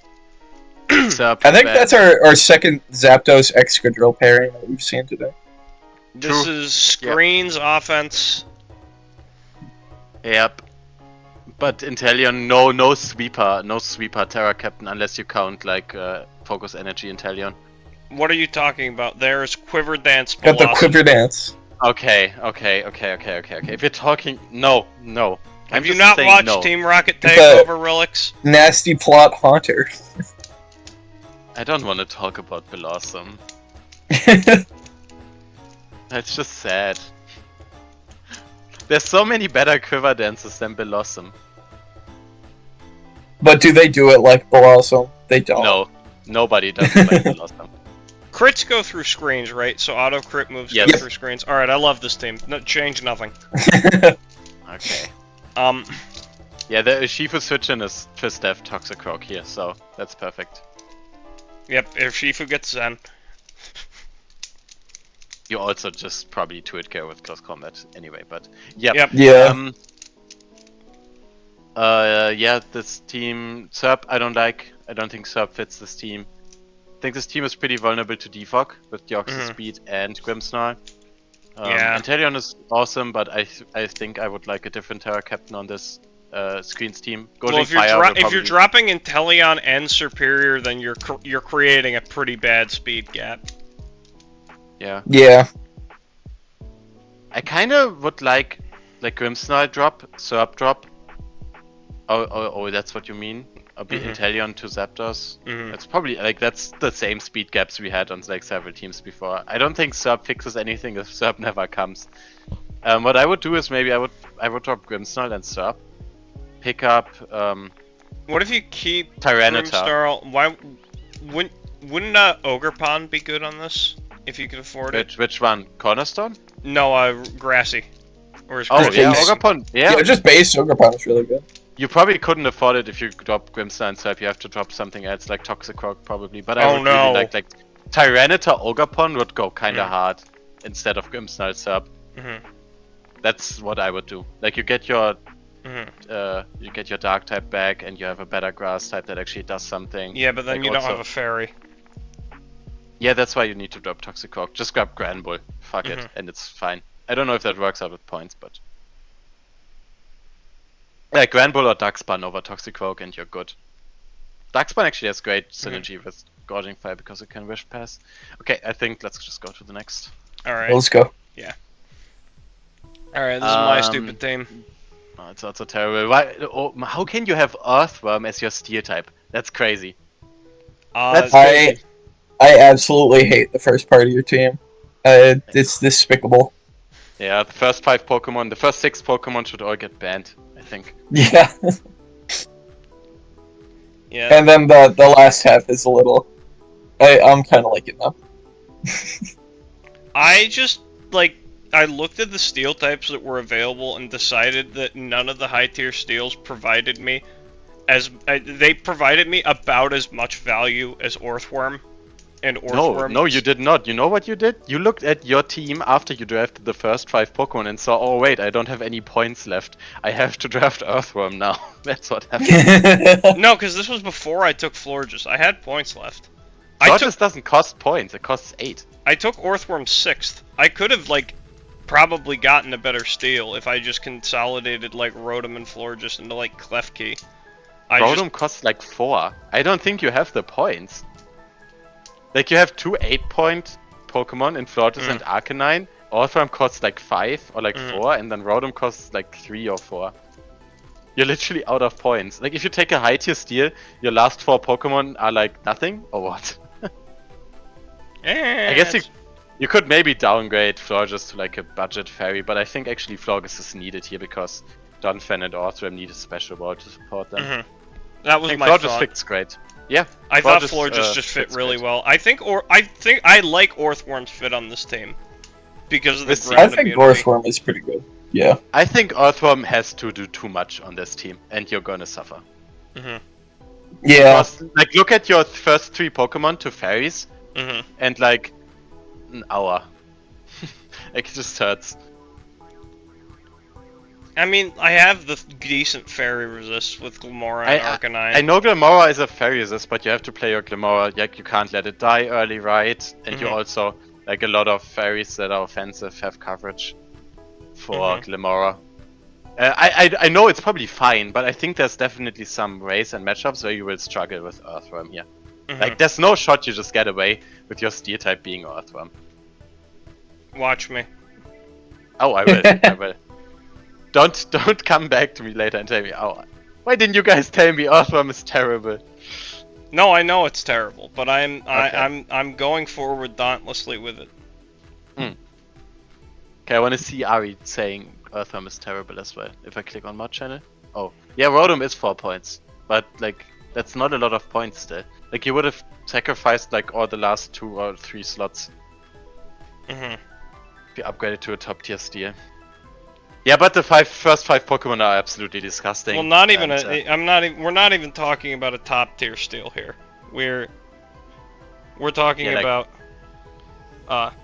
I think that's our second Zapdos Excadrill pairing that we've seen today. This True. is screens, offense. Yep. But Inteleon, no sweeper Terra Captain unless you count like Focus Energy Inteleon. What are you talking about? There's Quiver Dance. Got the Blossom. quiver dance. Okay. If you're talking, no. Have you not watched no. Team Rocket The- Takeover, Relix? Nasty plot haunter. I don't want to talk about Blossom. That's just sad. There's so many better quiver dances than Blossom. But do they do it like Blossom? They don't. No, nobody does it like Blossom. Crits go through screens, right? So auto crit moves Yes. go through screens. Alright, I love this team. No, change nothing. Okay. Um, Yeah, the Shifu switch-in is first death Toxicroak here, so that's perfect. yep, if Shifu gets Zen. You also just probably 2-hit KO with close combat anyway, but yep. Yep. Yeah. Yeah, this team Serp I don't like. I don't think Serp fits this team. I think this team is pretty vulnerable to defog with Deoxys Speed and Grimmsnarl. Yeah. Inteleon is awesome, but I think I would like a different Terra Captain on this screens team. Well, if you're dropping Inteleon and Superior, then you're creating a pretty bad speed gap. Yeah. Yeah. I kind of would like Grimmsnarl drop, Serp drop. Oh, that's what you mean? I'll be Inteleon to Zapdos. That's probably that's the same speed gaps we had on like several teams before. I don't think Serp fixes anything if Serp never comes. What I would do is maybe I would drop Grimmsnarl and Serp. Pick up What if you keep Tyranitar. Grimmsnarl? Why wouldn't Ogerpon be good on this if you could afford it? Which one? Cornerstone? No, Grassy. Or is Oh Grassy yeah, Base. Ogerpon. Yeah. Yeah, just base Ogerpon is really good. You probably couldn't afford it if you drop Grimmsnarl and Serp. You have to drop something else like Toxicroak probably. But I Oh, would no. really like Tyranitar Ogerpon would go kind of hard instead of Grimmsnarl Serp. That's what I would do. Like you get your Dark type back, and you have a better Grass type that actually does something. Yeah, but then Like you don't also- have a fairy. Yeah, that's why you need to drop Toxicroak. Just grab Granbull. Fuck it, and it's fine. I don't know if that works out with points, but yeah, Granbull or Darkspan over Toxicroak, and you're good. Darkspan actually has great synergy with Gorging Fire because it can Wish Pass. Okay, I think let's just go to the next. Alright. Let's go. Alright, this is my stupid team. Oh, it's also terrible. Why? Oh, how can you have Earthworm as your Steel type? That's crazy. That's I absolutely hate the first part of your team. It's despicable. Yeah, the first 5 Pokemon, the first 6 Pokemon should all get banned, I think. Yeah. Yeah. And then the last half is a little. I'm kind of liking them. I just, I looked at the steel types that were available and decided that none of the high tier steels provided me they provided me about as much value as Earthworm. And Earthworm. No, you did not. You know what you did? You looked at your team after you drafted the first 5 Pokemon and saw, oh wait, I don't have any points left. I have to draft Earthworm now. That's what happened. No, because this was before I took Florges. I had points left. Florges doesn't cost points, it costs 8. I took Earthworm 6th. I could have, probably gotten a better steal if I just consolidated, Rotom and Florges into, Klefki. Rotom costs 4. I don't think you have the points. You have 2 8-point Pokemon in Florges and Arcanine. Earthworm costs 5 or 4, and then Rotom costs 3 or 4. You're literally out of points. If you take a high tier steal, your last 4 Pokemon are nothing, or what? I guess you could maybe downgrade Florges to a budget fairy, but I think actually Florges is needed here because Donphan and Earthworm need a special ball to support them. That was I think my Florges thought. fits great. Yeah, I thought Florges just fit really well. I think I like Earthworm's fit on this team because of the This team- ground I think immunity. Earthworm is pretty good. Yeah. I think Earthworm has to do too much on this team, and you're gonna suffer. Yeah. Because, look at your first 3 Pokemon to fairies, and an hour. It just hurts. I mean, I have the decent fairy resist with Glamora and Arcanine. I know Glamora is a fairy resist, but you have to play your Glamora. You can't let it die early, right? And you also Like a lot of fairies that are offensive have coverage for Glimora. I know it's probably fine, but I think there's definitely some ways and matchups where you will struggle with Earthworm here. Like, there's no shot you just get away with your Steel type being Earthworm. Watch me. Oh, I will. I will. Don't come back to me later and tell me, oh, why didn't you guys tell me Earthworm is terrible? No, I know it's terrible, but I'm Okay. I'm going forward dauntlessly with it. Okay, I want to see Ari saying Earthworm is terrible as well. If I click on mod channel. Oh, yeah, Rotom is 4 points, but like that's not a lot of points still. Like you would have sacrificed like all the last 2 or 3 slots. If you upgraded to a top tier Steel. Yeah, but the first five Pokemon are absolutely disgusting. Well, not even and, I'm not. We're not even talking about a top tier Steel here. We're talking Yeah, like- about.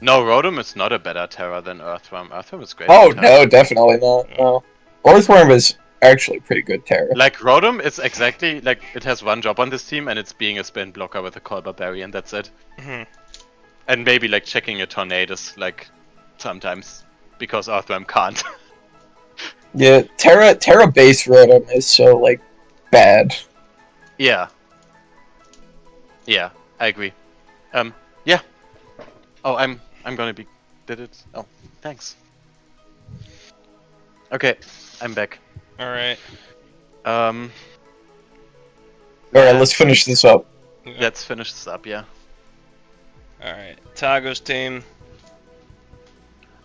No, Rotom is not a better Terra than Earthworm. Earthworm is great. Oh for Terra. no, definitely not. No. Earthworm is actually pretty good Terra. Like Rotom is exactly like it has one job on this team, and it's being a spin blocker with a Colbur Berry, and that's it. And maybe like checking a Tornadus, like sometimes because Earthworm can't. Yeah, Terra base Rotom is so like bad. Yeah. Yeah, I agree. Yeah. Oh, I'm gonna be. Did it? Oh, thanks. Okay, I'm back. All right. All right, let's finish this up. Let's finish this up. Yeah. All right. Tago's team.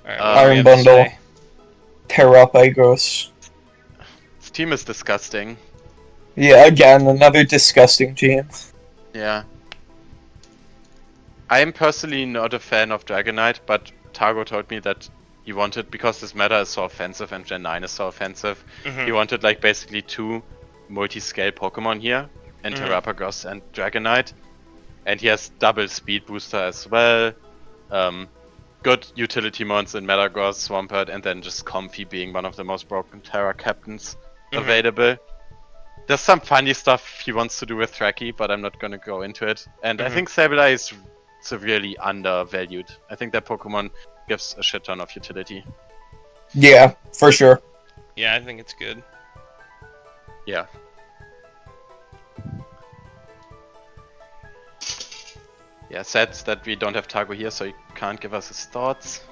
All right, Iron what do we have to Bundle. say? Terrapagos. This team is disgusting. Yeah, again, another disgusting team. Yeah. I am personally not a fan of Dragonite, but Targo told me that he wanted, because this meta is so offensive and Gen 9 is so offensive, he wanted like basically 2 multi-scale Pokemon here, and Terrapagos and Dragonite. And he has double speed booster as well. Good utility mons in Metagross, Swampert, and then just Comfy being one of the most broken Terra captains available. There's some funny stuff he wants to do with Thracky, but I'm not gonna go into it. And I think Sableye is severely undervalued. I think that Pokemon gives a shit ton of utility. Yeah, for sure. Yeah, I think it's good. Yeah. Yeah, sad that we don't have Targo here, so he can't give us his thoughts.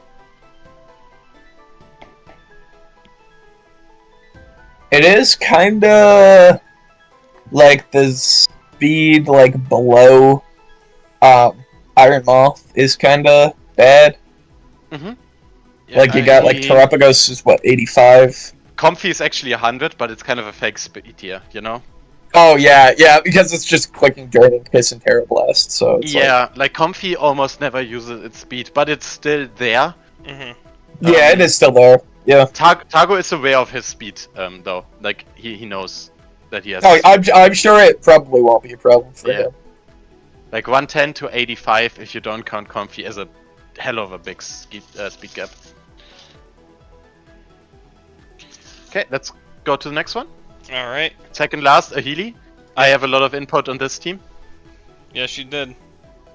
It is kinda like the speed like below Iron Moth is kinda bad. Yeah, Like you got like Terrapagos is what, 85? Comfy is actually 100, but it's kind of a fake speed here, you know? Oh yeah, because it's just clicking Draining Kiss and Terra Blast, so it's like Comfy almost never uses its speed, but it's still there. yeah, it is still there. Yeah. Targo is aware of his speed, though. Like he knows that he has. Oh, I'm sure it probably won't be a problem for him. Like 110 to 85, if you don't count Comfy, is a hell of a big speed gap. Okay, let's go to the next one. All right. Second last, a Healy. I have a lot of input on this team. Yes, you did.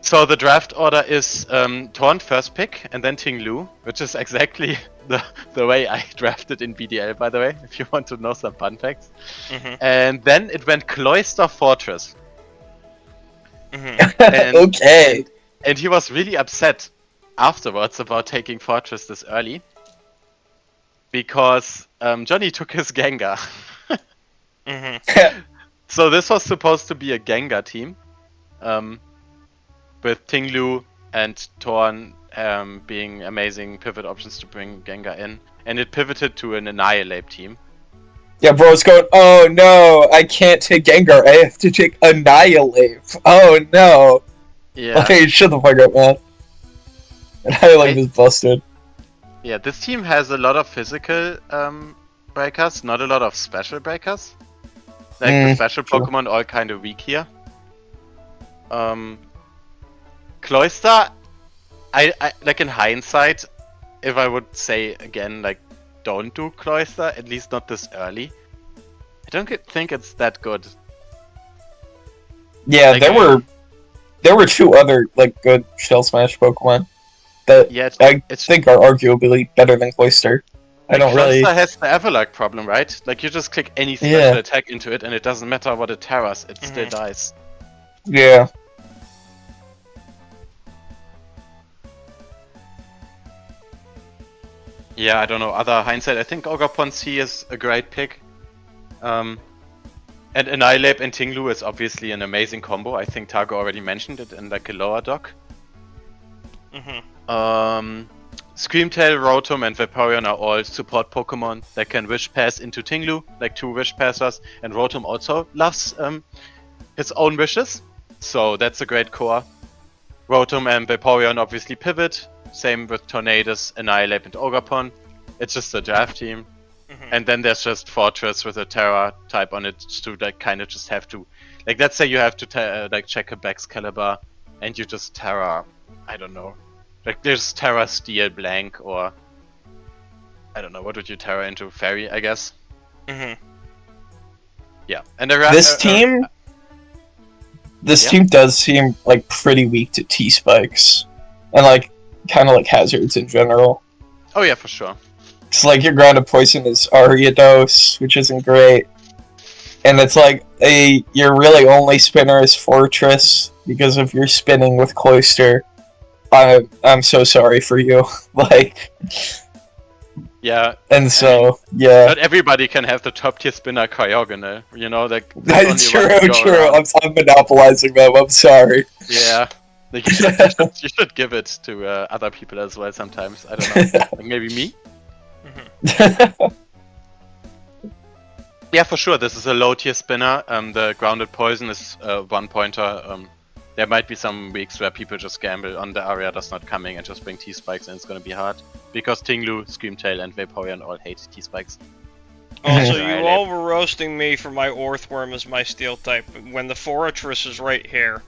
So the draft order is Torn first pick, and then Ting Lu, which is exactly the way I drafted in BDL, by the way, if you want to know some fun facts. And then it went Cloyster Fortress. And, Okay. and he was really upset afterwards about taking Fortress this early. Because Johnny took his Gengar. So this was supposed to be a Gengar team. With Ting Lu and Torn being amazing pivot options to bring Gengar in. And it pivoted to an Annihilate team. Yeah, bro's going, oh no, I can't take Gengar, I have to take Annihilate. Oh no. Yeah. Okay, shut the fuck up, man. Annihilate is busted. Yeah, this team has a lot of physical breakers, not a lot of special breakers. Like the special Pokemon all kind of weak here. Cloyster, I like in hindsight, if I would say again, like don't do Cloyster, at least not this early. I don't think it's that good. Yeah, Like, there were there were two other like good Shell Smash Pokemon that Yeah, I it's think are arguably better than Cloyster. I don't really. Cloyster has the Everluck problem, right? Like you just click any special Yeah. attack into it, and it doesn't matter what it terras, it still dies. Yeah. Yeah, I don't know. Other hindsight, I think Ogerpon C is a great pick. And Annihilate and Tinglu is obviously an amazing combo. I think Targo already mentioned it in like a lower dock. Screamtail, Rotom, and Vaporeon are all support Pokemon that can Wish Pass into Tinglu, like 2 Wish Passers, and Rotom also loves his own wishes, so that's a great core. Rotom and Vaporeon obviously pivot, same with Tornadus, Annihilate, and Ogerpon. It's just a draft team. And then there's just Fortress with a Terra type on it to like kind of just have to, like let's say you have to like check a Baxcalibur and you just Terra, I don't know, like there's Terra Steel blank or I don't know, what would you Terra into? Fairy, I guess. Yeah, and This team does seem like pretty weak to T-Spikes and like kind of like hazards in general. Oh yeah, for sure. It's like your grounded poison is Ariados, which isn't great. And it's like your really only spinner is Fortress because of your spinning with Cloyster. I'm so sorry for you. Like yeah. And so yeah. Not everybody can have the top tier spinner Cryogonal, you know, like that's true. I'm monopolizing them, I'm sorry. Yeah. Like you should give it to other people as well sometimes. I don't know. Like maybe me? Yeah, for sure. This is a low tier spinner. The grounded poison is 1 pointer. There might be some weeks where people just gamble on the Ariados not coming and just bring T-Spikes, and it's gonna be hard. Because Tinglu, Screamtail, and Vaporeon all hate T-Spikes. Also, you all were roasting me for my Orthworm as my steel type when the Fortress is right here.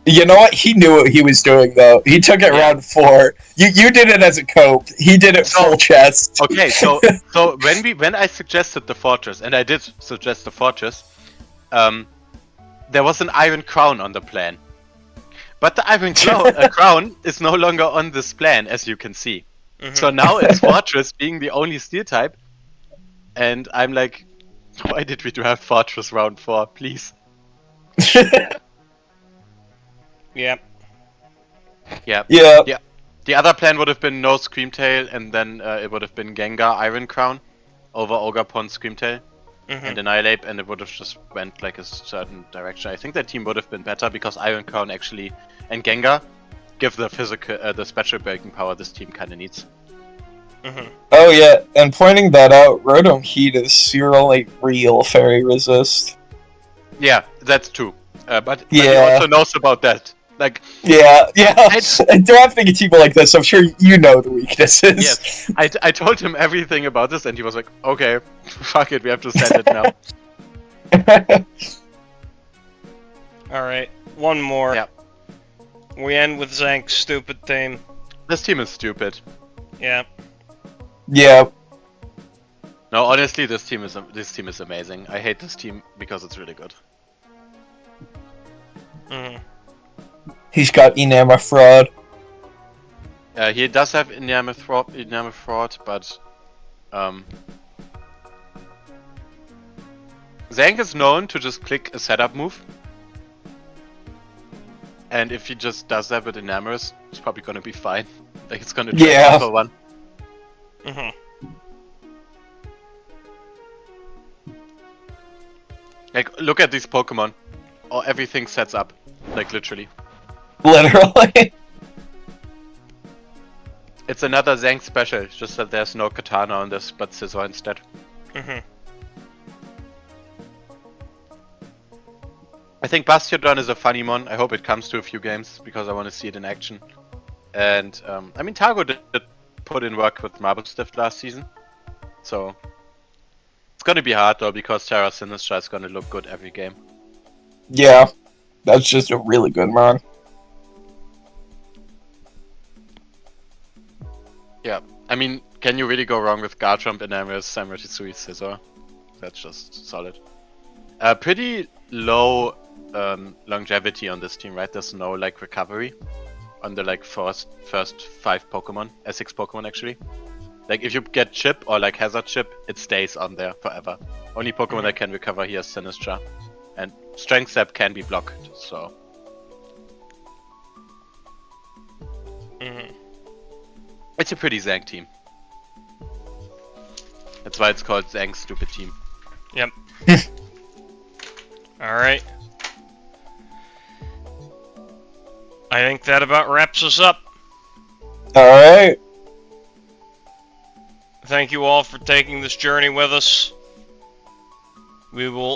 You know what? He knew what he was doing, though. He took it round 4. You did it as a cope. He did it full chest. Okay, so when I suggested the Fortress, and I did suggest the Fortress, there was an Iron Crown on the plan. But the Iron Crown is no longer on this plan, as you can see. So now it's Fortress being the only steel type, and I'm like, why did we have Fortress round 4, please? Yep. Yeah. The other plan would have been no Screamtail, and then it would have been Gengar Iron Crown over Ogerpon Screamtail and Annihilate, and it would have just went like a certain direction. I think that team would have been better because Iron Crown actually and Gengar give the the special breaking power this team kind of needs. Oh yeah, and pointing that out, Rotom Heat is your only real fairy resist. Yeah, that's true. But he also knows about that. Like drafting a team like this, I'm sure you know the weaknesses. Yes, I told him everything about this, and he was like, "Okay, fuck it, we have to send it now." All right, one more. Yeah. We end with Zank's stupid team. This team is stupid. Yeah. Yeah. No, honestly, this team is amazing. I hate this team because it's really good. He's got Enamor Fraud. He does have Enamor Fraud, but Zank is known to just click a setup move, and if he just does that with Enamorous, it's probably gonna be fine. Like it's gonna try for one. Like look at these Pokemon. Oh, everything sets up, like literally. Literally. It's another Zank special, just that there's no Katana on this, but Scizor instead. I think Bastiodon is a funny mon. I hope it comes to a few games, because I want to see it in action. And, I mean, Targo did put in work with Marble Stift last season. So, it's gonna be hard though, because Terra Sinistra is gonna look good every game. Yeah, that's just a really good mon. Yeah, I mean, can you really go wrong with Garchomp, Enamorous, Samurtisui, Scizor? That's just solid. Pretty low longevity on this team, right? There's no like recovery on the like first 5 Pokemon, 6 Pokemon actually. Like if you get chip or like hazard chip, it stays on there forever. Only Pokemon that can recover here is Sinistra, and Strength Step can be blocked. So it's a pretty Zank team. That's why it's called Zank's stupid team. Yep. Alright. I think that about wraps us up. Alright. Thank you all for taking this journey with us. We will